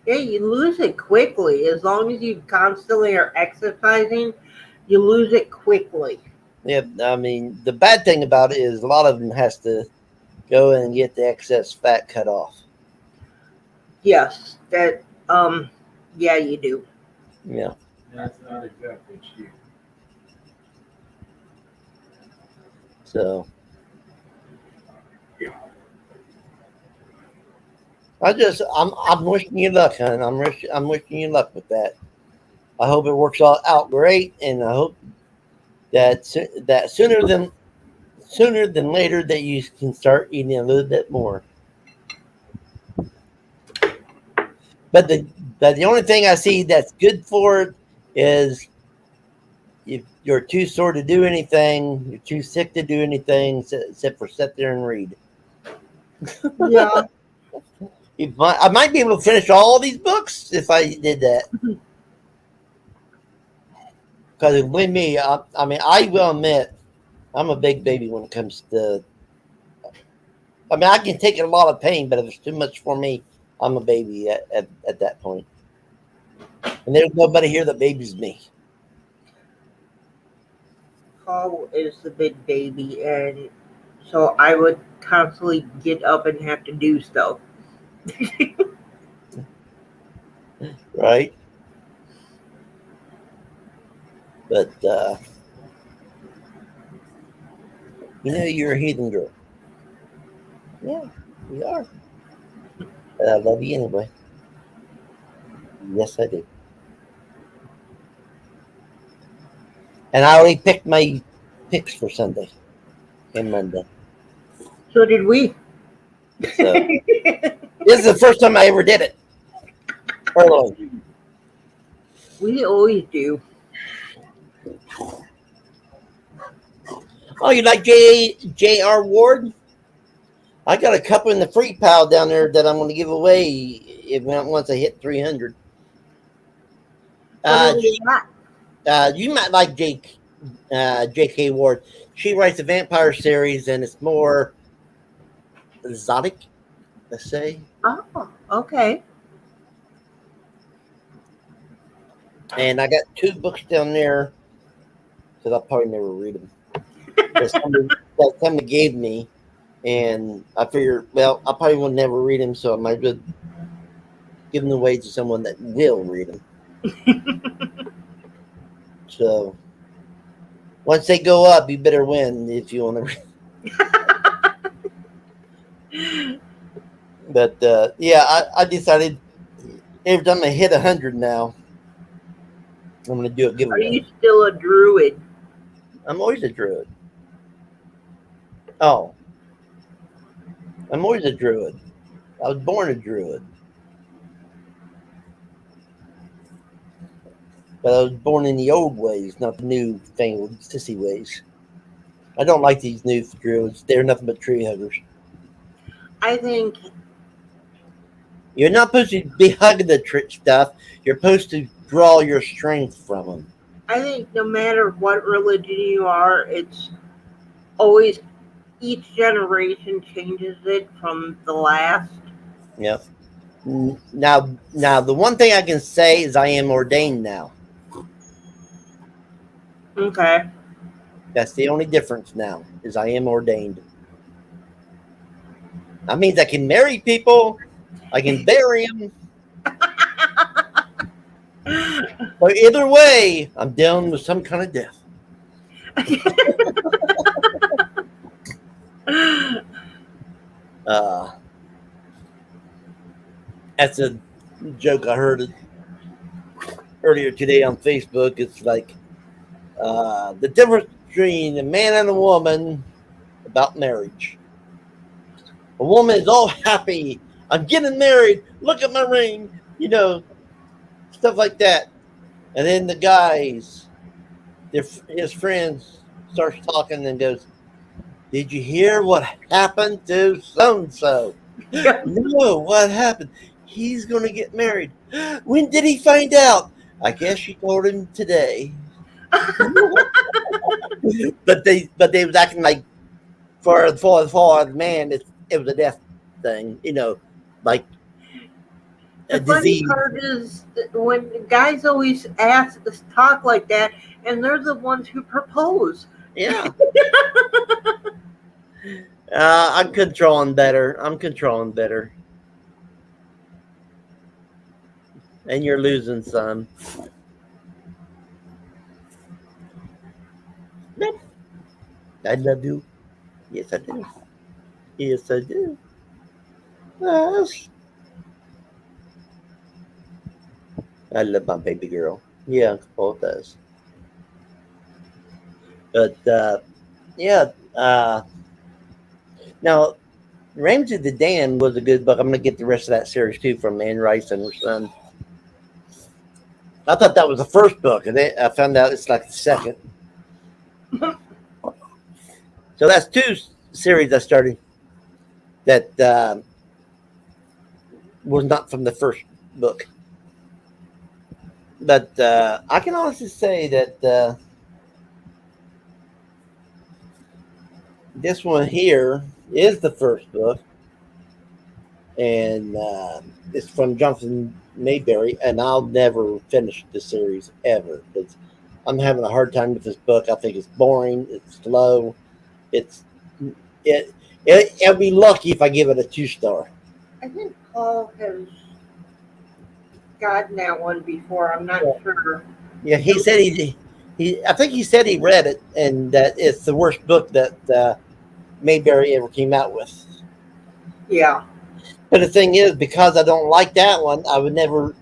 Yeah, you lose it quickly. As long as you constantly are exercising, you lose it quickly. Yeah, I mean, the bad thing about it is a lot of them has to go in and get the excess fat cut off. Yes, that yeah, you do. Yeah. That's not exactly cheap. So Yeah. I'm wishing you luck, hon. I'm wishing you luck with that. I hope it works all out great, and I hope that sooner than later that you can start eating a little bit more. But the only thing I see that's good for it is if you're too sore to do anything, you're too sick to do anything except for sit there and read. Yeah. I might be able to finish all these books if I did that. Because believe me, I mean, I will admit, I'm a big baby when it comes to. I mean, I can take a lot of pain, but if it's too much for me, I'm a baby at that point. And there's nobody here that babies me. Paul is the big baby, and so I would constantly get up and have to do stuff. Right? But, you're a heathen girl. Yeah, you are. But I love you anyway. Yes, I do. And I already picked my picks for Sunday and Monday. So did we. So this is the first time I ever did it. Early. We always do. Oh, you like J.R. Ward? I got a couple in the free pile down there that I'm going to give away once I hit 300. You might like J.K. Ward. She writes a vampire series, and it's more exotic, let's say. Oh, okay. And I got 2 books down there because I'll probably never read them. That somebody gave me, and I figured, well, I probably will never read them, so I might as well give them away to someone that will read them. So once they go up, you better win if you want to read. But yeah, I decided every time I hit 100 now, I'm going to do a Are giveaway. you still a druid? I'm always a druid. Oh. I'm always a druid. I was born a druid. But I was born in the old ways, not the new fangled sissy ways. I don't like these new druids. They're nothing but tree huggers. I think You're not supposed to be hugging the stuff. You're supposed to draw your strength from them. no matter what religion you are, it's always each generation changes it from the last. Yep. Now, the one thing I can say is I am ordained now. Okay. That's the only difference now, is I am ordained. That means I can marry people. I can bury them. But either way, I'm dealing with some kind of death. That's a joke I heard earlier today on Facebook. It's like the difference between a man and a woman about marriage. A woman is all happy. I'm getting married. Look at my ring. Stuff like that. And then the guys, his friends, starts talking and goes, "Did you hear what happened to so-and-so?" No, what happened? He's going to get married. When did he find out? I guess she told him today. but they was acting like for the man, it was a death thing, like a The funny disease. part is that when guys always talk like that, and they're the ones who propose. Yeah. I'm controlling better. And you're losing some. Nope. I love you. Yes, I do. Yes, I do. Yes. I love my baby girl. Yeah, Uncle Paul does. But, yeah. Now, Ramsey the Dam was a good book. I'm going to get the rest of that series, too, from Anne Rice and her son. I thought that was the first book, and then I found out it's like the second. So that's two series I started that was not from the first book. But I can honestly say that this one here is the first book. And it's from Jonathan Mayberry, and I'll never finish the series ever because I'm having a hard time with this book. I think it's boring. It's slow. I'll be lucky if I give it a 2-star. I think Paul has gotten that one before. I'm not sure. Yeah, he said I think he said he read it, and that it's the worst book that Mayberry ever came out with. Yeah. But the thing is, because I don't like that one, I would never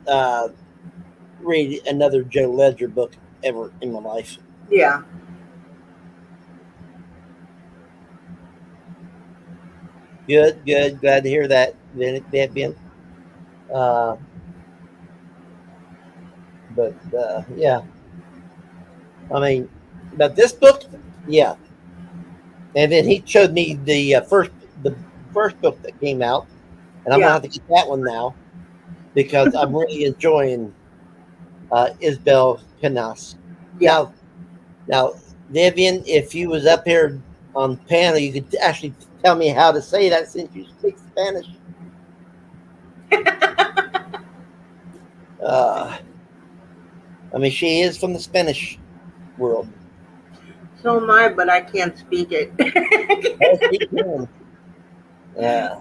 read another Joe Ledger book ever in my life. Yeah. Good. Glad to hear that, Ben. But yeah. I mean, but this book, yeah. And then he showed me the first book that came out, and I'm gonna have to get that one now because I'm really enjoying Isabel Canas. Yeah. Now, Vivian, if you was up here on the panel, you could actually tell me how to say that since you speak Spanish. I mean, she is from the Spanish world. So am I, but I can't speak it. Yeah.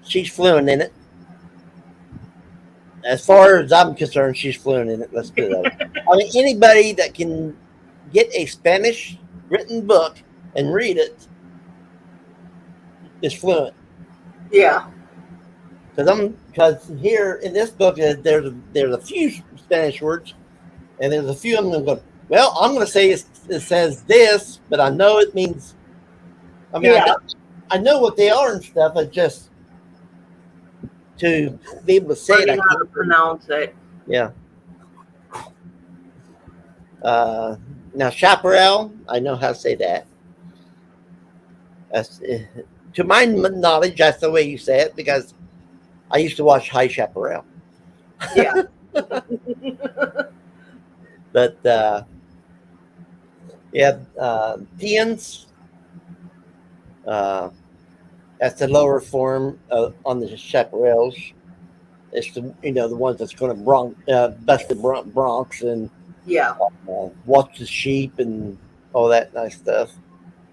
She's fluent in it. As far as I'm concerned, she's fluent in it. Let's do that. I mean, anybody that can get a Spanish written book and read it is fluent. Yeah. Because here in this book there's a few Spanish words, and there's a few of them going. Well, I'm going to say it says this, but I know it means. I mean, Yeah. I know what they are and stuff. I just to be able to say it. I Learning how to can't. pronounce it. Yeah. Now chaparral, I know how to say that. That's, to my knowledge, that's the way you say it because I used to watch High Chaparral. Yeah. But yeah, Tians, that's the lower form on the chaparrals. It's the ones that's going to bust the broncs and Yeah. watch the sheep and all that nice stuff.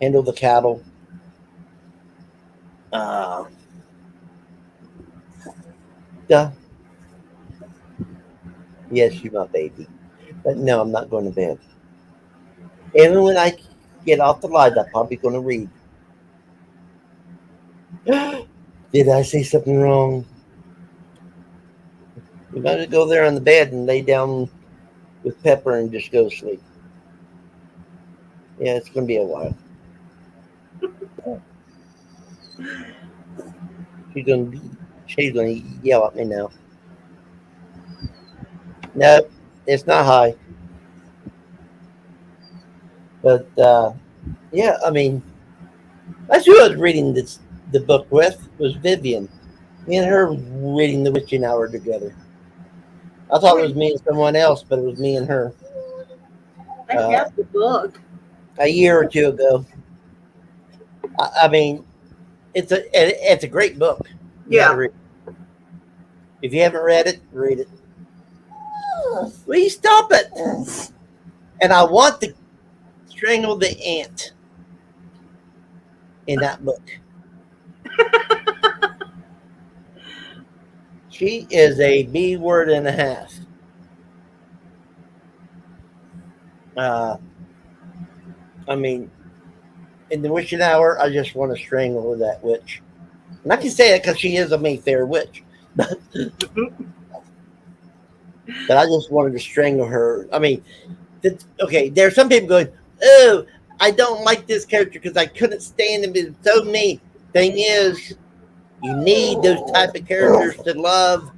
Handle the cattle. Yeah. Yes, you my baby. But no, I'm not going to bed. Even when I get off the live, I'm probably going to read. Did I say something wrong? We better go there on the bed and lay down with Pepper and just go to sleep. Yeah, it's going to be a while. She's going to yell at me now. Nope, it's not high. But yeah, I mean, that's who I was reading the book with was Vivian. Me and her reading The Witching Hour together. I thought it was me and someone else, but it was me and her. I have the book. A year or two ago. I mean, it's a great book. You gotta read it. If you haven't read it, read it. Will you stop it? And I want to strangle the ant in that book. She is a B word and a half. I mean, in The Witching Hour, I just want to strangle that witch. And I can say it because she is a Mayfair witch. But I just wanted to strangle her. I mean, okay, there are some people going, oh, I don't like this character because I couldn't stand him. It's so mean. Thing is, you need those type of characters to love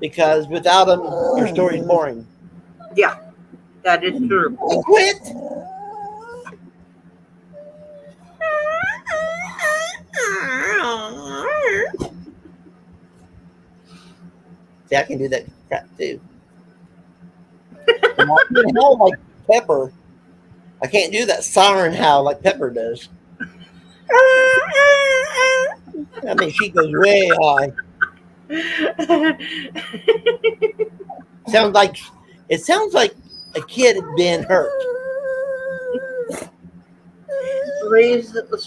because without them, your story's boring. Yeah, that is true. Quit! See, I can do that crap too. And I can howl like Pepper. I can't do that siren howl like Pepper does. I mean, she goes way high. It sounds like a kid being hurt.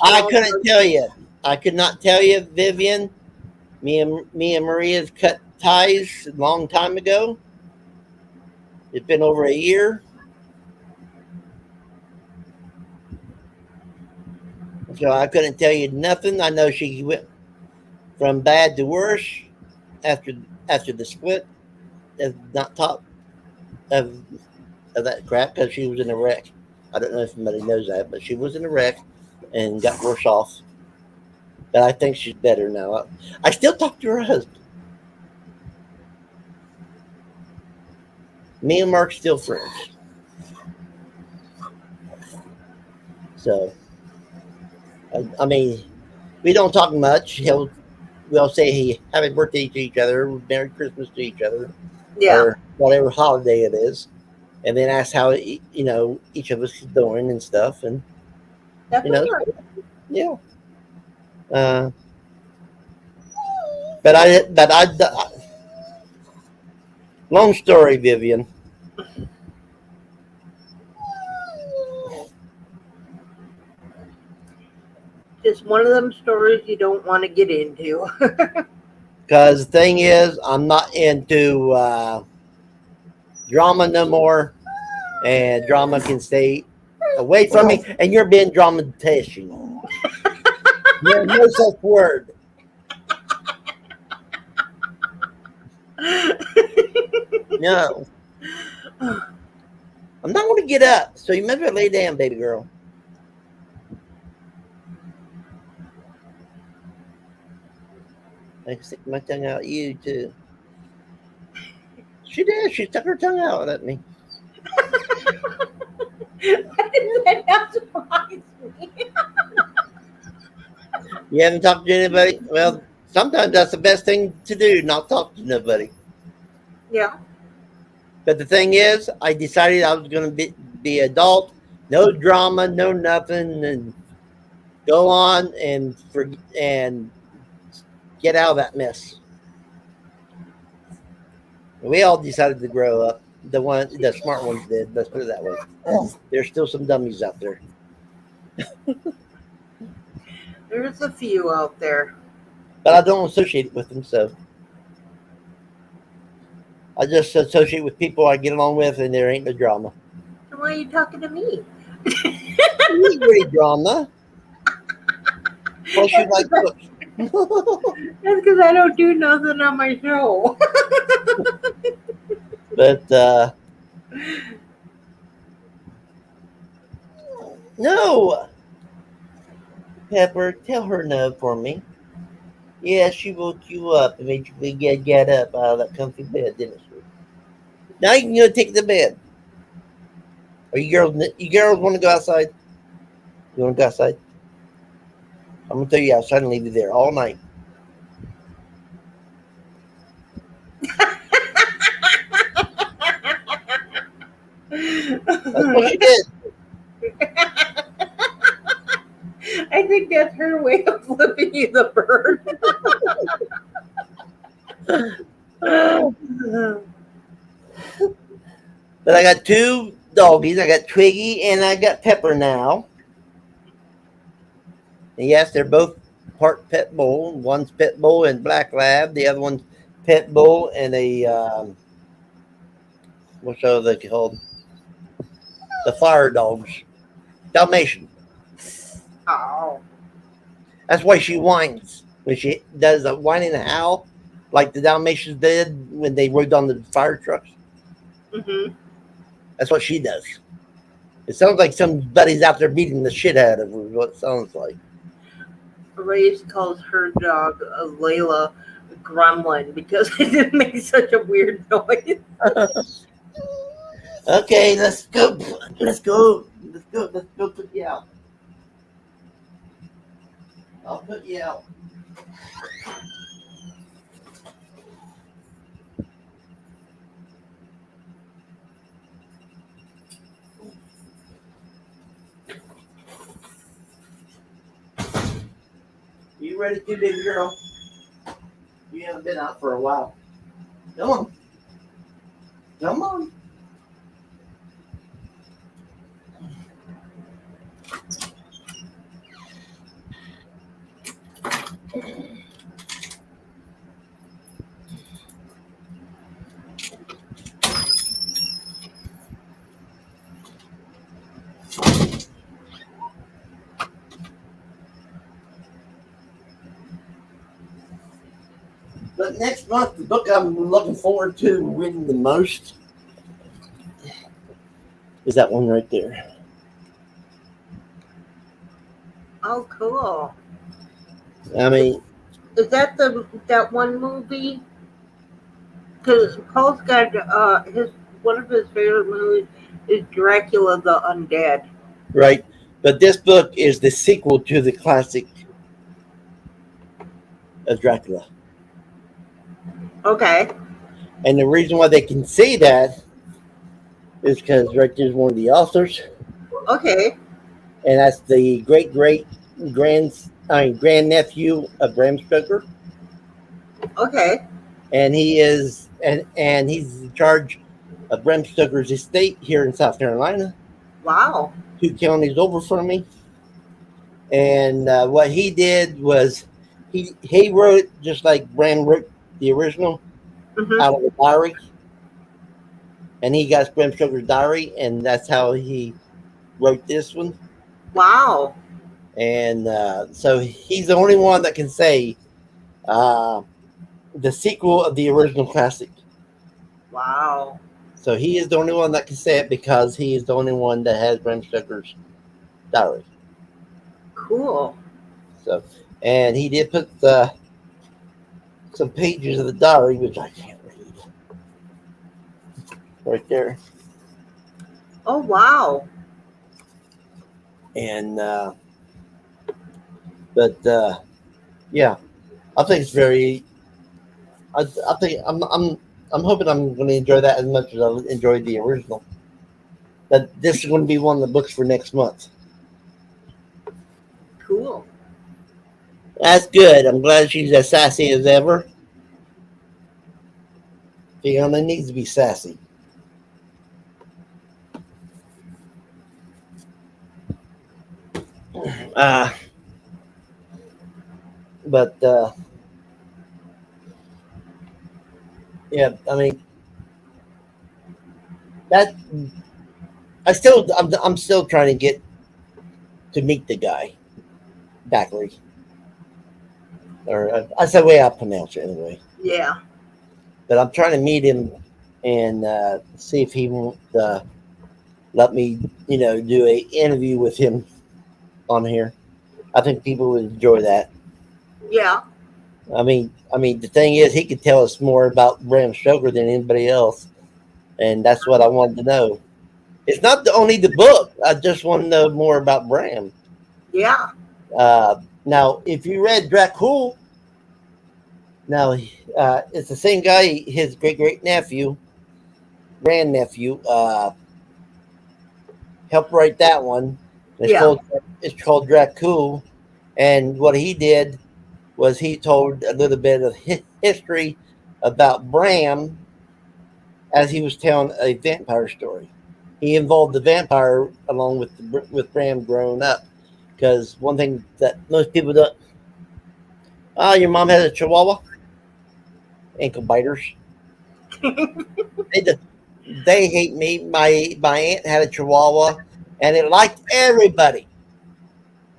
I couldn't tell you. I could not tell you, Vivian. Me and Maria's cut ties a long time ago. It's been over a year. So I couldn't tell you nothing. I know she went from bad to worse after the split. I've not talked of that crap because she was in a wreck. I don't know if somebody knows that, but she was in a wreck and got worse off. But I think she's better now. I still talk to her husband. Me and Mark's still friends. So, I mean, we don't talk much. We'll say happy birthday to each other, Merry Christmas to each other, or whatever holiday it is, and then ask how each of us is doing and stuff, and yeah. But I long story, Vivian. Just one of them stories you don't want to get into. Because the thing is, I'm not into drama no more, and drama can stay away from me. And you're being dramatizing. There's no such word. No. I'm not going to get up, so you better lay down, baby girl. I can stick my tongue out at you too. She did. She stuck her tongue out at me. That not surprise me. You haven't talked to anybody? Well, sometimes that's the best thing to do, not talk to nobody. Yeah. But the thing is, I decided I was going to be adult, no drama, no nothing, and go on and get out of that mess. We all decided to grow up. The smart ones did. Let's put it that way. There's still some dummies out there. There's a few out there. But I don't associate with them, so I just associate with people I get along with, and there ain't no drama. So why are you talking to me? Ain't really drama. Plus, you like books. That's because I don't do nothing on my show. But no, Pepper, tell her no for me. Yeah, she woke you up and made you get up out of that comfy bed, didn't she? Now you can go take the bed. Are you girls want to go outside? You want to go outside? I'm gonna throw you outside and leave you there all night. That's what she did. I think that's her way of flipping you the bird. But I got two doggies. I got Twiggy and I got Pepper now. And yes, they're both part pit bull. One's pit bull and black lab. The other one's pit bull and a what's the other called? The fire dogs, Dalmatian. Oh. That's why she whines when she does a whining and howl, like the Dalmatians did when they rode on the fire trucks. Mm-hmm. That's what she does. It sounds like somebody's out there beating the shit out of her. Is what it sounds like. Reyes calls her dog Layla Gremlin because it didn't make such a weird noise. Okay, let's go. Let's go. Let's go. Let's go put you out. I'll put you out. You ready to, baby girl? You haven't been out for a while. Come on. Come on. But next month, the book I'm looking forward to reading the most is that one right there. Oh, cool. I mean, Is that that one movie? Because Paul's got one of his favorite movies is Dracula the Undead. right. But this book is the sequel to the classic of Dracula. Okay. And the reason why they can say that is because right there's one of the authors, Okay. and that's the grandnephew of Bram Stoker. Okay. And he is and he's in charge of Bram Stoker's estate here in South Carolina, Wow. 2 counties over from me. And what he did was he wrote just like Bram wrote the original Mm-hmm. out of a diary, and he got Bram Stoker's diary, and that's how he wrote this one. Wow. And so he's the only one that can say the sequel of the original classic. Wow. So he is the only one that can say it because he is the only one that has Bram Stoker's diary. Cool. So, and he did put some pages of the diary, which I can't read. Right there. Oh, wow. And yeah, I think it's very. I think I'm hoping I'm going to enjoy that as much as I enjoyed the original. But this is going to be one of the books for next month. Cool. That's good. I'm glad she's as sassy as ever. She only needs to be sassy. But yeah, I mean that. I'm still trying to get to meet the guy, Backley, or that's the way I pronounce it anyway. Yeah. But I'm trying to meet him and see if he won't let me, do a interview with him on here. I think people would enjoy that. Yeah. I mean, the thing is, he could tell us more about Bram Stoker than anybody else, and that's what I wanted to know. It's not only the book. I just want to know more about Bram. Yeah. Now, if you read Dracul, now it's the same guy. His great nephew, grandnephew, helped write that one. It's called Dracul, and what he did was he told a little bit of history about Bram as he was telling a vampire story. He involved the vampire along with Bram growing up, because one thing that most people don't. Oh, your mom has a Chihuahua. Ankle biters. They hate me. My aunt had a Chihuahua, and it liked everybody.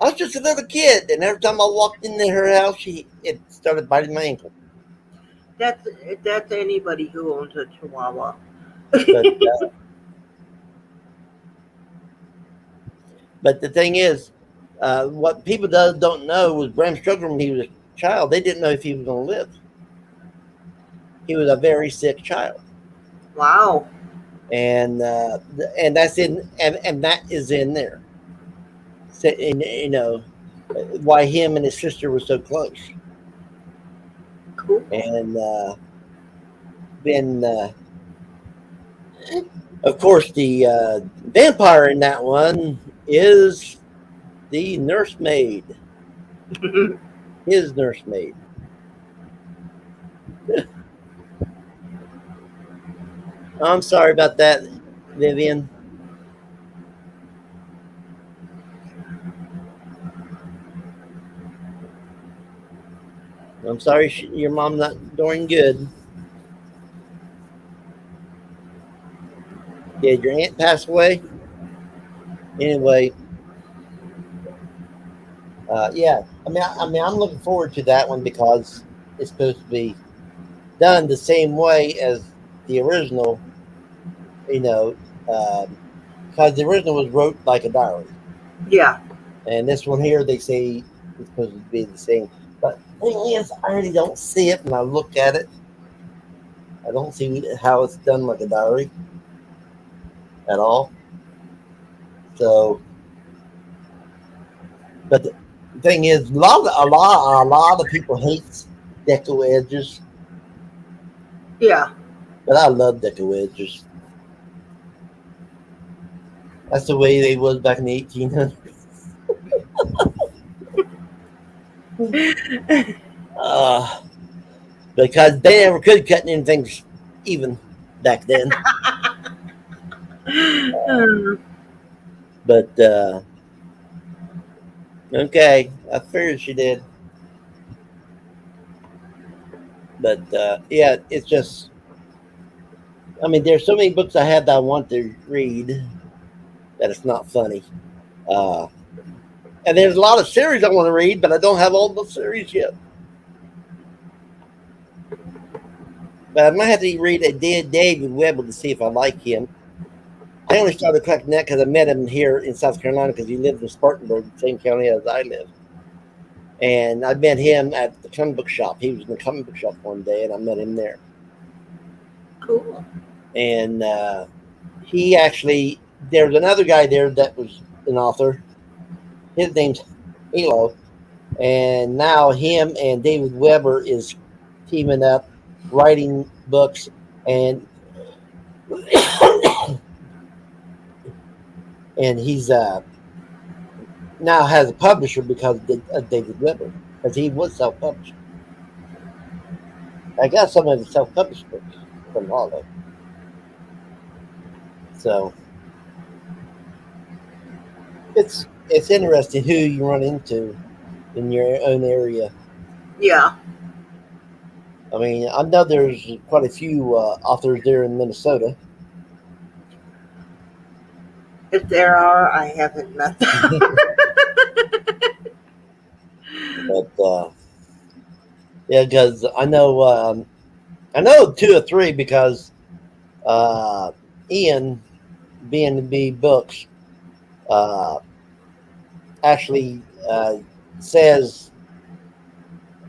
I was just a little kid, and every time I walked into her house, it started biting my ankle. That's anybody who owns a Chihuahua. But the thing is, what people don't know was Bram Stoker, when he was a child, they didn't know if he was going to live. He was a very sick child. Wow. And that's and that is in there. So, and, why him and his sister were so close. Cool. And then, of course, the vampire in that one is the nursemaid. His nursemaid. I'm sorry about that, Vivian. I'm sorry your mom's not doing good. Did your aunt pass away? Anyway, yeah. I'm looking forward to that one because it's supposed to be done the same way as the original. Because the original was wrote like a diary. Yeah. And this one here, they say it's supposed to be the same. But the thing is, I really don't see it when I look at it. I don't see how it's done like a diary at all. So, but the thing is, a lot of people hate Deco Edges. Yeah. But I love Deco Edges. That's the way they was back in the 1800s. Because they never could cut anything even back then. But okay, I figured she did. But yeah, it's just. There's so many books I have that I want to read that it's not funny. And there's a lot of series I want to read, but I don't have all the series yet. But I might have to read a David Weber to see if I like him. I only started collecting that because I met him here in South Carolina because he lived in Spartanburg, the same county as I live. And I met him at the comic book shop. He was in the comic book shop one day, and I met him there. Cool. And he actually, there's another guy there that was an author. His name's Halo. And now him and David Weber is teaming up, writing books, and and he's now has a publisher because of David Weber, because he was self-published. I got some of the self-published books from Hollow. So it's interesting who you run into in your own area. Yeah. I mean, I know there's quite a few authors there in Minnesota. If there are, I haven't met them. But yeah, because I know 2 or 3 because Ian, B&B Books, actually says,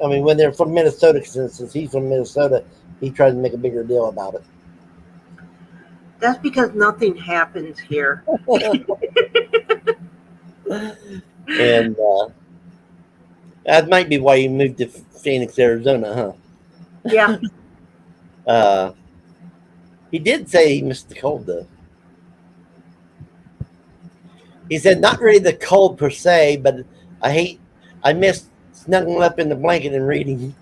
I mean, when they're from Minnesota, since he's from Minnesota, he tries to make a bigger deal about it. That's because nothing happens here. And that might be why you moved to Phoenix, Arizona, huh? Yeah. He did say he missed the cold, though. He said not really the cold per se, but I missed snuggling up in the blanket and reading.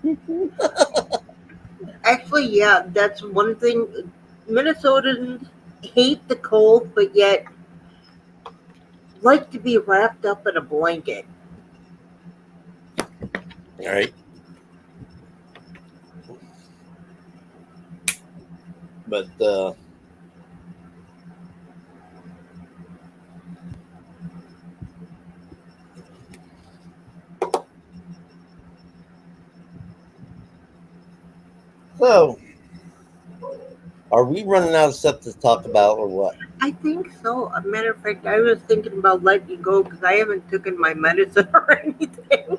Actually, yeah, that's one thing. Minnesotans hate the cold, but yet like to be wrapped up in a blanket. All right. But so, are we running out of stuff to talk about, or what? I think so. A matter of fact, I was thinking about letting you go because I haven't taken my medicine or anything.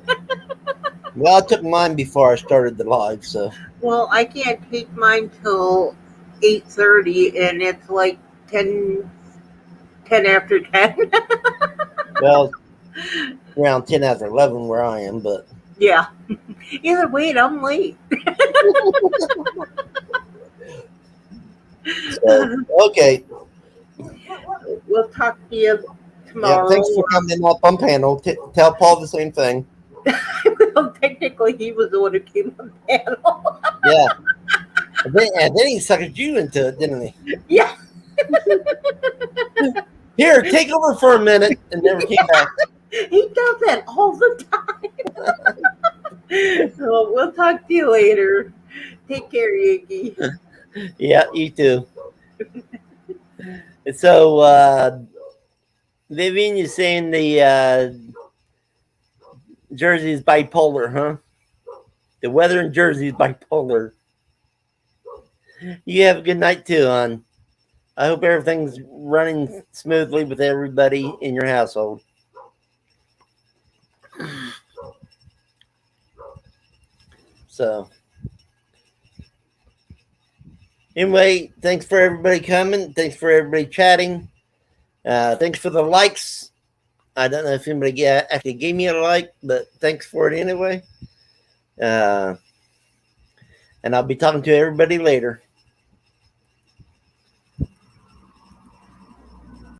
Well, I took mine before I started the live, so Well, I can't take mine till 8:30, and it's like 10 after 10. well, around 10 after 11 where I am, but Yeah. Either way, I'm late. so, okay. We'll talk to you Yeah, tomorrow. thanks for coming up on panel. Tell Paul the same thing. Well, technically, he was the one who came on panel. Yeah. And then he suckered you into it, didn't he? Yeah. Here, take over for a minute, and never came back. He does that all the time. So we'll talk to you later. Take care, Iggy. Yeah, you too. So, Vivian, you're saying the Jersey is bipolar, huh? The weather in Jersey is bipolar. You have a good night too, hon. I hope everything's running smoothly with everybody in your household. So, anyway, thanks for everybody coming. Thanks for everybody chatting. Thanks for the likes. I don't know if anybody actually gave me a like, but thanks for it anyway. And I'll be talking to everybody later.